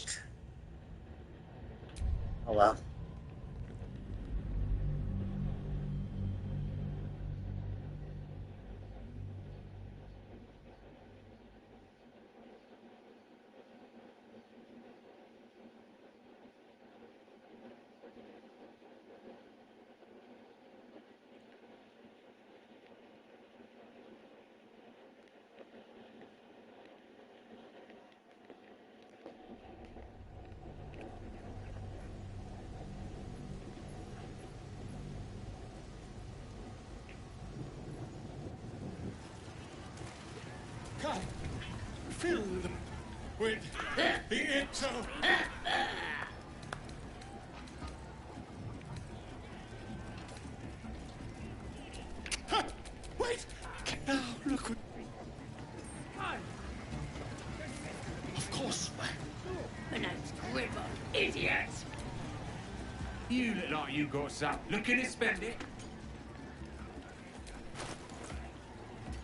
Speaker 16: Oh well.
Speaker 14: God, fill them with the intel. Ha! Wait! Now look what...
Speaker 22: Of course. Pronounced River, idiot!
Speaker 15: You look like you got some. Looking to spend it?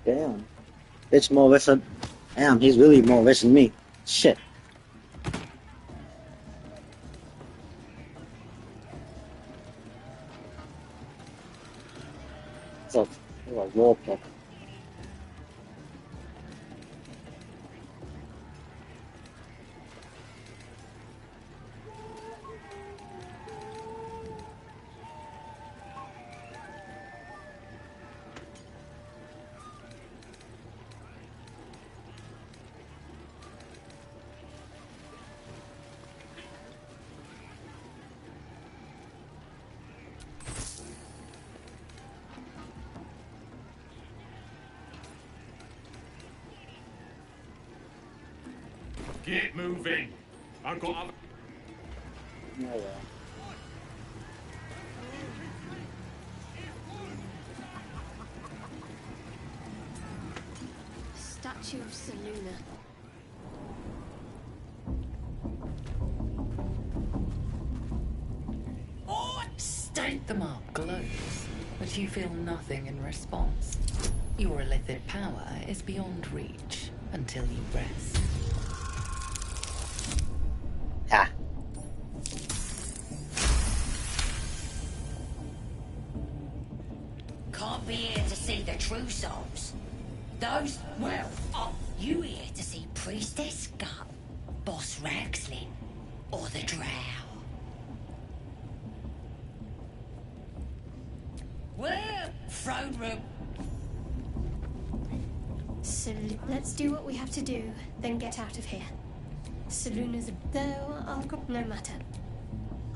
Speaker 16: Damn. It's more rich than... Damn, he's really more rich than me. Shit. It's a wall pick.
Speaker 15: Get moving. I've got other...
Speaker 16: Yeah.
Speaker 6: Statue of Seluna.
Speaker 1: The mark glows, but you feel nothing in response. Your illithid power is beyond reach until you rest.
Speaker 16: Ah.
Speaker 9: Can't be here to see the true souls. Those, well, are you here to see Priestess Gut, Boss Ragslin, or the Drow? Well, throne room.
Speaker 6: So let's do what we have to do, then get out of here. Seluna's though I'll go no matter.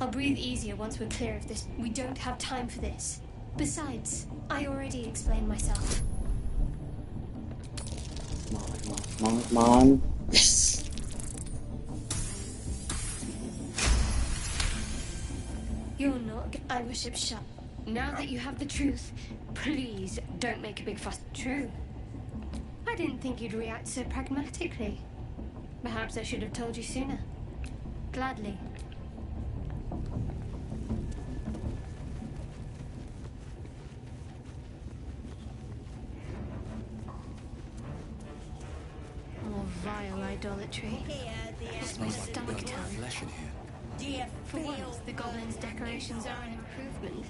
Speaker 6: I'll breathe easier once we're clear of this. We don't have time for this. Besides, I already explained myself.
Speaker 16: Come on. Yes.
Speaker 6: You're not. I wish it shut. Now that you have the truth, please don't make a big fuss. True. I didn't think you'd react so pragmatically. Perhaps I should have told you sooner. Gladly. More vile idolatry. Makes my stomach turn.
Speaker 3: Flesh in here.
Speaker 6: For once, the goblins' decorations are an improvement.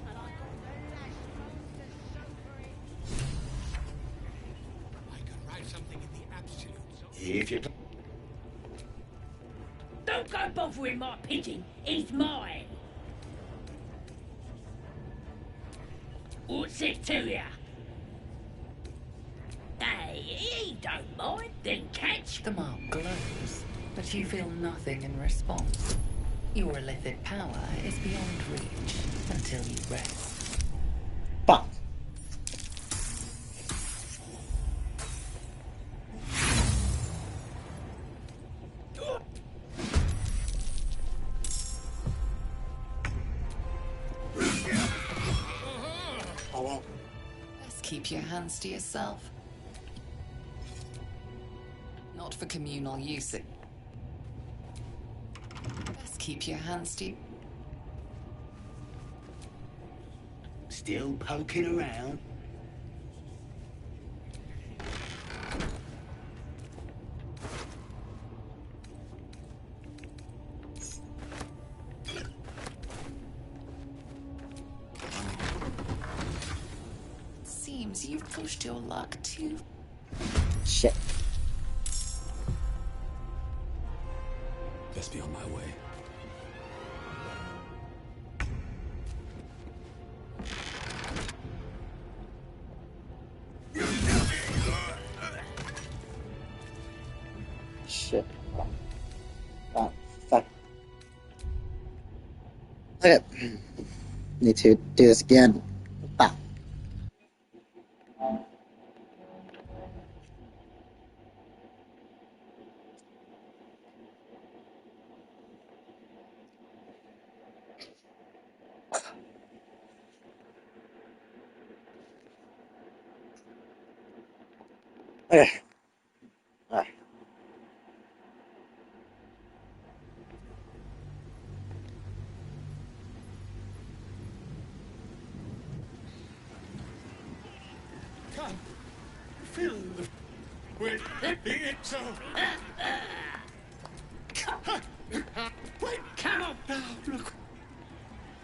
Speaker 22: If you...
Speaker 19: Don't go bothering my pigeon. He's mine. What's it to ya? Hey, he don't mind. Then catch.
Speaker 1: The mark glows, but you feel nothing in response. Your illithid power is beyond reach until you rest.
Speaker 16: Fuck.
Speaker 1: Best keep your hands to yourself. Not for communal use. Best keep your hands to...
Speaker 22: Still poking around?
Speaker 1: Seems you've pushed your luck too.
Speaker 16: Shit.
Speaker 3: Best be on my way.
Speaker 16: Shit. Oh, fuck. Okay. Need to do this again. Ah. Okay. Ah.
Speaker 14: Come, fill the... Wait, it's Wait,
Speaker 19: Come on.
Speaker 14: now, look.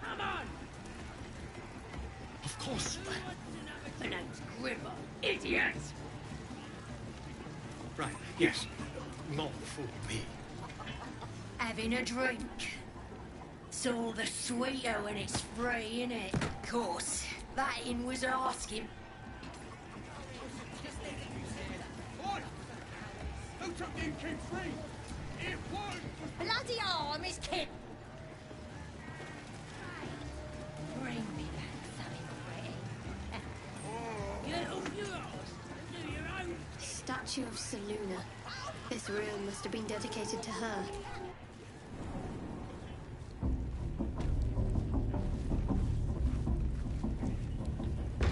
Speaker 19: Come on.
Speaker 14: Of course.
Speaker 19: My name's Grimmer. Idiot.
Speaker 14: Right, yes. Not for me.
Speaker 9: Having a drink. It's all the sweeter when it's free, innit? Of course. That inn was asking.
Speaker 14: Who took the king free? It was...
Speaker 9: Bloody arm is Kip. Bring me back something pretty.
Speaker 19: Little yours. Do your own.
Speaker 6: Statue of Seluna. This room must have been dedicated to her.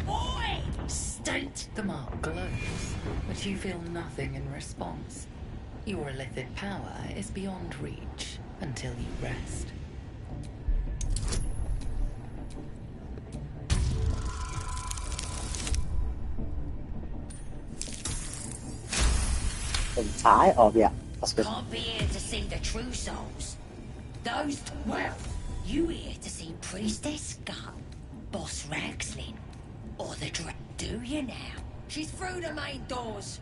Speaker 19: Oi! State!
Speaker 1: The mark glows, but you feel nothing in response. Your illithid power is beyond reach until you rest.
Speaker 16: Tie? Oh yeah, that's good.
Speaker 19: Can't be here to see the true souls. Those, well, you here to see Priestess Gut, Boss Ragsling, or the do you now? She's through the main doors.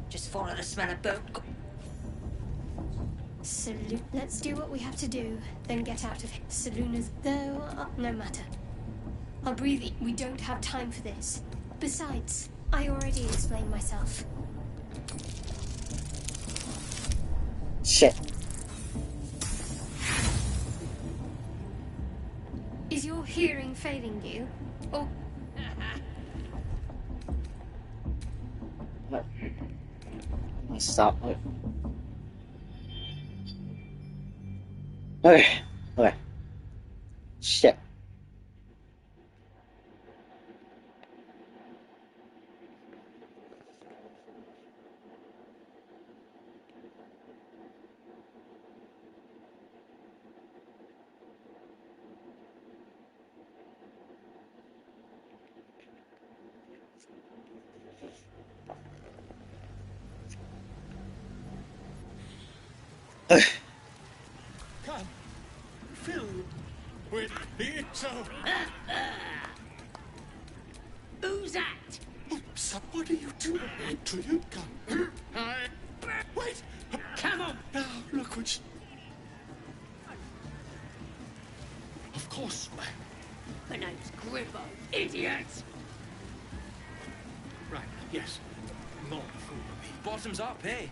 Speaker 19: Just follow the smell of burnt.
Speaker 6: Salute. Let's do what we have to do, then get out of here. Salooners, though, no matter. I'll breathe. We don't have time for this. Besides, I already explained myself.
Speaker 16: Shit.
Speaker 6: Is your hearing failing you? Or...
Speaker 16: Stop. Okay. Okay. Shit.
Speaker 14: Come, filled with pizza.
Speaker 19: Who's that?
Speaker 14: Oops, what are you doing to you? Come. Wait.
Speaker 19: Come on.
Speaker 14: Now, look what she... Of course, ma'am.
Speaker 19: My name's Gribbo, idiot.
Speaker 14: Right, yes. Not fool me.
Speaker 11: Bottoms up, hey?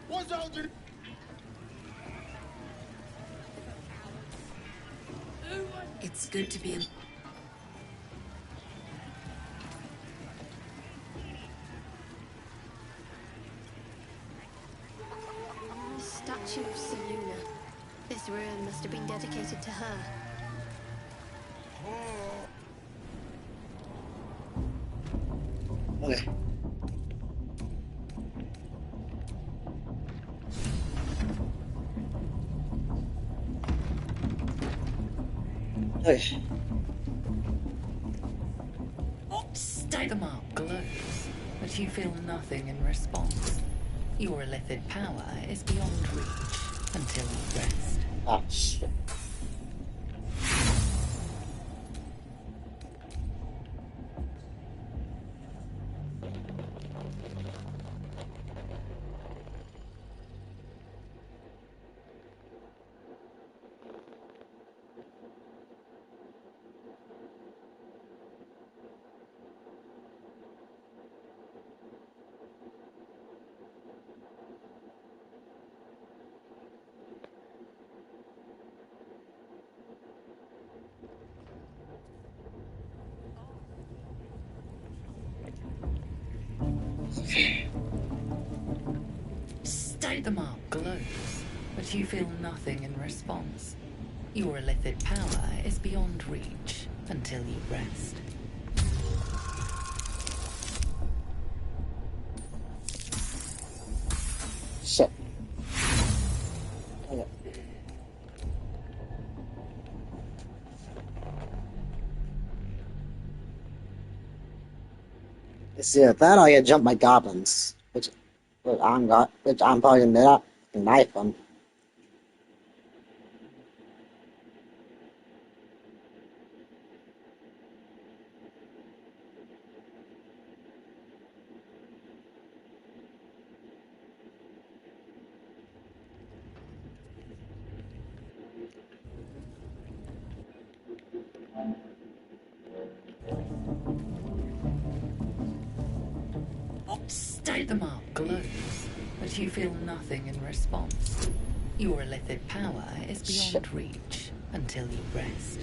Speaker 14: What's all the...
Speaker 5: It's good to be in.
Speaker 6: Statue of Seluna. This room must have been dedicated to her.
Speaker 16: Okay. Okay.
Speaker 1: The mark glows, but you feel nothing in response. Your illithid power is beyond reach until you rest.
Speaker 16: Ah, shit.
Speaker 1: The mark glows, but you feel nothing in response. Your illithid power is beyond reach until you rest.
Speaker 16: Shit. Okay. It's either that or I get jumped by goblins, which I'm probably gonna do that and knife them.
Speaker 1: The mark glows, but you feel nothing in response. Your illithid power is beyond reach until you rest.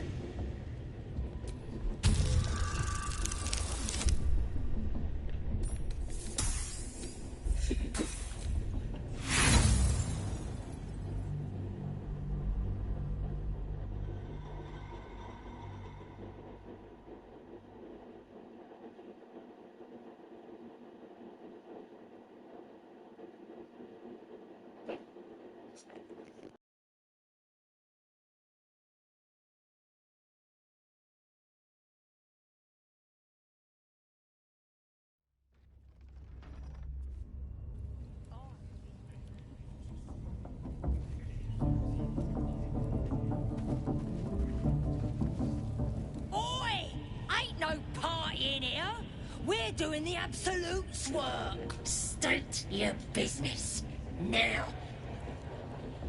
Speaker 19: We're doing the Absolute's work. State your business. Now.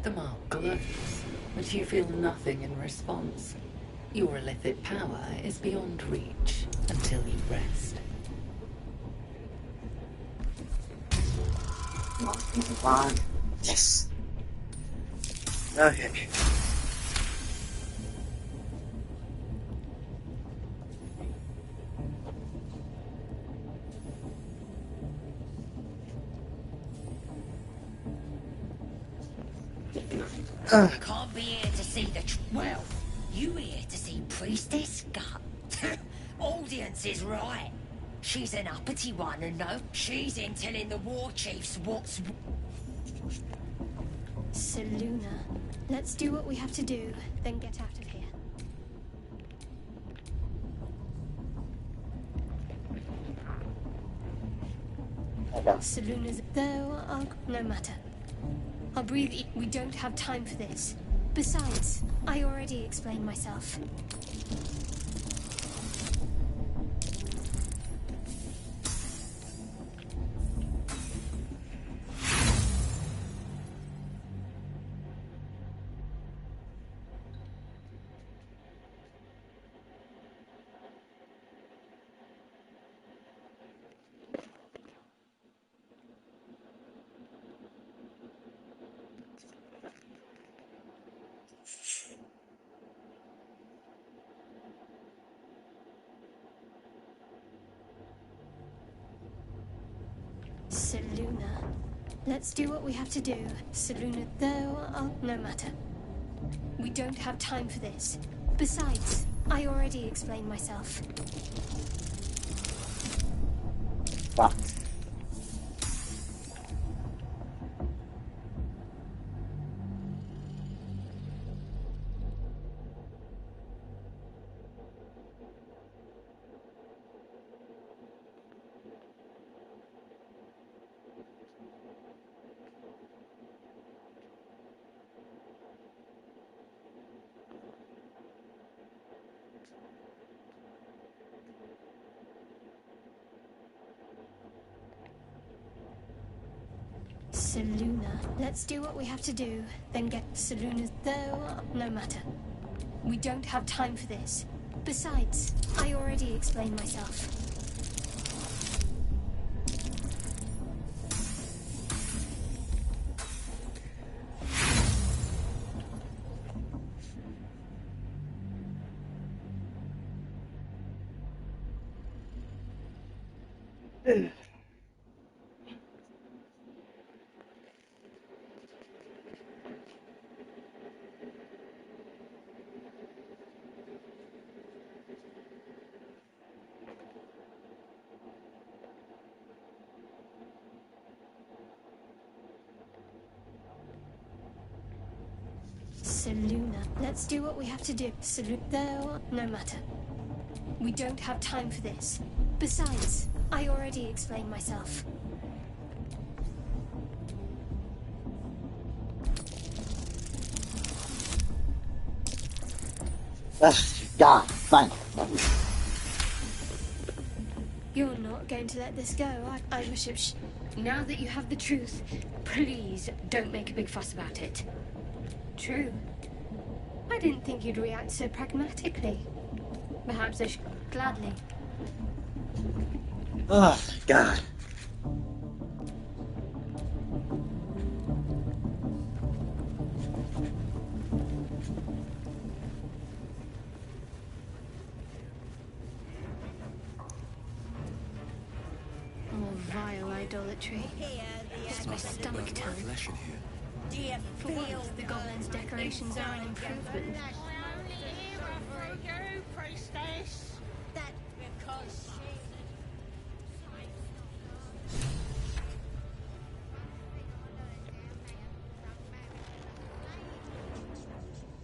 Speaker 21: The mark glows, but you feel nothing in response. Your illicit power is beyond reach until you rest.
Speaker 16: Yes. Okay.
Speaker 19: Can't be here to see the well, you here to see Priestess Gut. Audience is right. She's an uppity one, and no, she's in telling the war chiefs what's...
Speaker 6: Seluna, let's do what we have to do, then get out of here. Seluna's... Though, no matter. I'll breathe... We don't have time for this. Besides, I already explained myself. Seluna, let's do what we have to do. Seluna, though, no matter. We don't have time for this. Besides, I already explained myself.
Speaker 16: Fuck.
Speaker 6: Seluna, let's do what we have to do, then get Seluna's... Though, no matter. We don't have time for this. Besides, I already explained myself. Seluna, let's do what we have to do. Seluna, though, no matter. We don't have time for this. Besides, I already explained myself.
Speaker 16: God, fine.
Speaker 6: You're not going to let this go. I wish it...
Speaker 13: Now that you have the truth, please don't make a big fuss about it.
Speaker 6: True. I didn't think you'd react so pragmatically. Perhaps I should... Gladly.
Speaker 16: Oh, God.
Speaker 6: More vile idolatry. Just my stomach turn.
Speaker 2: Flesh in here.
Speaker 6: For once, the goblins' decorations are an improvement.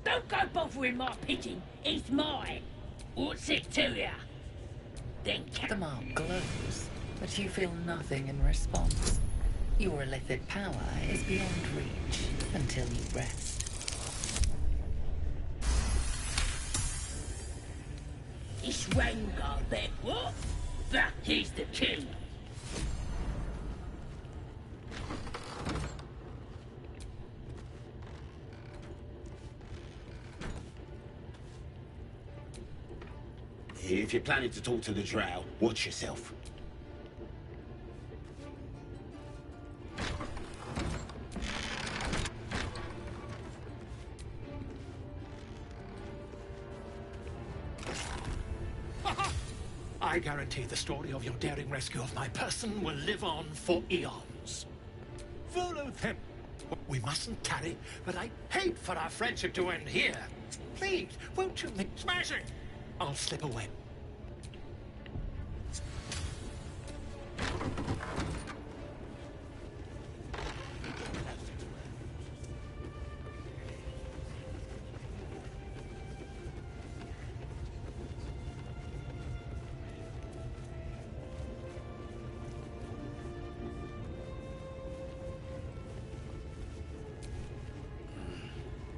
Speaker 19: Don't go bothering my pigeon. It's mine. What's it to ya? Then
Speaker 21: The mark glows, but you feel nothing in response. Your illicit power is beyond reach until you rest.
Speaker 19: It's Rengar, then what?
Speaker 4: But he's the king.
Speaker 22: If you're planning to talk to the drow, watch yourself.
Speaker 18: I guarantee the story of your daring rescue of my person will live on for eons. Follow them. We mustn't tarry, but I hate for our friendship to end here. Please, won't you make smashing? I'll slip away.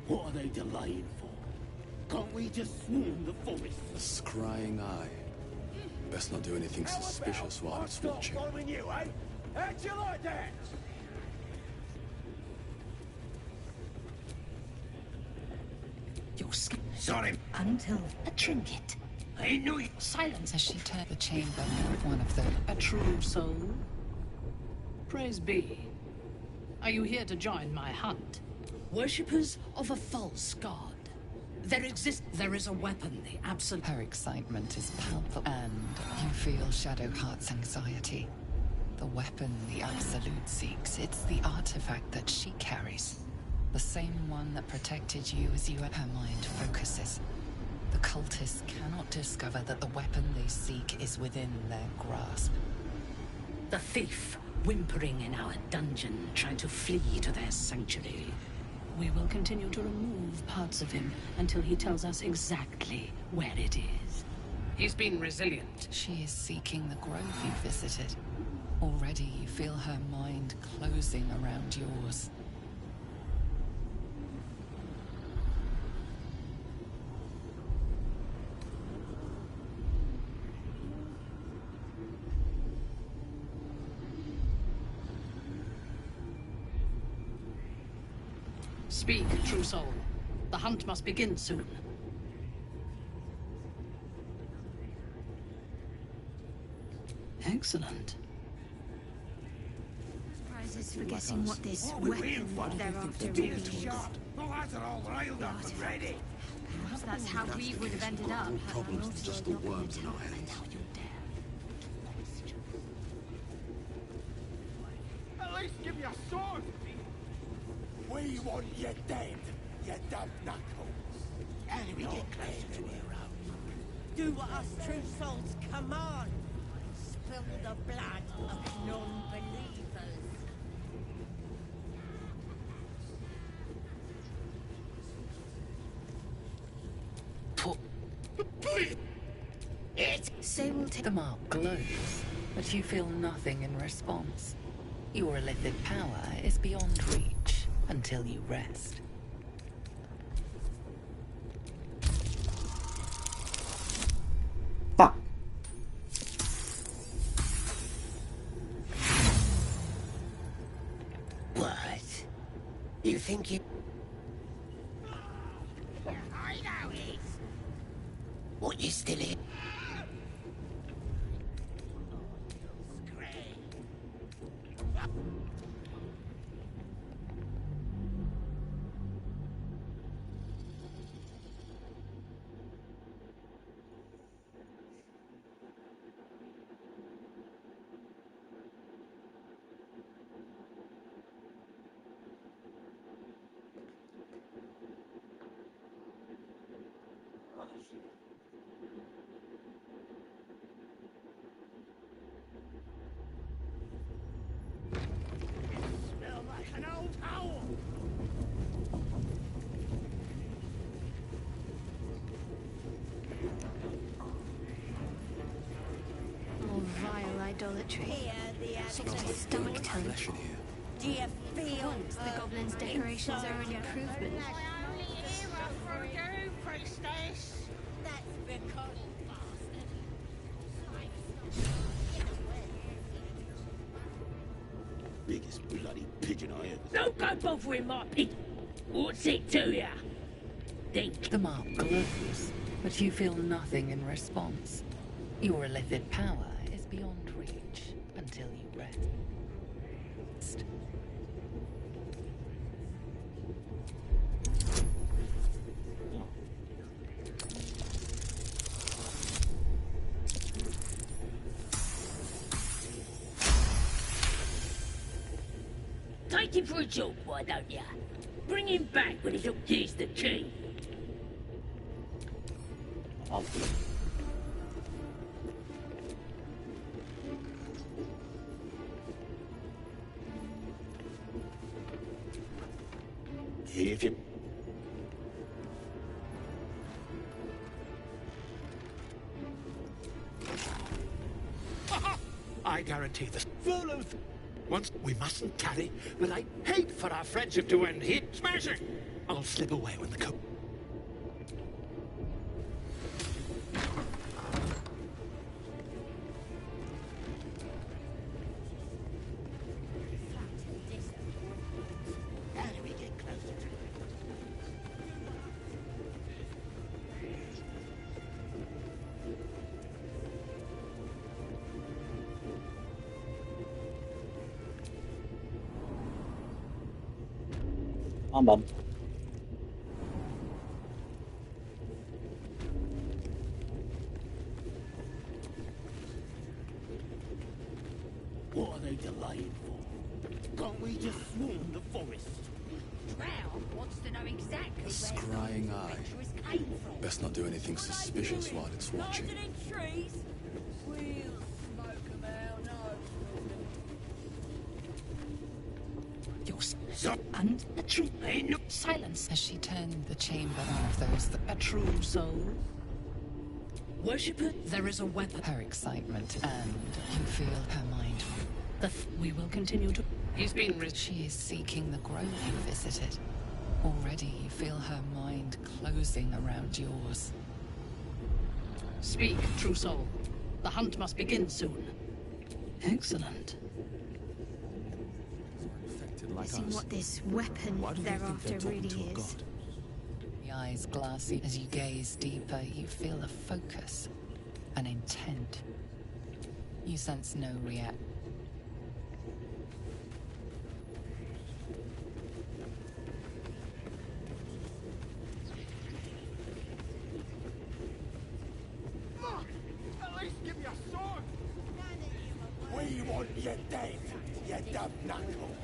Speaker 22: What are they delaying for? Can't we just swarm the forest?
Speaker 3: A scrying eye. Best not do anything suspicious while it's watching.
Speaker 22: Following you, eh? How'd you like that?
Speaker 10: Your skin.
Speaker 22: Sorry.
Speaker 10: Until a trinket.
Speaker 22: I knew it.
Speaker 10: Silence.
Speaker 1: As she turned the chamber, one of them.
Speaker 12: A true soul? Praise be. Are you here to join my hunt? Worshippers of a false god. There is a weapon, the absolute...
Speaker 1: Her excitement is palpable, and you feel Shadowheart's anxiety. The weapon the Absolute seeks, it's the artifact that she carries. The same one that protected you as her mind focuses. The cultists cannot discover that the weapon they seek is within their grasp.
Speaker 12: The thief, whimpering in our dungeon, trying to flee to their sanctuary. We will continue to remove parts of him until he tells us exactly where it is. He's been resilient.
Speaker 1: She is seeking the grove you visited. Already you feel her mind closing around yours.
Speaker 12: Speak, true soul. The hunt must begin soon. Excellent.
Speaker 5: Prizes for guessing what this weapon they're after really is.
Speaker 22: The lads are all riled up and ready.
Speaker 5: Perhaps that's how we would have ended up.
Speaker 3: All problems are just the worms in our hands.
Speaker 22: At least give me a sword. We want you dead, you dumb knuckles. How do we get closer to her?
Speaker 17: Do what us true souls command. Spill the blood of non-believers.
Speaker 1: Say we'll take... The mark glows, but you feel nothing in response. Your illithid power is beyond reach until you rest.
Speaker 16: Fuck.
Speaker 22: What? You think you...
Speaker 17: I know it.
Speaker 22: What, you still here?
Speaker 17: Smell like an old owl.
Speaker 5: More vile idolatry.
Speaker 17: Here, the
Speaker 5: Sticks to stomach turn.
Speaker 17: Do you feel
Speaker 5: Once the goblins' decorations are an improvement.
Speaker 17: My only hero for you, priestess. That's because bastard.
Speaker 22: This bloody pigeon I heard.
Speaker 4: Don't go bothering my pig. What's it to ya? Think.
Speaker 21: The mark glows, but you feel nothing in response. Your illithid power is beyond reach until you rest.
Speaker 4: Take him for a joke, why don't ya? Bring him back when he's up. Here's the key.
Speaker 22: If you...
Speaker 18: I guarantee this. Follow. Once we mustn't tarry, but I hate for our friendship to end here. Smashing! I'll slip away when the coat.
Speaker 22: How do we get closer to it?
Speaker 16: Bắn.
Speaker 22: What are they delaying for? Can't we just swarm the forest?
Speaker 19: Drow wants to know exactly
Speaker 3: Scrying
Speaker 19: where
Speaker 3: eye.
Speaker 19: the adventurers came from.
Speaker 3: Best not do anything suspicious while it's watching.
Speaker 19: Landed in trees? We'll smoke 'em out, no.
Speaker 12: And a true silence.
Speaker 1: As she turned the chamber one of those that
Speaker 12: A true soul. Worshipper, there is a weapon.
Speaker 1: her excitement, and you feel her mind.
Speaker 12: We will continue to. He's been
Speaker 1: She is seeking the grove you visited. Already you feel her mind closing around yours.
Speaker 12: Speak, true soul. The hunt must begin soon. Excellent.
Speaker 6: Seeing what this weapon they're after really is.
Speaker 1: The eyes glassy. As you gaze deeper, you feel a focus, an intent. You sense no reaction.
Speaker 22: At least give me a sword! We want you dead, you dumb knuckle.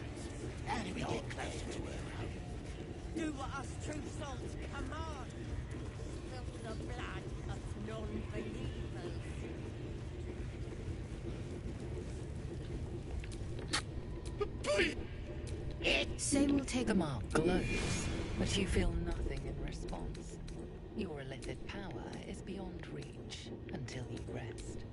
Speaker 22: How do we get closer to her?
Speaker 19: Do what us true souls command. Spill the blood of non-believers.
Speaker 1: Say we'll take the mark glows, but you feel nothing in response. Your illithid power is beyond reach until you rest.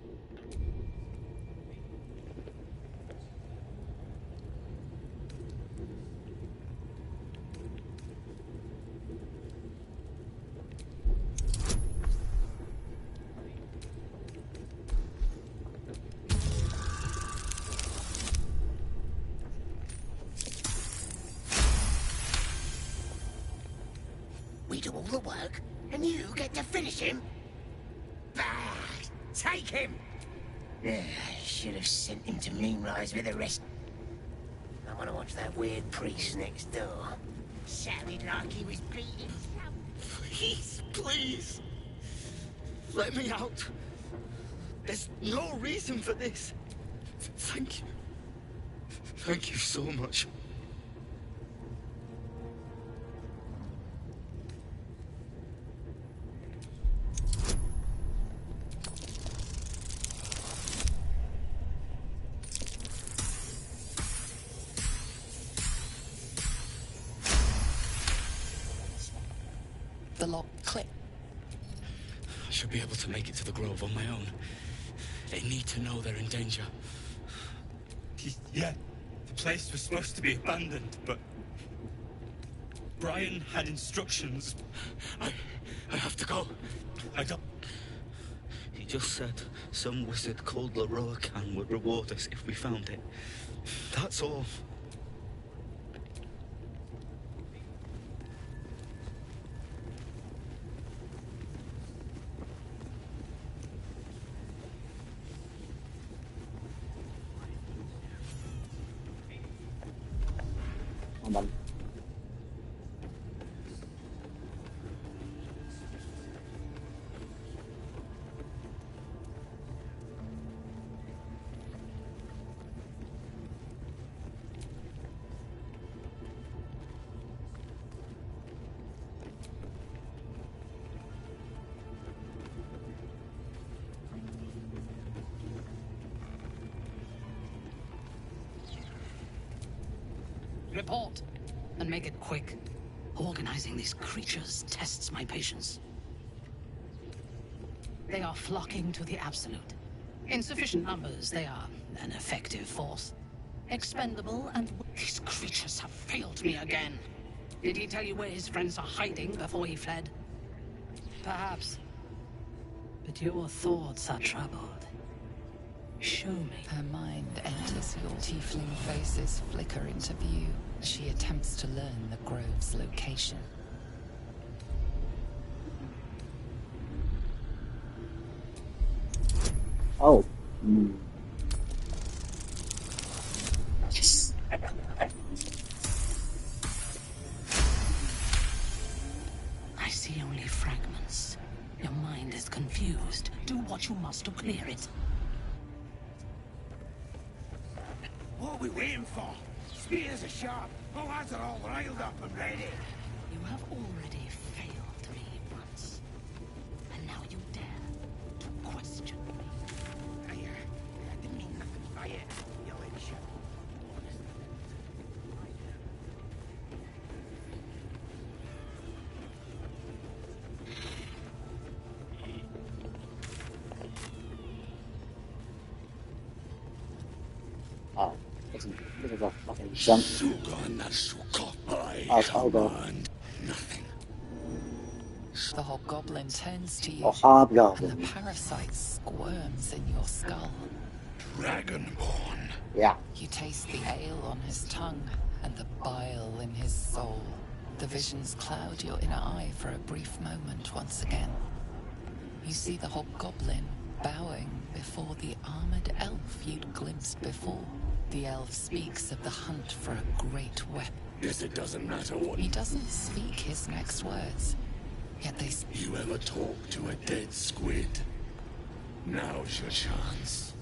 Speaker 22: We do all the work, and you get to finish him? Bah! Take him! I should have sent him to Moonrise with the rest. I want to watch that weird priest next door. Sounded like he was bleeding.
Speaker 7: Please, please. Let me out. There's no reason for this. Thank you. Thank you so much.
Speaker 1: The lock clicked.
Speaker 7: I should be able to make it to the grove on my own. They need to know they're in danger. Yeah, the place was supposed to be abandoned, but Brian had instructions. I have to go. I don't... He just said some wizard called Leroy would reward us if we found it. That's all.
Speaker 16: mình.
Speaker 12: Report, and make it quick. Organizing these creatures tests my patience. They are flocking to the Absolute. In sufficient numbers, they are an effective force. Expendable, and these creatures have failed me again. Did he tell you where his friends are hiding before he fled? Perhaps. But your thoughts are troubled. Show me.
Speaker 1: Her mind enters your tiefling faces flicker into view as she attempts to learn the grove's location.
Speaker 16: Oh.
Speaker 12: Yes. I see only fragments. Your mind is confused. Do what you must to clear it.
Speaker 22: What are we waiting for? Spears are sharp. All hands are all riled up and ready.
Speaker 12: You have already failed me once. And now you dare to question me.
Speaker 22: I didn't mean nothing by it, your ladyship.
Speaker 16: Oh, this is a fucking jump. I'll go.
Speaker 1: The hobgoblin turns to you,
Speaker 16: Oh, hobgoblin.
Speaker 1: and the parasite squirms in your skull.
Speaker 22: Dragonborn.
Speaker 16: Yeah.
Speaker 1: You taste the ale on his tongue and the bile in his soul. The visions cloud your inner eye for a brief moment once again. You see the hobgoblin bowing before the armored elf you'd glimpsed before. The elf speaks of the hunt for a great weapon.
Speaker 22: Guess it doesn't matter what.
Speaker 1: He doesn't speak his next words, yet they
Speaker 22: You ever talk to a dead squid? Now's your chance.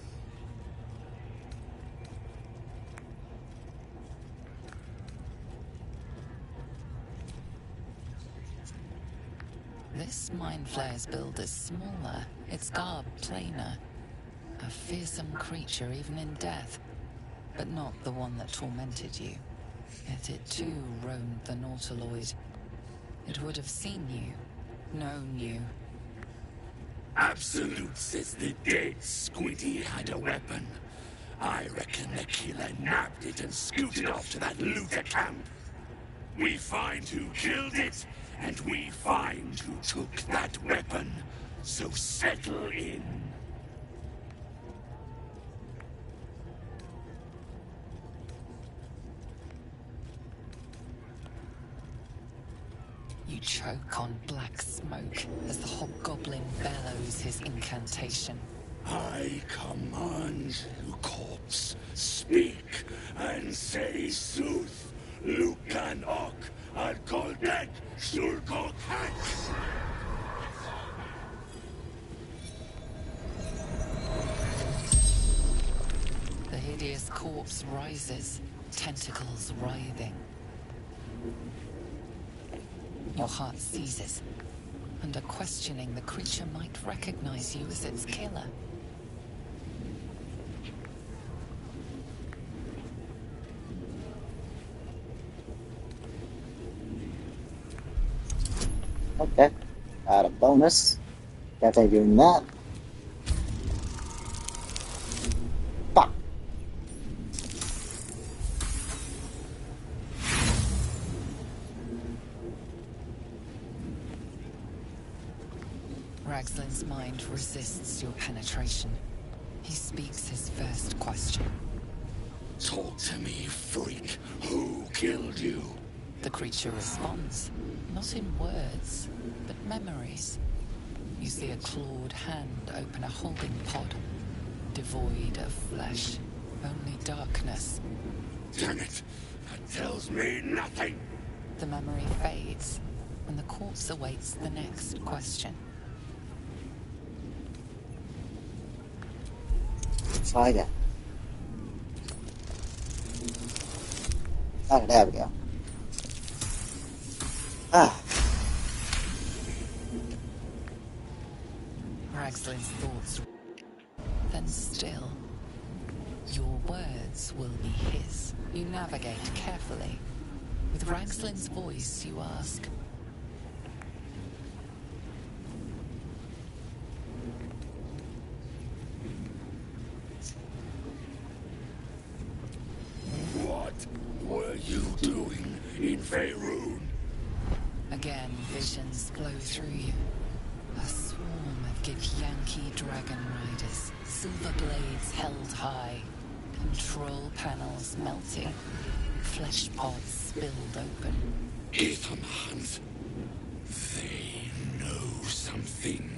Speaker 1: This mind flayer's build is smaller, its garb plainer. A fearsome creature even in death, but not the one that tormented you. Yet it too roamed the Nautiloid. It would have seen you, known you.
Speaker 22: Absolute says the dead squiddy had a weapon. I reckon the killer nabbed it and scooted off to that looter camp. We find who killed it, and we find who took that weapon. So settle in.
Speaker 1: You choke on black smoke as the hobgoblin bellows his incantation.
Speaker 22: I command you, corpse, speak and say sooth. Lucan ok, al koldek, shulkok hek.
Speaker 1: The hideous corpse rises, tentacles writhing. Your heart seizes. Under questioning, the creature might recognize you as its killer.
Speaker 16: Okay. Got a bonus. Definitely doing that. Fuck.
Speaker 1: Ragslin's mind resists your penetration. He speaks his first question.
Speaker 22: Talk to me, freak. Who killed you?
Speaker 1: The creature responds, not in words, but memories. You see a clawed hand open a holding pod, devoid of flesh, only darkness.
Speaker 22: Damn it! That tells me nothing!
Speaker 1: The memory fades, and the corpse awaits the next question.
Speaker 16: Spider. Oh, there we go. Ah.
Speaker 1: Ragslin's thoughts. Then still, your words will be his. You navigate carefully. With Ragslin's voice, you ask,
Speaker 22: What were you doing in Faerun?
Speaker 1: Again, visions flow through you. A swarm of Githyanki dragon riders, silver blades held high, control panels melting, flesh pods spilled open.
Speaker 22: Githyanki. They know something.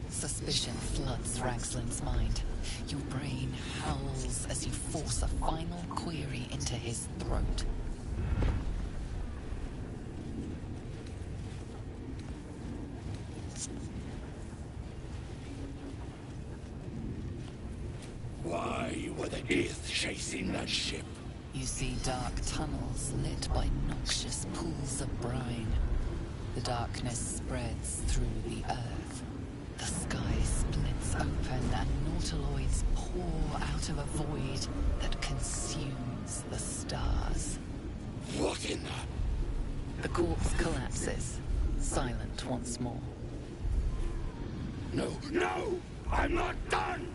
Speaker 1: Suspicion floods Ragslin's mind. Your brain howls as you force a final query into his throat.
Speaker 22: Why were the Gith chasing that ship?
Speaker 1: You see dark tunnels lit by noxious pools of brine. The darkness spreads through the earth. The sky splits open and nautiloids pour out of a void that consumes the stars.
Speaker 22: What in the...
Speaker 1: The corpse collapses, silent once more.
Speaker 22: No, no! I'm not done!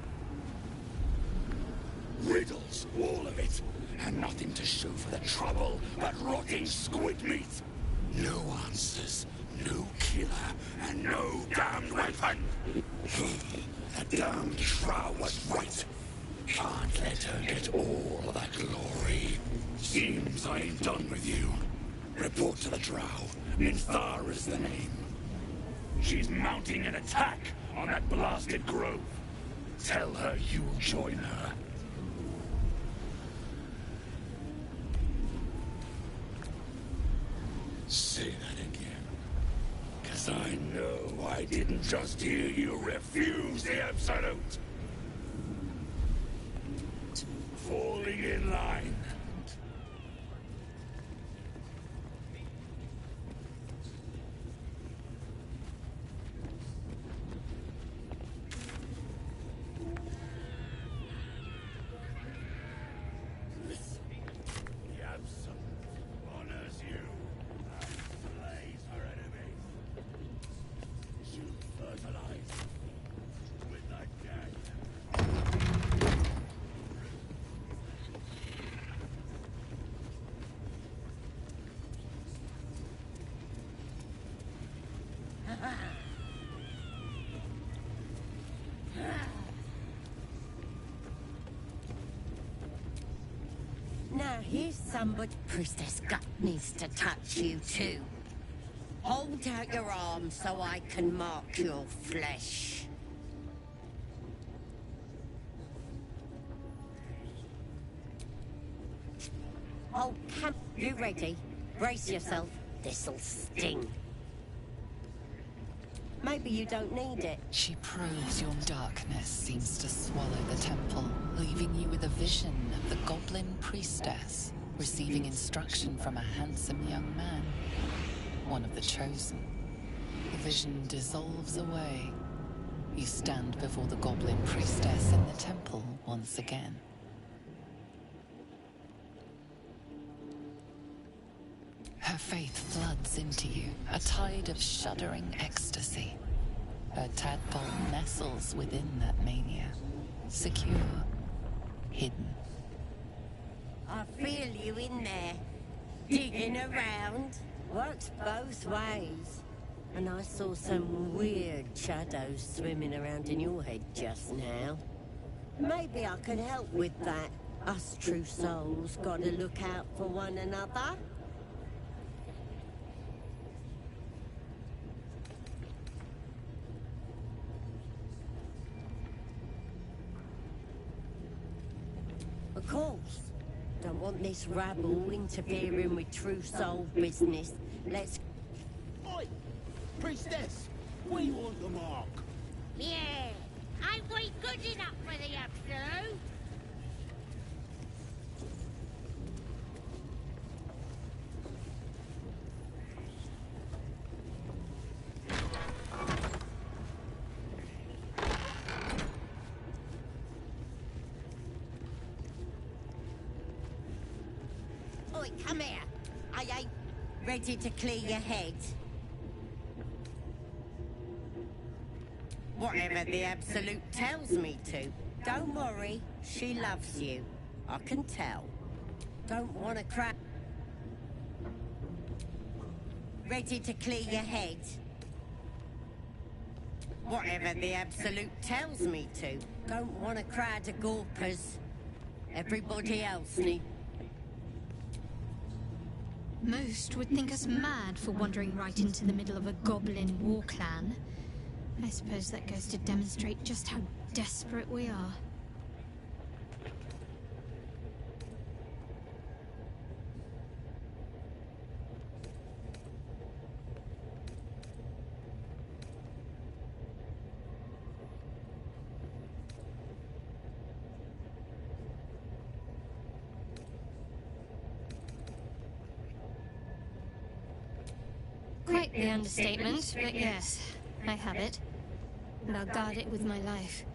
Speaker 22: Riddles, all of it. And nothing to show for the trouble but rotting squid meat. No answers, no killer, and no damned weapon. That damned Shroud was right. Can't let her get all of that glory. Seems I ain't done with you. Report to the Drow. Ninthar is the name. She's mounting an attack on that blasted grove. Tell her you'll join her. Say that again. 'Cause I know I didn't just hear you refuse the Absolute. Falling in line. The Absolute honors you. Slays her enemies. You fertilize with the dead.
Speaker 19: Now here's somebody Priestess Gut needs to touch you too. Hold out your arm so I can mark your flesh. Oh, come. You ready? Brace yourself. This'll sting. Maybe you don't need it.
Speaker 1: She probes your darkness, seems to swallow the temple, leaving you with a vision of the goblin priestess, receiving instruction from a handsome young man, one of the chosen. The vision dissolves away. You stand before the goblin priestess in the temple once again. Her faith floods into you, a tide of shuddering ecstasy. Her tadpole nestles within that mania, secure, hidden.
Speaker 19: I feel you in there, digging around. Works both ways. And I saw some weird shadows swimming around in your head just now. Maybe I can help with that. Us true souls gotta look out for one another. Of course.
Speaker 8: Don't want this rabble interfering with true soul business. Let's...
Speaker 22: Oi! Priestess! We want the mark!
Speaker 17: Yeah, ain't we good enough for the absolute?
Speaker 8: Oi, come here. I ain't ready to clear your head. Whatever the Absolute tells me to. Don't worry, she loves you. I can tell. Don't want to cry. Ready to clear your head. Whatever the Absolute tells me to. Don't want a crowd of gawpers. Everybody else needs...
Speaker 5: Most would think us mad for wandering right into the middle of a goblin war clan. I suppose that goes to demonstrate just how desperate we are.
Speaker 6: Quite the understatement, but yes, I have it. And I'll guard it with my life.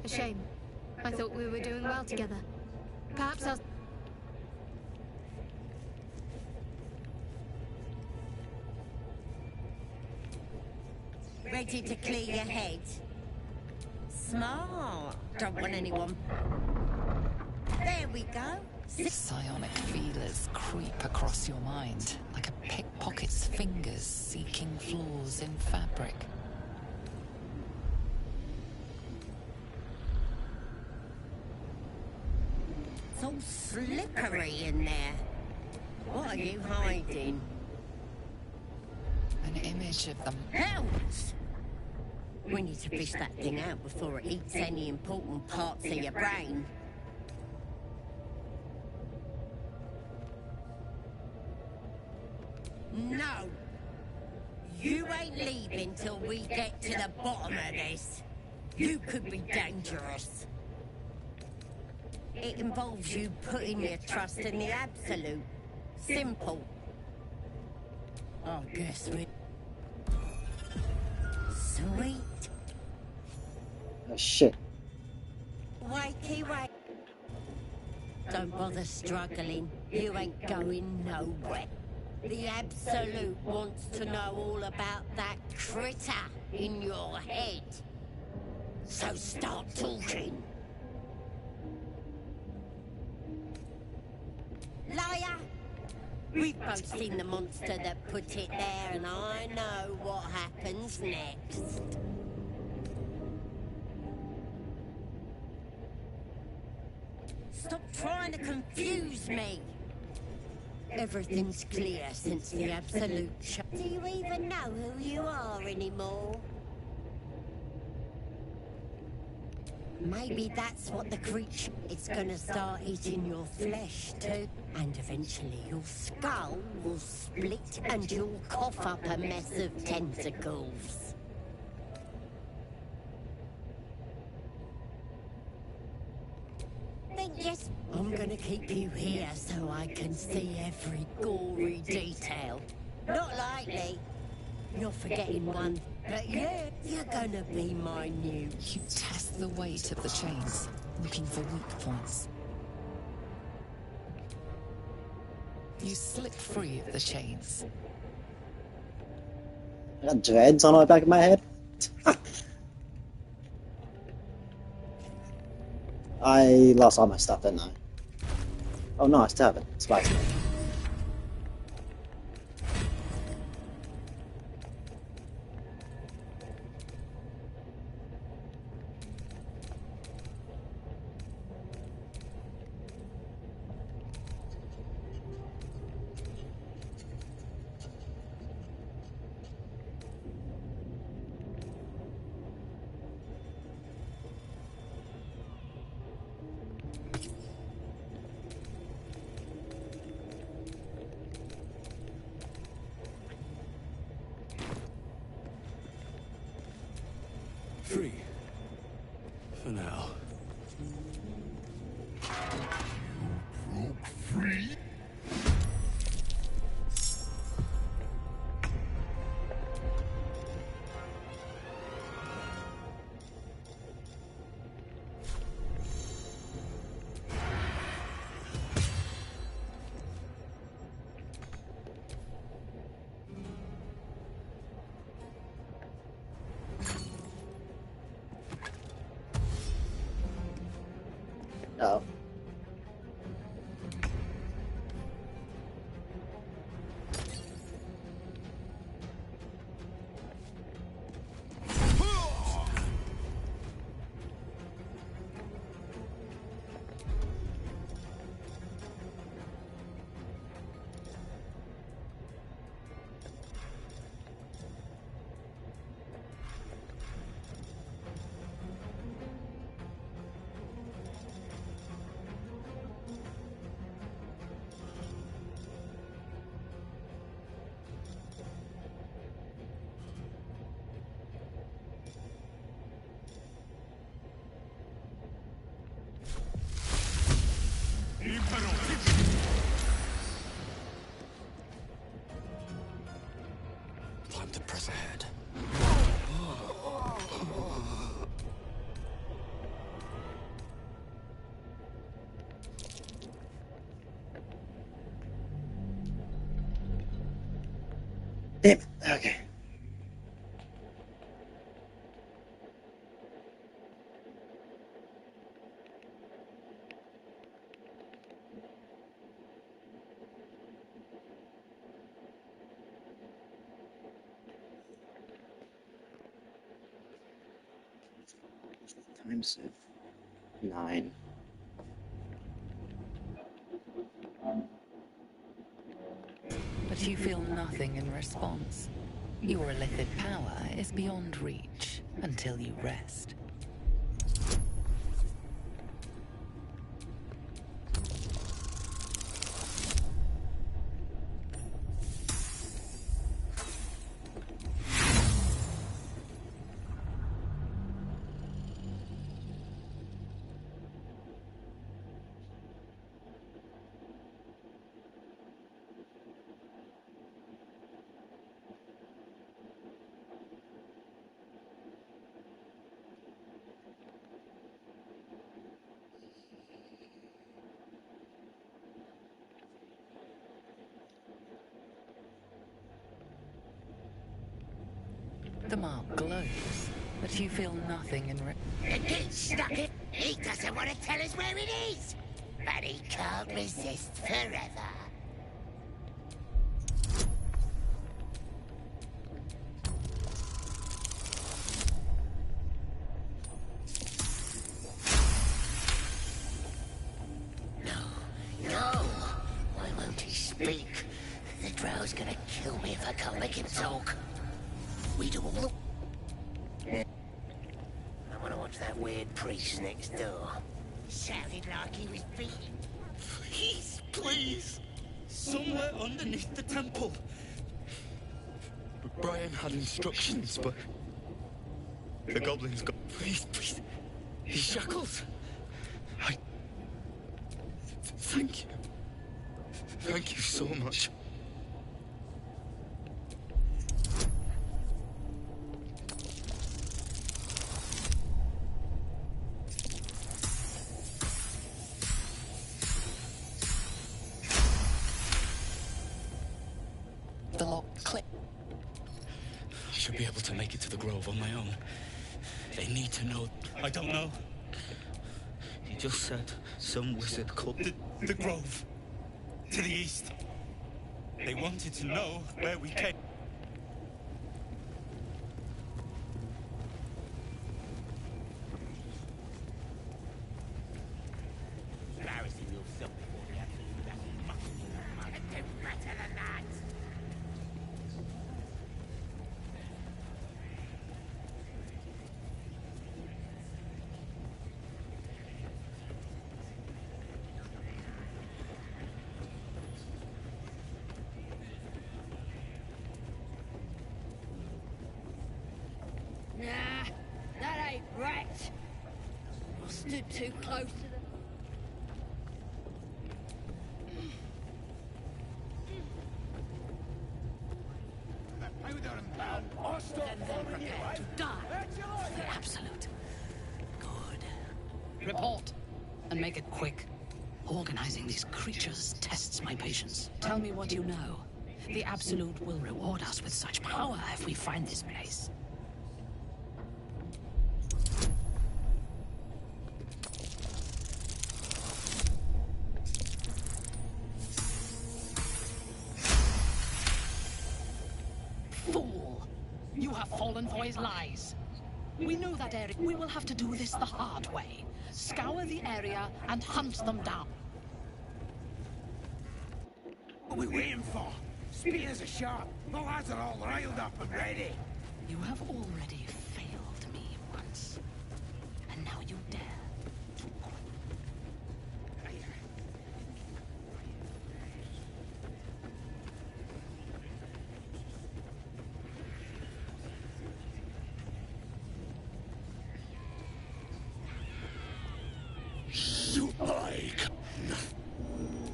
Speaker 6: A shame. I thought we were doing well together. Perhaps I'll...
Speaker 8: Ready to clear your head. Smart. Don't want anyone. There we go.
Speaker 1: Psionic feelers creep across your mind, like a pickpocket's fingers seeking flaws in fabric.
Speaker 8: It's all slippery in there. What are you hiding?
Speaker 1: An image of them.
Speaker 8: Hells! We need to fish that thing out before it eats any important parts of your brain. No! You ain't leaving till we get to the bottom of this. You could be dangerous. It involves you putting your trust in the Absolute. Simple. I guess we... Sweet.
Speaker 16: Oh shit.
Speaker 8: Wakey wake. Don't bother struggling. You ain't going nowhere. The Absolute wants to know all about that critter in your head. So start talking. Liar! We've both seen the monster that put it there, and I know what happens next. Stop trying to confuse me! Everything's clear since the Absolute show. Do you even know who you are anymore? Maybe that's what the creature... It's gonna start eating your flesh too. And eventually your skull will split and you'll cough up a mess of tentacles. Think yes, I'm gonna keep you here so I can see every gory detail. Not likely. You're forgetting one, but yeah, you're gonna be my new...
Speaker 1: You test the weight of the chains, looking for weak points. You slip free of the chains.
Speaker 16: I got dreads on the back of my head. I lost all my stuff, didn't I? Oh no, I still have it. Spicy.
Speaker 3: Free. For now.
Speaker 15: You broke free?
Speaker 16: Oh.
Speaker 3: Time to press ahead.
Speaker 16: Damn. Okay. Times 9.
Speaker 1: But you feel nothing in response. Your illithid power is beyond reach until you rest. The mark glows, but you feel nothing in
Speaker 19: Get stuck in. He doesn't want to tell us where it is, but he can't resist forever. No, why won't he speak? The drow's gonna kill me if I can't make him talk. We do all the... I want to watch that weird priest next door. Sounded like he was beaten.
Speaker 7: Please, please! Somewhere underneath the temple. Brian had instructions, but... the goblins got... Please, please. His shackles. Thank you. Thank you so much.
Speaker 1: the lock click.
Speaker 7: I should be able to make it to the grove on my own. They need to know. I don't know. He just said some wizard called the grove. To the east. They wanted to know where we came.
Speaker 19: Embarrassing yourself before the absolute that's and do better than that.
Speaker 13: Rat! I stood too close to the...
Speaker 10: Then they're prepared to die for the Absolute. Good. Report, and make it quick. Organizing these creatures tests my patience. Tell me what you know. The Absolute will reward us with such power if we find this place. Fool! You have fallen for his lies. We know that area. We will have to do this the hard way. Scour the area and hunt them down.
Speaker 22: What are we waiting for? Spears are sharp. The lads are all riled up and ready.
Speaker 10: You have already failed me once. And now you dare.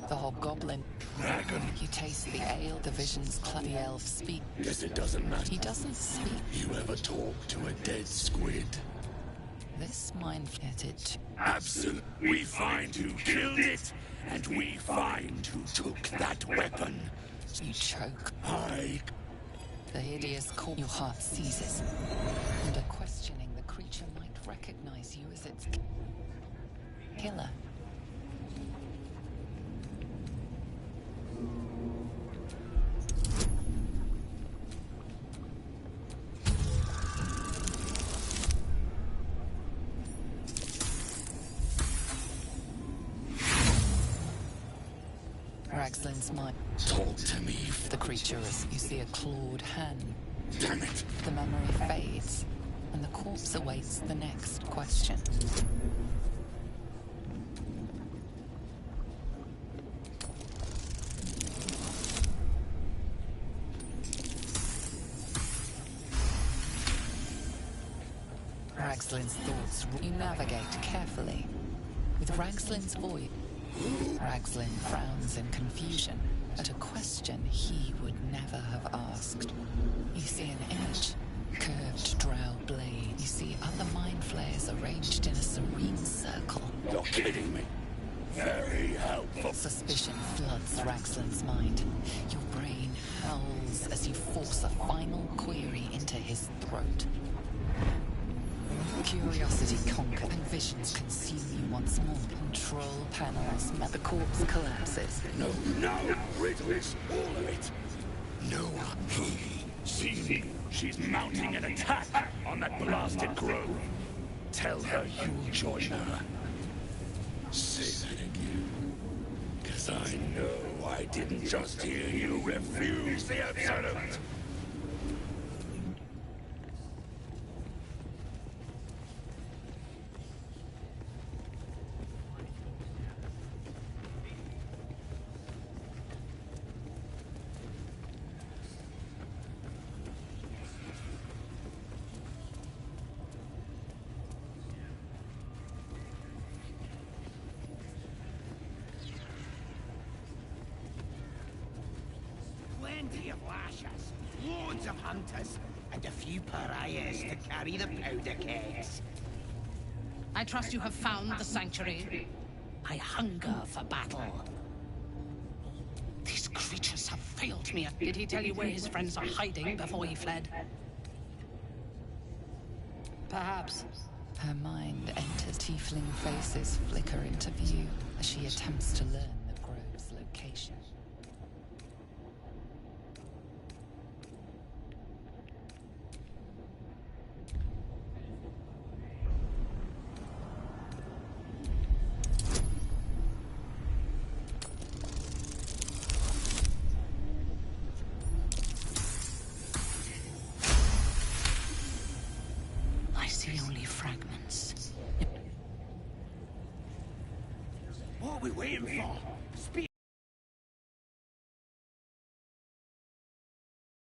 Speaker 1: The hobgoblin.
Speaker 15: Dragon.
Speaker 1: You taste the ale, the visions, the elf speak.
Speaker 15: Guess it doesn't matter.
Speaker 1: He doesn't speak.
Speaker 15: You ever talk to a dead squid?
Speaker 1: This mind fitted.
Speaker 15: Absolute. We find who killed it, and we find who took that weapon.
Speaker 1: You choke.
Speaker 15: I...
Speaker 1: The hideous call your heart seizes. Under questioning, the creature might recognize you as its killer. Ragslin's mind.
Speaker 15: Talk to me.
Speaker 1: The creature is. You see a clawed hand.
Speaker 15: Damn it.
Speaker 1: The memory fades, and the corpse awaits the next question. Ragslin's thoughts. You navigate carefully. With Ragslin's voice, Ragslin frowns in confusion at a question he would never have asked. You see an image, curved drow blade. You see other mind flayers arranged in a serene circle.
Speaker 15: You're kidding me. Very helpful.
Speaker 1: Suspicion floods Ragslin's mind. Your brain howls as you force a final query into his throat. Curiosity conquers and visions consume you once more. Control panels, the corpse collapses.
Speaker 15: No, riddles, all of it. No. See, she's mounting an attack on that blasted grove. Tell her you'll join her. Say that again. 'Cause I know I didn't just hear you refuse the Absolute.
Speaker 22: Plenty of lashers, loads of hunters, and a few pariahs to carry the powder kegs.
Speaker 10: I trust you have found the sanctuary. I hunger for battle. These creatures have failed me. Did he tell you where his friends are hiding before he fled? Perhaps.
Speaker 1: Her mind enters. Tiefling faces flicker into view as she attempts to learn the grove's location.
Speaker 10: I see only fragments.
Speaker 22: What are we waiting for? Speed.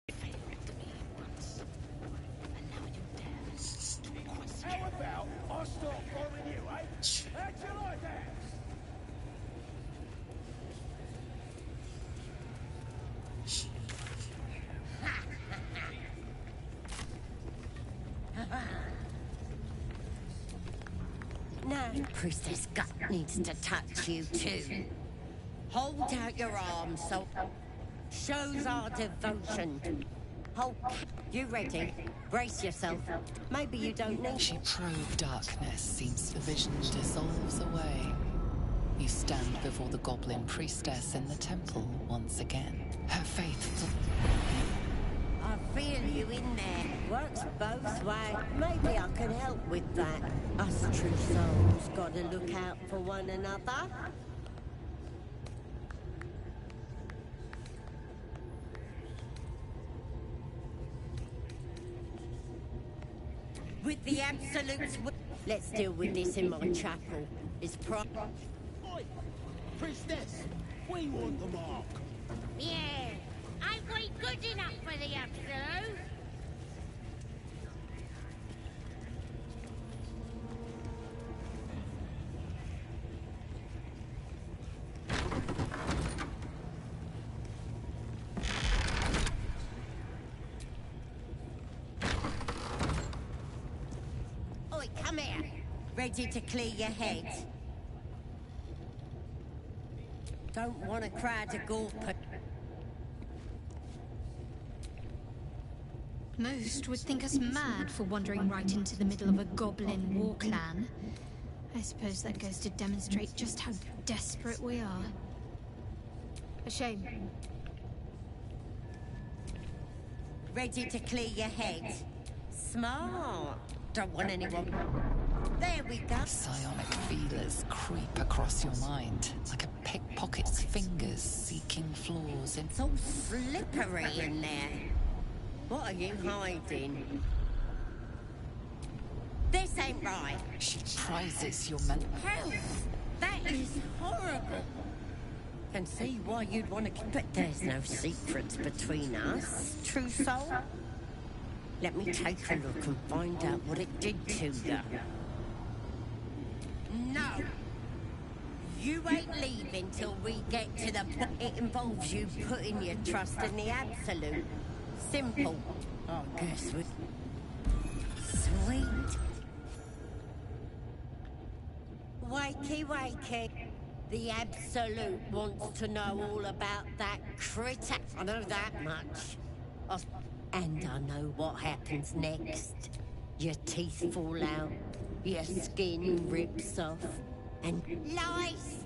Speaker 10: Failed me once, and now you dare.
Speaker 22: How about
Speaker 8: Priestess Gut needs to touch you too. Hold out your arms so shows our devotion. Hold. You ready? Brace yourself. Maybe you don't need.
Speaker 1: She probe darkness, seems the vision dissolves away. You stand before the goblin priestess in the temple once again. Her faith.
Speaker 8: I feel you in there. Works both ways. Maybe I can help with that. Us true souls gotta look out for one another. With the absolutes. Let's deal with this in my chapel. It's
Speaker 9: Oi! Priestess! We want the mark!
Speaker 17: Yeah, ain't we good enough for the absolute?
Speaker 8: Oi, come here. Ready to clear your head. Don't want a crowd to gawp at.
Speaker 5: Most would think us mad for wandering right into the middle of a goblin war clan. I suppose that goes to demonstrate just how desperate we are. A shame.
Speaker 8: Ready to clear your head. Smart. Don't want anyone. There we go.
Speaker 1: Psionic feelers creep across your mind, like a pickpocket's fingers seeking flaws in...
Speaker 8: It's all slippery in there. What are you hiding? This ain't right.
Speaker 1: She prizes your mental
Speaker 8: health. That is horrible. Can see why you'd want to... But there's no secrets between us, true soul. Let me take a look and find out what it did to you. No! You ain't leaving till we get to the point. It involves you putting your trust in the absolute. Simple. I guess we... Sweet. Wakey, wakey. The absolute wants to know all about that critter. I know that much. And I know what happens next. Your teeth fall out, your skin rips off, and lies.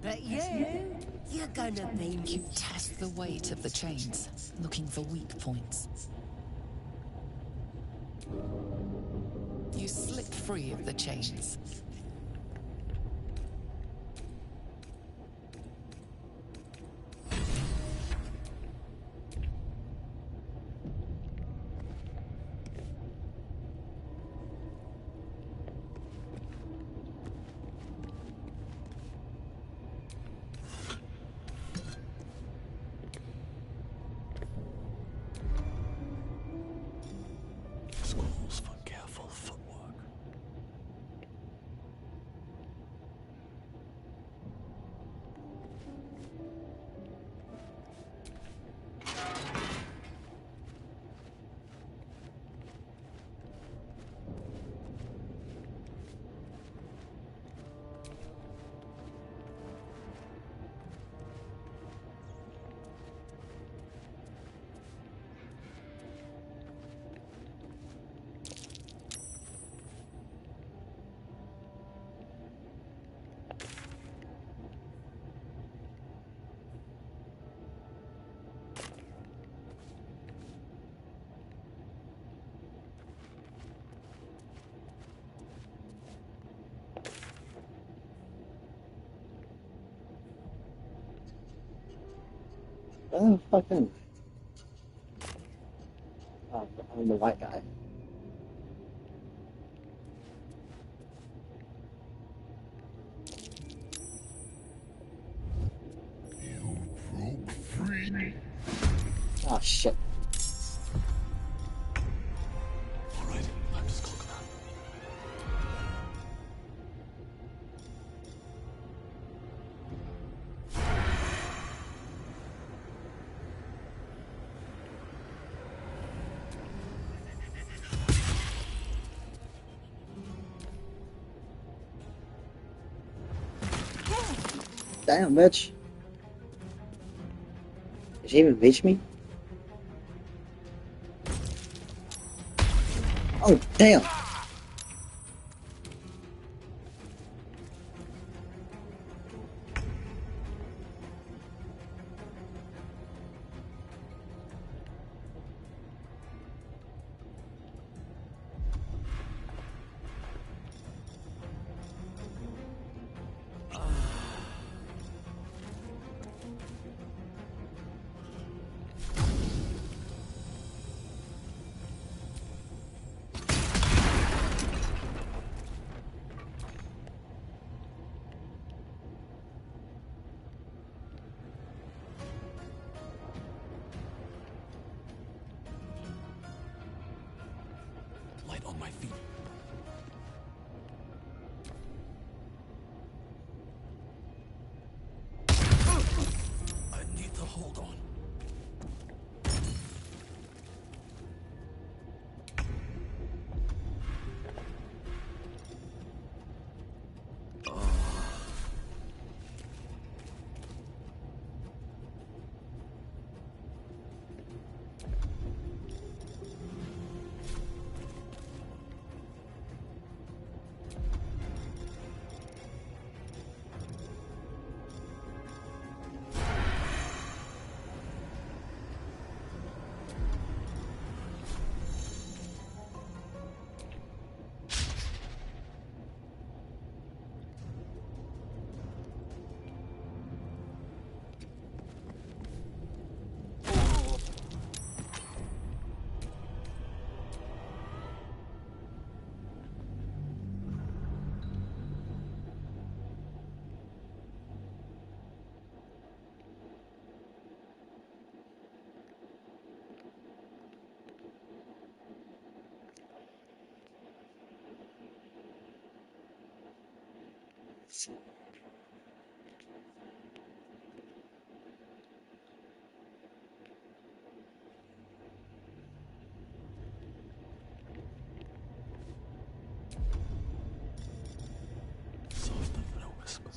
Speaker 8: But you're gonna be...
Speaker 1: You test the weight of the chains, looking for weak points. You slip free of the chains.
Speaker 3: Schools for careful footwork.
Speaker 16: Oh, fucking. Oh, I'm the white guy.
Speaker 15: You broke free.
Speaker 16: Oh, shit.
Speaker 3: Alright, I'm just Coconut.
Speaker 16: Damn, bitch. Did she even reach me? Oh, damn.
Speaker 3: Light on my feet. I need to hold on. Softer than a whisper.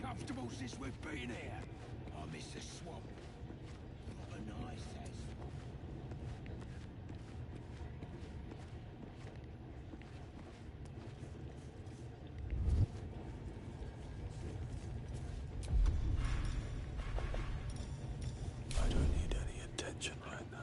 Speaker 9: comfortable since we've been here. I miss the swamp. Proper nice, that swamp.
Speaker 2: I don't need any attention right now.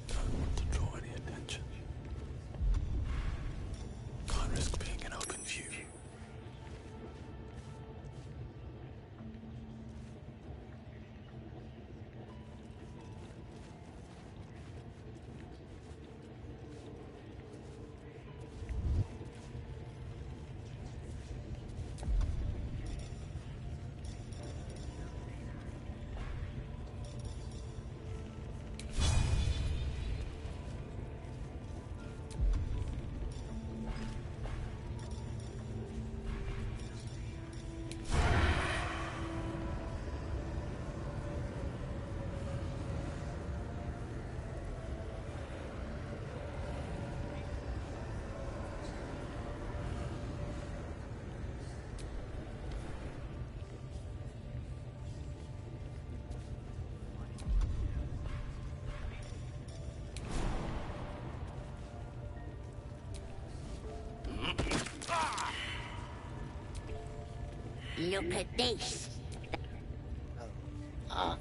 Speaker 2: Don't want to draw any attention. Can't risk being in open view.
Speaker 8: Look at this.
Speaker 16: Ah.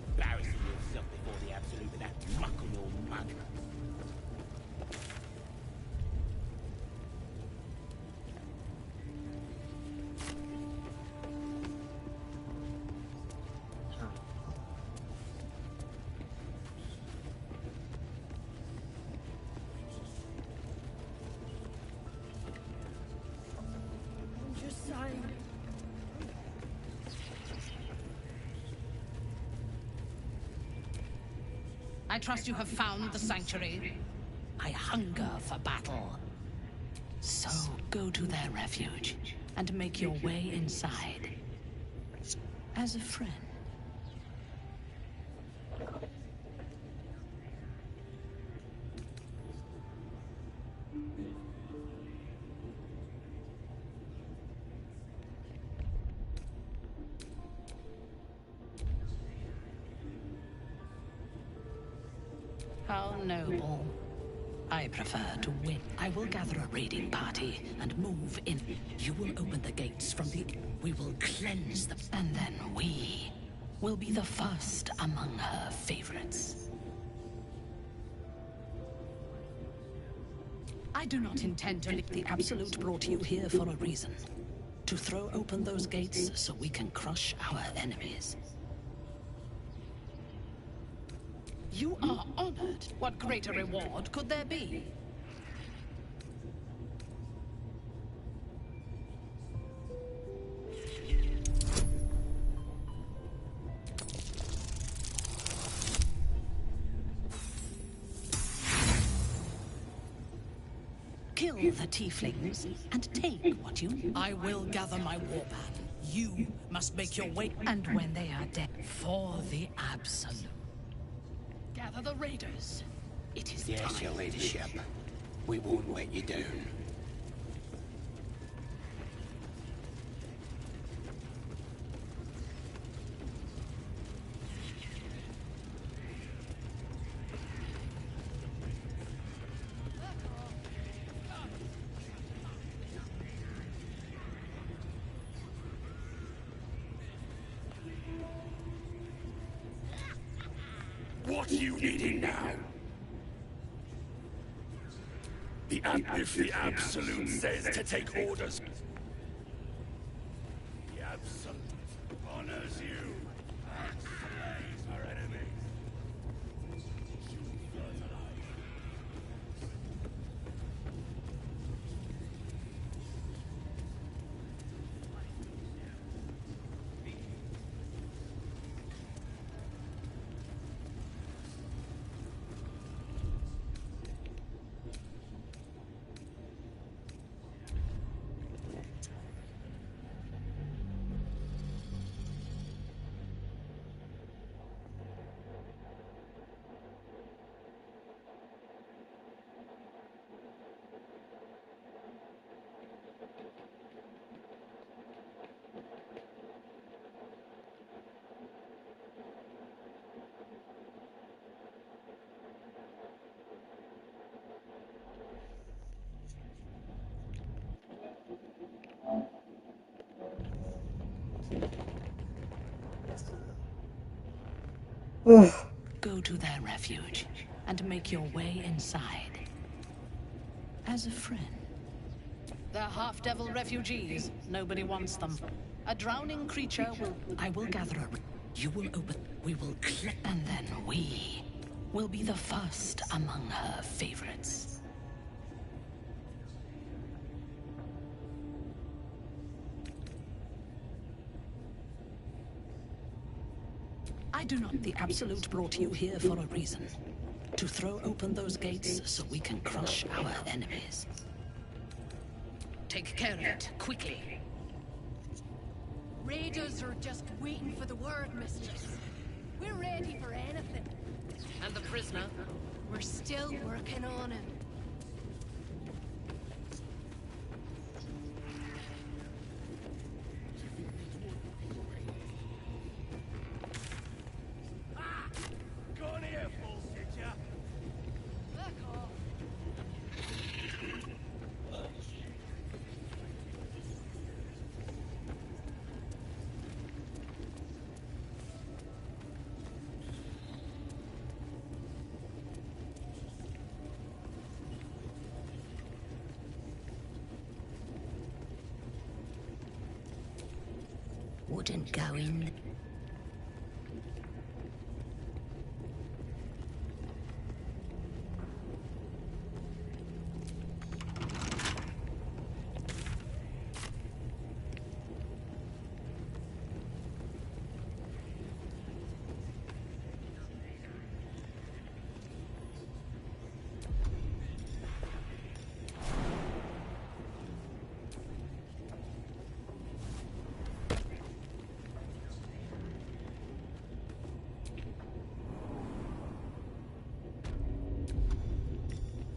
Speaker 9: Embarrassing yourself before the Absolute with that muck on your mug.
Speaker 13: I'm just saying.
Speaker 10: I trust you have found the sanctuary. I hunger for battle. So go to their refuge and make your way inside. As a friend. How noble. I prefer to win. I will gather a raiding party and move in. You will open the gates from the... We will cleanse them. And then we will be the first among her favorites. I do not intend to... The Absolute brought you here for a reason. To throw open those gates so we can crush our enemies. You are honored. What greater reward could there be? Kill the tieflings and take what you... I will gather my warband. You must make your way... And when they are dead, for the Absolute. Gather the raiders. It is
Speaker 9: Yes,
Speaker 10: time.
Speaker 9: your ladyship. We won't let you down.
Speaker 15: What are you needing now? If the Absolute says to take orders, the Absolute honors you and slays our enemies.
Speaker 10: Go to their refuge and make your way inside. As a friend.
Speaker 12: They're half-devil refugees. Nobody wants them. A drowning creature will...
Speaker 10: I will gather a... You will open... We will click... And then we will be the first among her favorites. I do not... The Absolute brought you here for a reason. To throw open those gates so we can crush our enemies.
Speaker 12: Take care of it, quickly.
Speaker 13: Raiders are just waiting for the word, mistress. We're ready for anything.
Speaker 12: And the prisoner?
Speaker 13: We're still working on him.
Speaker 9: Go on here, bullshit, ya!
Speaker 13: Fuck off.
Speaker 19: Wouldn't go in.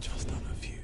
Speaker 2: Just on a few.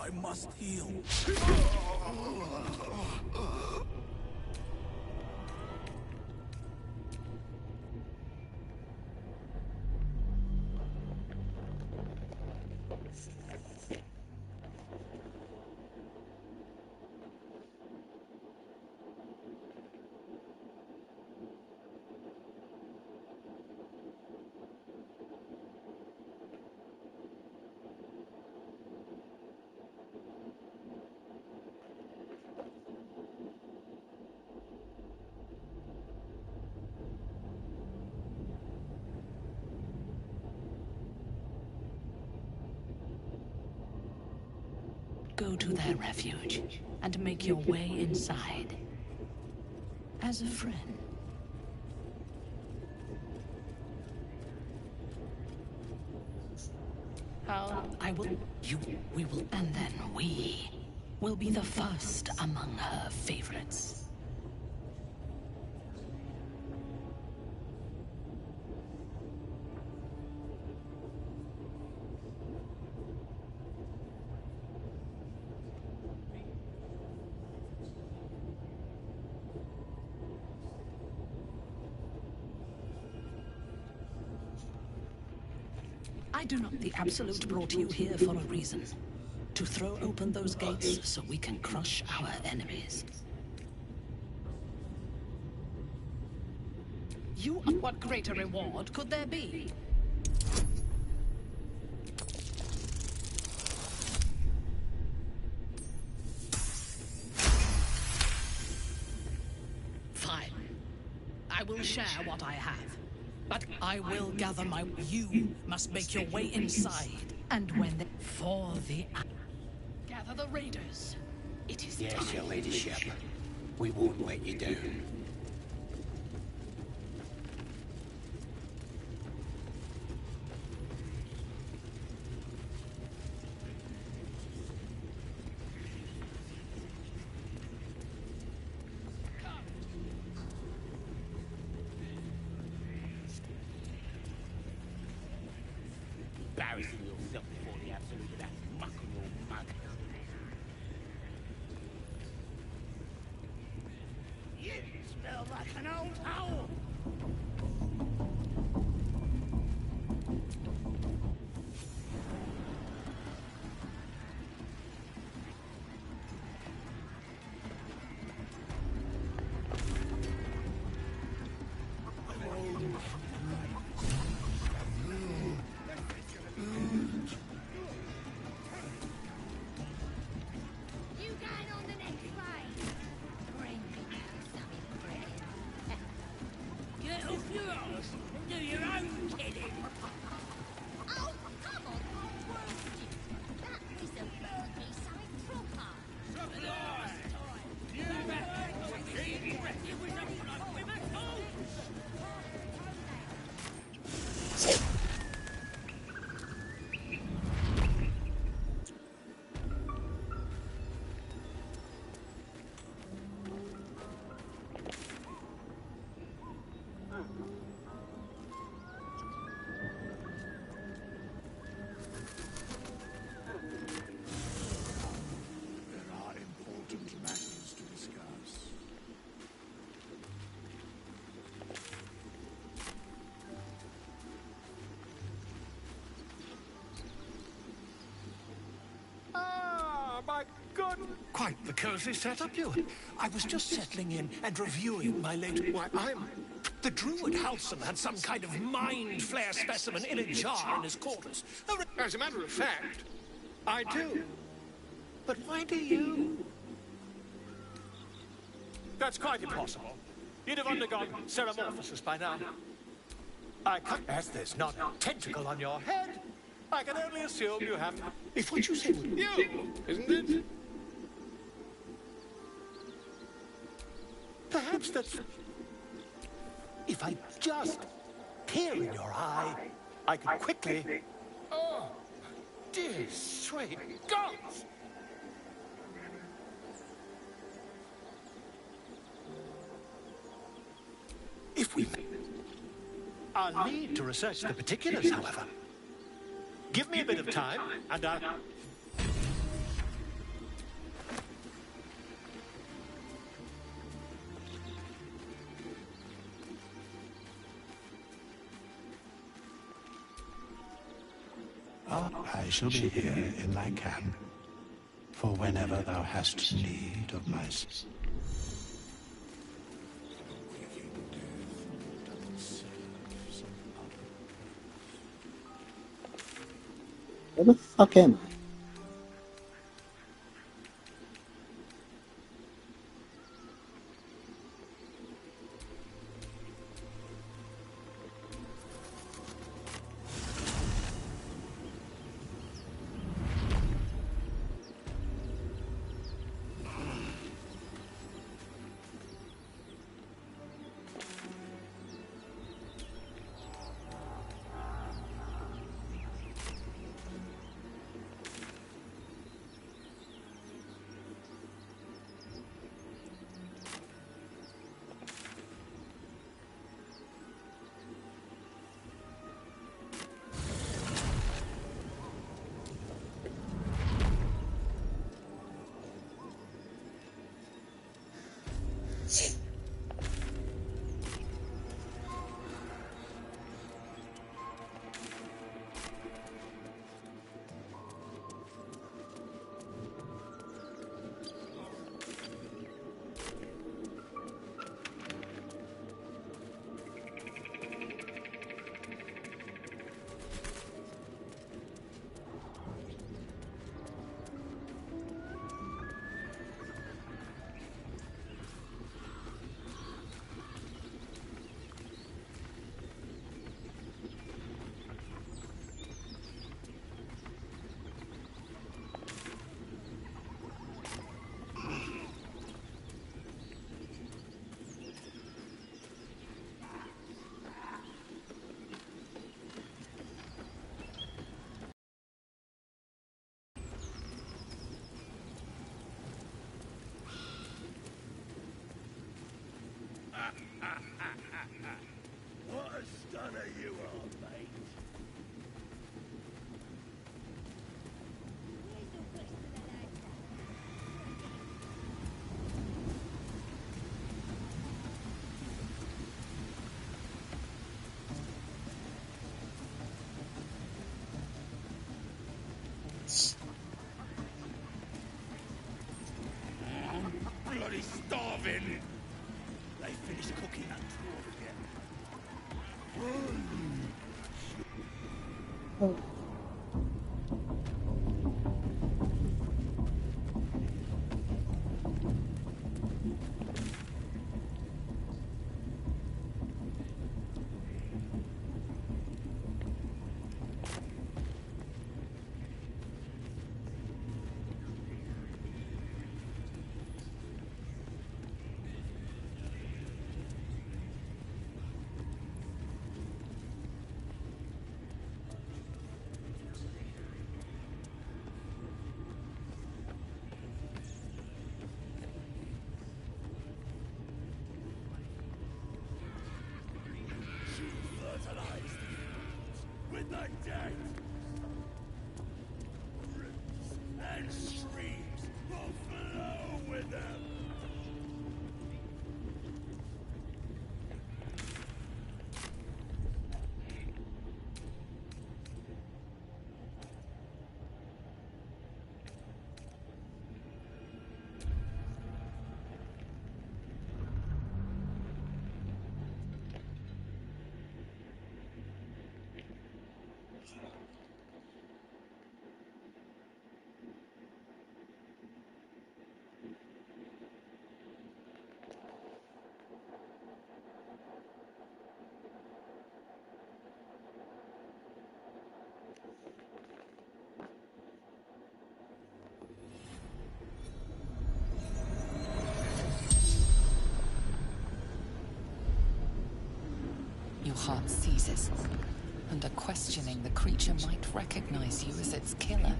Speaker 9: I must heal.
Speaker 10: Go to their refuge and make your way inside. As a friend.
Speaker 12: How?
Speaker 10: I will... We will... And then we will be the first among her favorites. I do not... The Absolute brought you here for a reason. To throw open those gates so we can crush our enemies.
Speaker 12: You... What greater reward could there be? Fine. I will share what I have. But I will gather my... You must make your way inside. And when they... For the... Gather the raiders. It is
Speaker 9: Yes,
Speaker 12: time.
Speaker 9: your ladyship. We won't let you down. Embarrassing yourself before the absolute with that muck on your mug. You smell like an old owl.
Speaker 17: You going on the next raid? Bring something pretty.
Speaker 4: Get off your arse and do your own killing.
Speaker 17: Oh, come on, I'll wound you. That wizard burned me something proper.
Speaker 9: There are important matters to discuss.
Speaker 18: Ah, my good. Quite the cozy setup you. I was just settling in and reviewing my latest... Why, the druid Halson had some kind of mind flare specimen in a jar in his quarters. As a matter of fact, I do. But why do you? That's quite impossible. You'd have undergone ceramorphosis by now. I can't... As there's not a tentacle on your head, I can only assume you have... If what you said was you, isn't it? Perhaps that's... If I just peer in your eye, I could quickly... Oh, dear sweet gods! If we... I'll need to research the particulars, however. Give me a bit of time, and I'll...
Speaker 9: I shall be here in thy camp, for whenever thou hast need of my...
Speaker 16: Where the fuck am I?
Speaker 15: stunner you are, mate. I'm bloody starving. They finished cooking that dwarf yet? With the dead! Rivers and streams will flow with them!
Speaker 1: Your heart seizes. Under questioning, the creature might recognize you as its killer.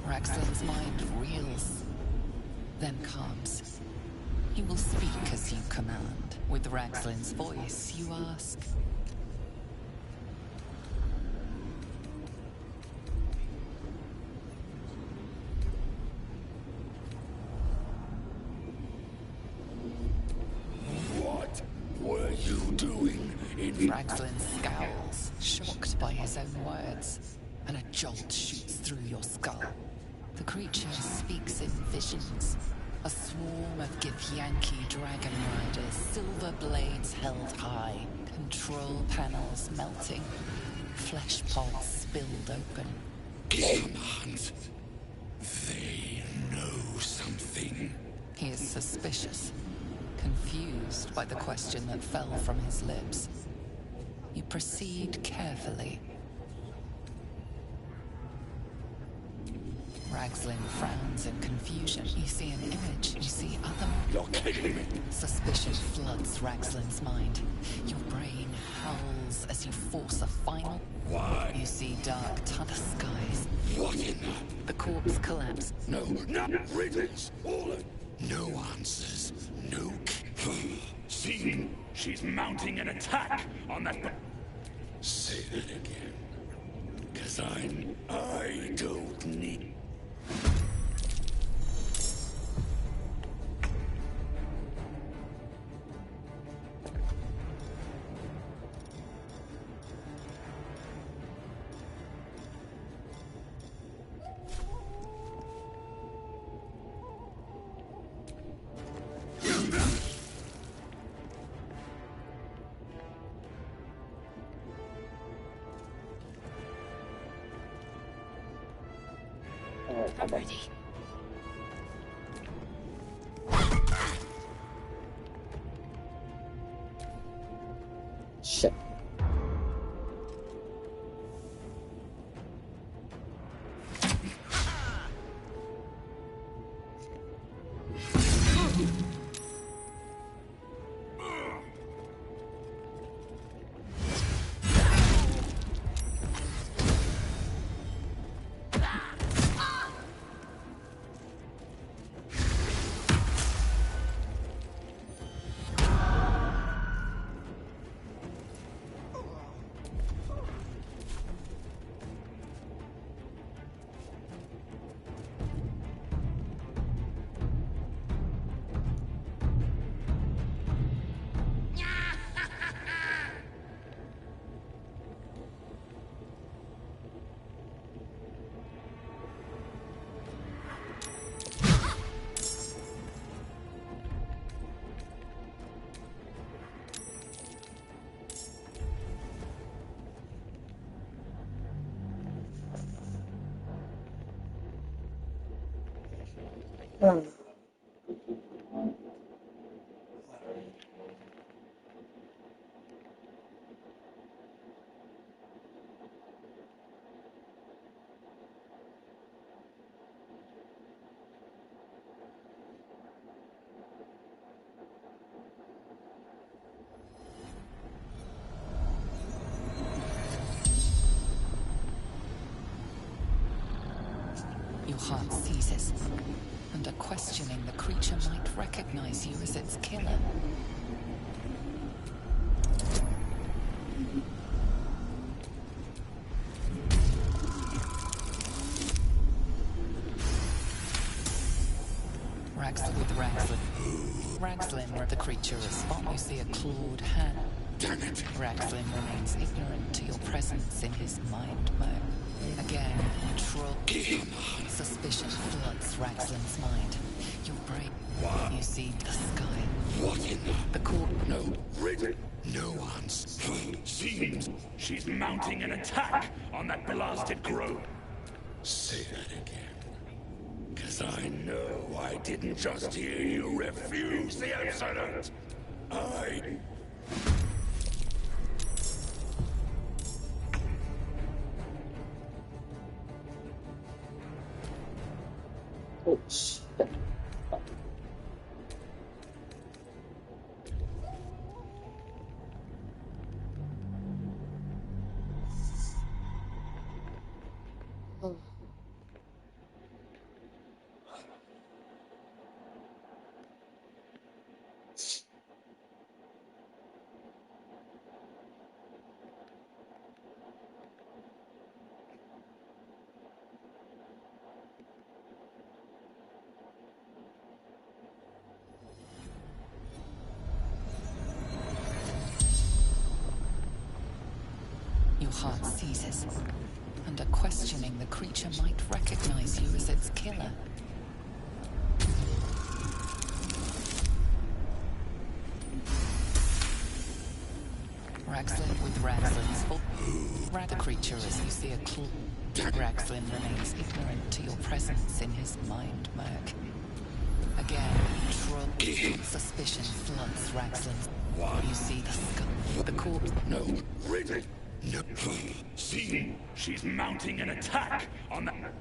Speaker 1: Raxlin's mind reels, then calms. He will speak as you command. With Raxlin's voice, you ask,
Speaker 15: What were you doing in...
Speaker 1: Raxlin scowls, shocked by his own words, and a jolt shoots through your skull. The creature speaks in visions. A swarm of Githyanki dragon riders, silver blades held high, control panels melting, flesh pods spilled open.
Speaker 15: Command. They know something.
Speaker 1: He is suspicious, confused by the question that fell from his lips. You proceed carefully. Raxlin frowns in confusion. You see an image. You see other...
Speaker 15: You're kidding me.
Speaker 1: Suspicion floods Raxlin's mind. Your brain howls as you force a final...
Speaker 15: Why?
Speaker 1: You see dark tunnel skies.
Speaker 15: What in
Speaker 1: the corpse collapse.
Speaker 15: No riddles. All of... No answers. No... See? She's mounting an attack on that... Say that again. 'Cause I don't need...
Speaker 6: I'm ready.
Speaker 16: Shit.
Speaker 1: Your heart seizes, and at questioning, the creature might recognize you as its killer. Ragslin, the creature responds. You see a clawed hand.
Speaker 15: Damn it!
Speaker 1: Ragslin remains ignorant to your presence in his mind mode. Again, suspicion floods Ragslin's mind. Your brain.
Speaker 15: What?
Speaker 1: You see the sky.
Speaker 15: What in
Speaker 1: the court?
Speaker 15: No, really? No one's. Seems she's mounting an attack on that blasted grove. Say that again. Cause I know I didn't just hear you refuse the absolute.
Speaker 16: Oh, shit.
Speaker 1: Your heart seizes, and at questioning, the creature might recognize you as its killer. Ragslin with Ragslin's full. The creature as you see a claw. Ragslin remains ignorant to your presence in his mind murk. Again, suspicion floods Ragslin's. You see the skull. The corpse.
Speaker 15: No, really? No. See, she's mounting an attack on that.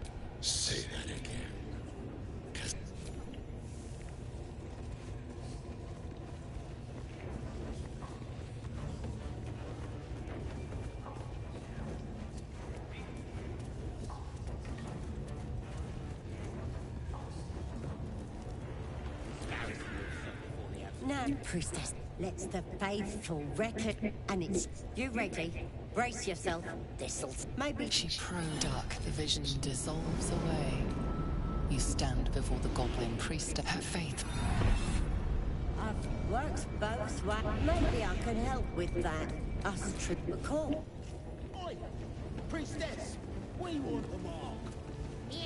Speaker 15: Say that again. Cause
Speaker 8: Now, priestess, let's the faithful reckon. And it's you ready? Brace yourself. This'll maybe.
Speaker 1: She pro-dark, the vision dissolves away. You stand before the goblin priest. Her faith.
Speaker 8: I've worked both ways. Maybe I can help with that. Us trip the call.
Speaker 9: Oi! Priestess! We want them all!
Speaker 17: Yeah.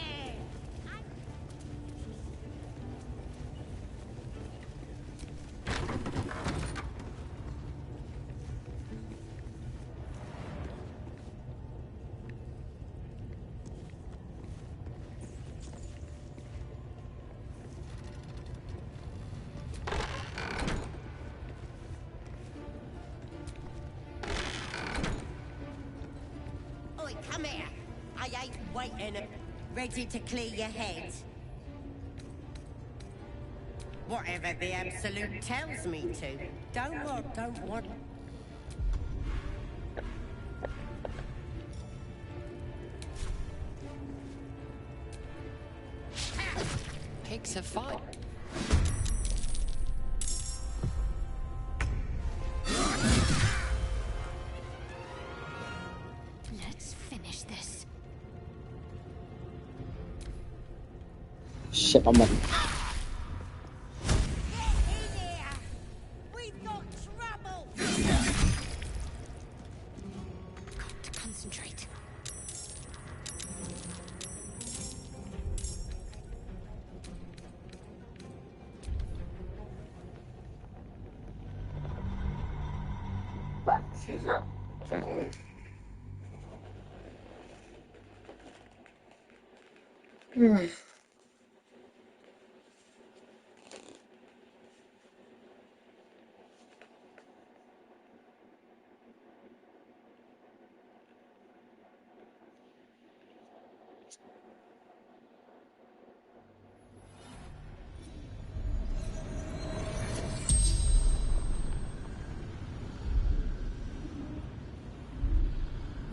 Speaker 8: Oi, come here. I ain't waiting. Ready to clear your head. Whatever the Absolute tells me to. Don't want.
Speaker 1: Pigs have fought.
Speaker 6: Let's finish this.
Speaker 16: Shit, I'm ready.
Speaker 8: We've got trouble.
Speaker 6: Got to concentrate.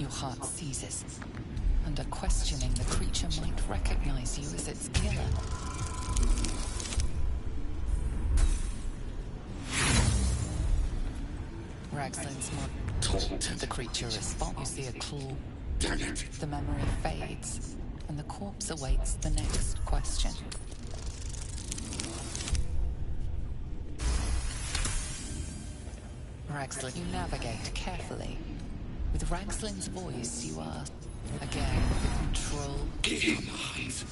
Speaker 1: Your heart seizes. Under questioning, the creature might recognize you as its killer. Ragslin's the creature responds. You see a claw.
Speaker 15: Damn it.
Speaker 1: The memory fades, and the corpse awaits the next question. Ragslin, you navigate carefully. With Ragslin's voice, you ask, again, control.
Speaker 15: Give him a hand.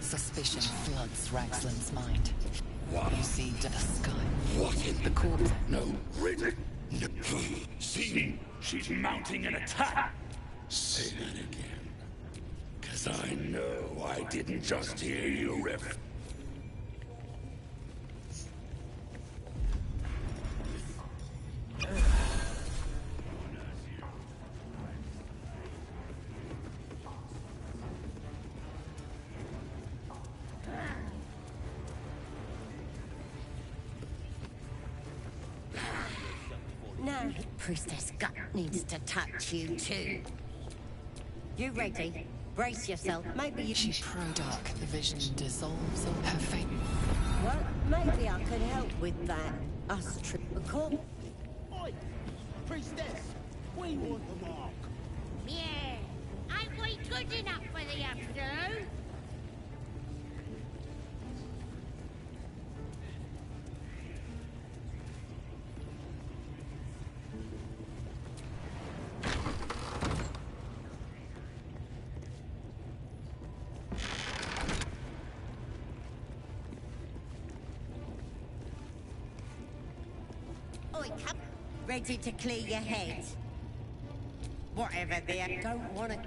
Speaker 1: Suspicion floods Ragslin's mind.
Speaker 15: What?
Speaker 1: You see the sky.
Speaker 15: What in
Speaker 1: the corpse?
Speaker 15: No, really? No. See, she's mounting an attack. Say that again. 'Cause I know I didn't just hear you riff.
Speaker 8: No, Priestess Gut needs to touch you too. You ready? Brace yourself. Maybe you...
Speaker 1: She pro-dark. The vision dissolves on her face.
Speaker 8: Well, maybe I could help with that. Us cool.
Speaker 9: Oi! Priestess! We want the mark.
Speaker 17: Yeah. Ain't we good enough for the afternoon?
Speaker 8: Oi, come. Ready to clear your head. Whatever they don't want to...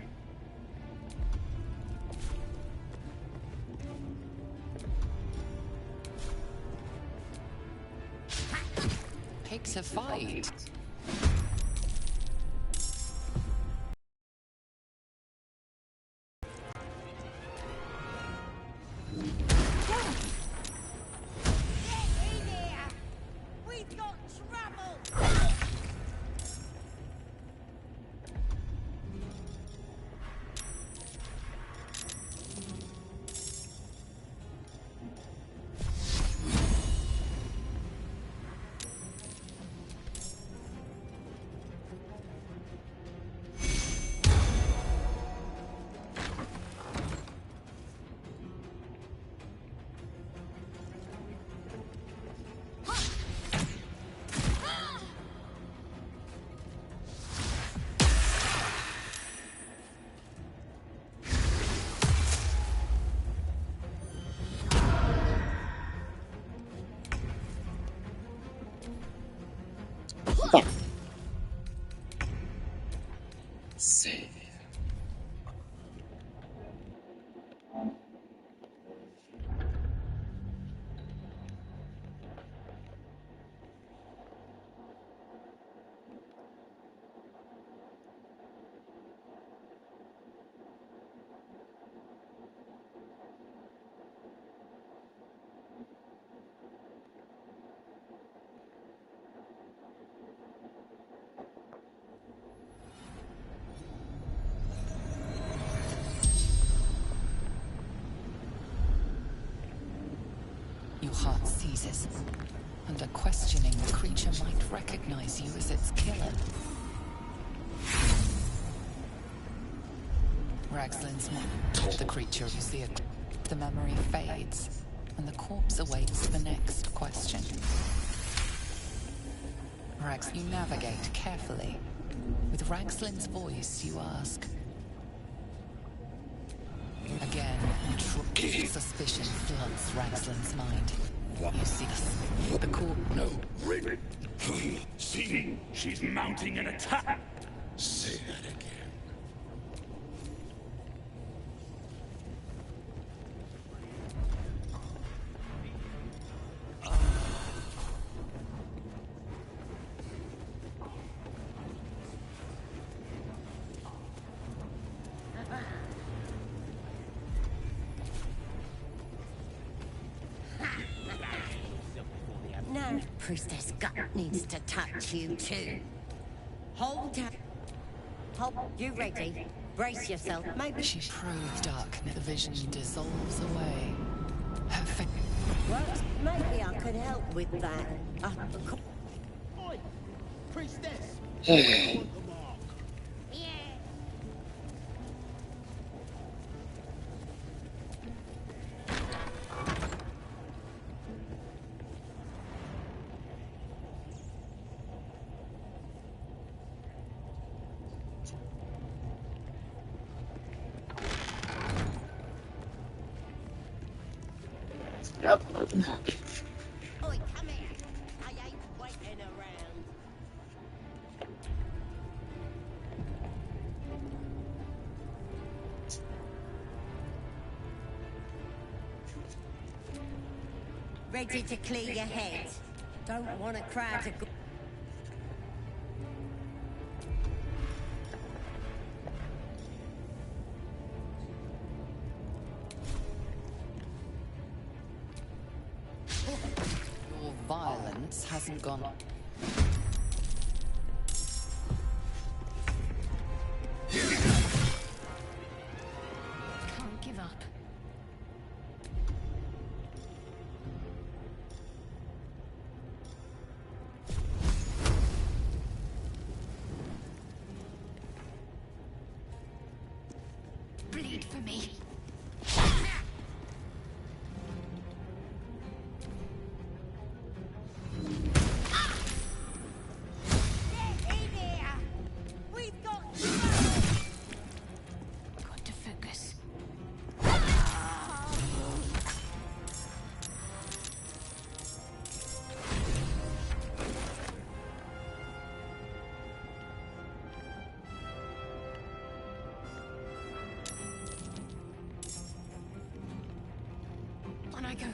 Speaker 1: Takes a fight.
Speaker 17: We've got trouble!
Speaker 16: Save.
Speaker 1: Your heart seizes. Under questioning, the creature might recognize you as its killer. Ragslin's the creature, you see it. The memory fades, and the corpse awaits the next question. Rags, you navigate carefully. With Ragslin's voice, you ask. Again, suspicion floods Ragslin's mind. You see the corpse.
Speaker 15: No, really? See, she's mounting an attack. Say that again.
Speaker 8: No, Priestess Gut needs to touch you too. Hold up. Hold, you ready? Brace yourself. Maybe
Speaker 1: She probed darkness. The vision dissolves away. Her face.
Speaker 8: well, maybe I could help with that.
Speaker 9: Oi! Priestess!
Speaker 17: Yeah.
Speaker 16: Yep.
Speaker 8: Oi, come here. I ain't waiting around. Ready to clear your head. Don't want a crowd to go.
Speaker 1: Your violence hasn't gone.
Speaker 5: Can't give up. Bleed for me.
Speaker 17: Get in here! We've got
Speaker 5: Got to focus. On I go.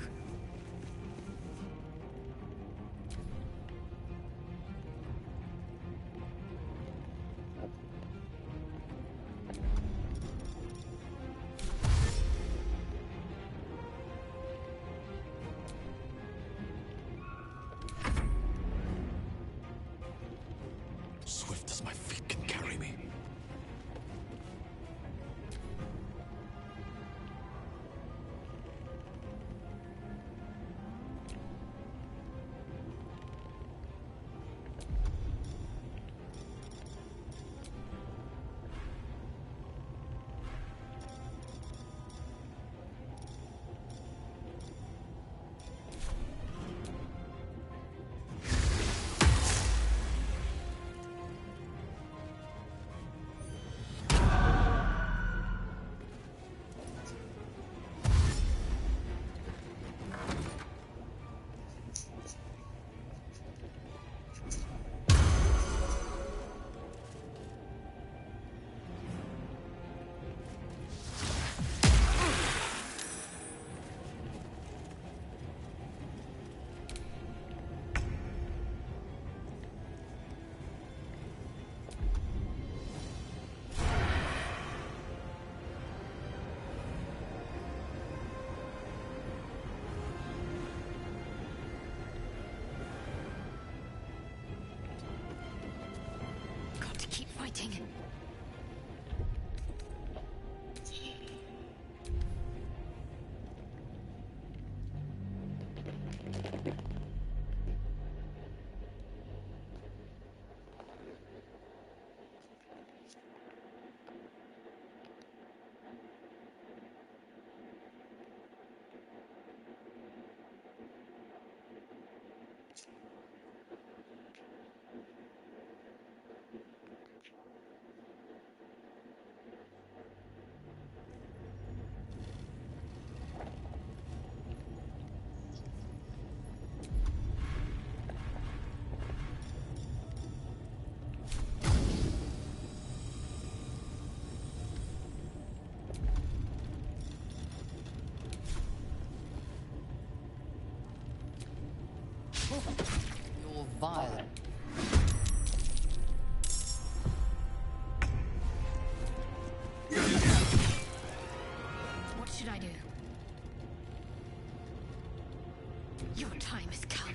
Speaker 3: Swift as my feet can carry me.
Speaker 5: Got to keep fighting.
Speaker 1: You're violent.
Speaker 5: What should I do? Your time has come.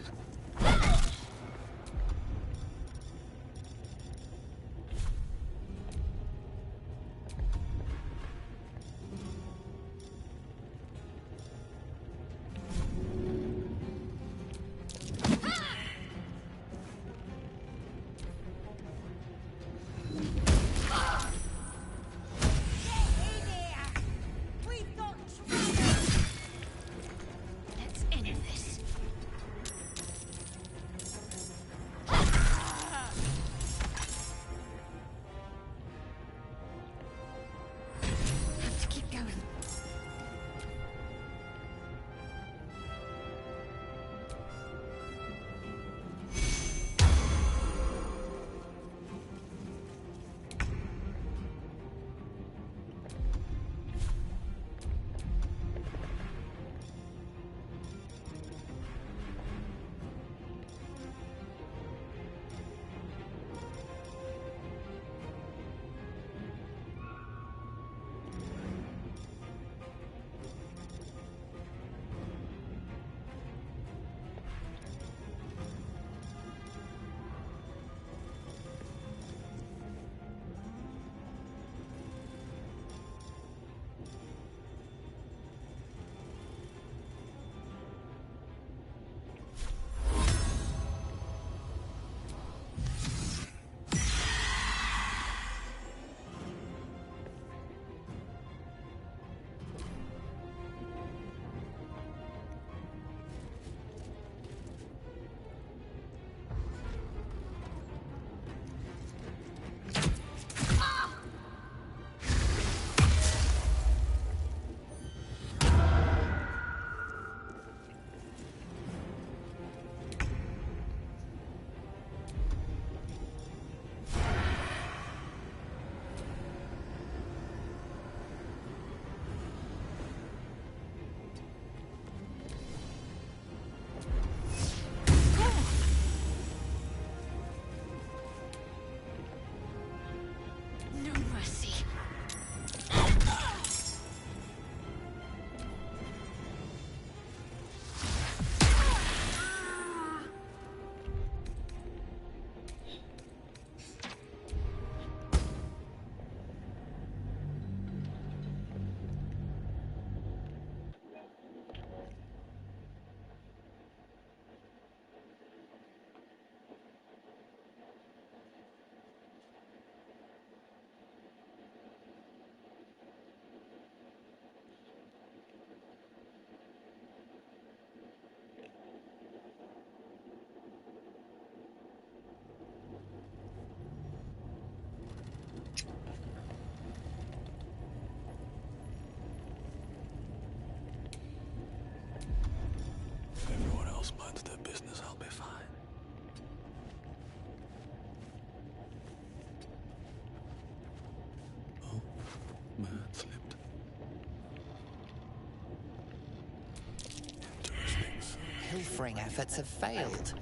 Speaker 1: deciphering efforts have failed.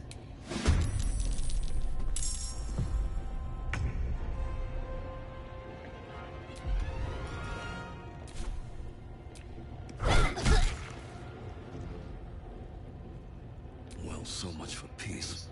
Speaker 3: Well, so much for peace.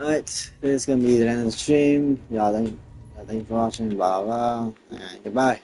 Speaker 16: Alright, this is gonna be the end of the stream. Y'all thank you for watching, blah blah, and goodbye.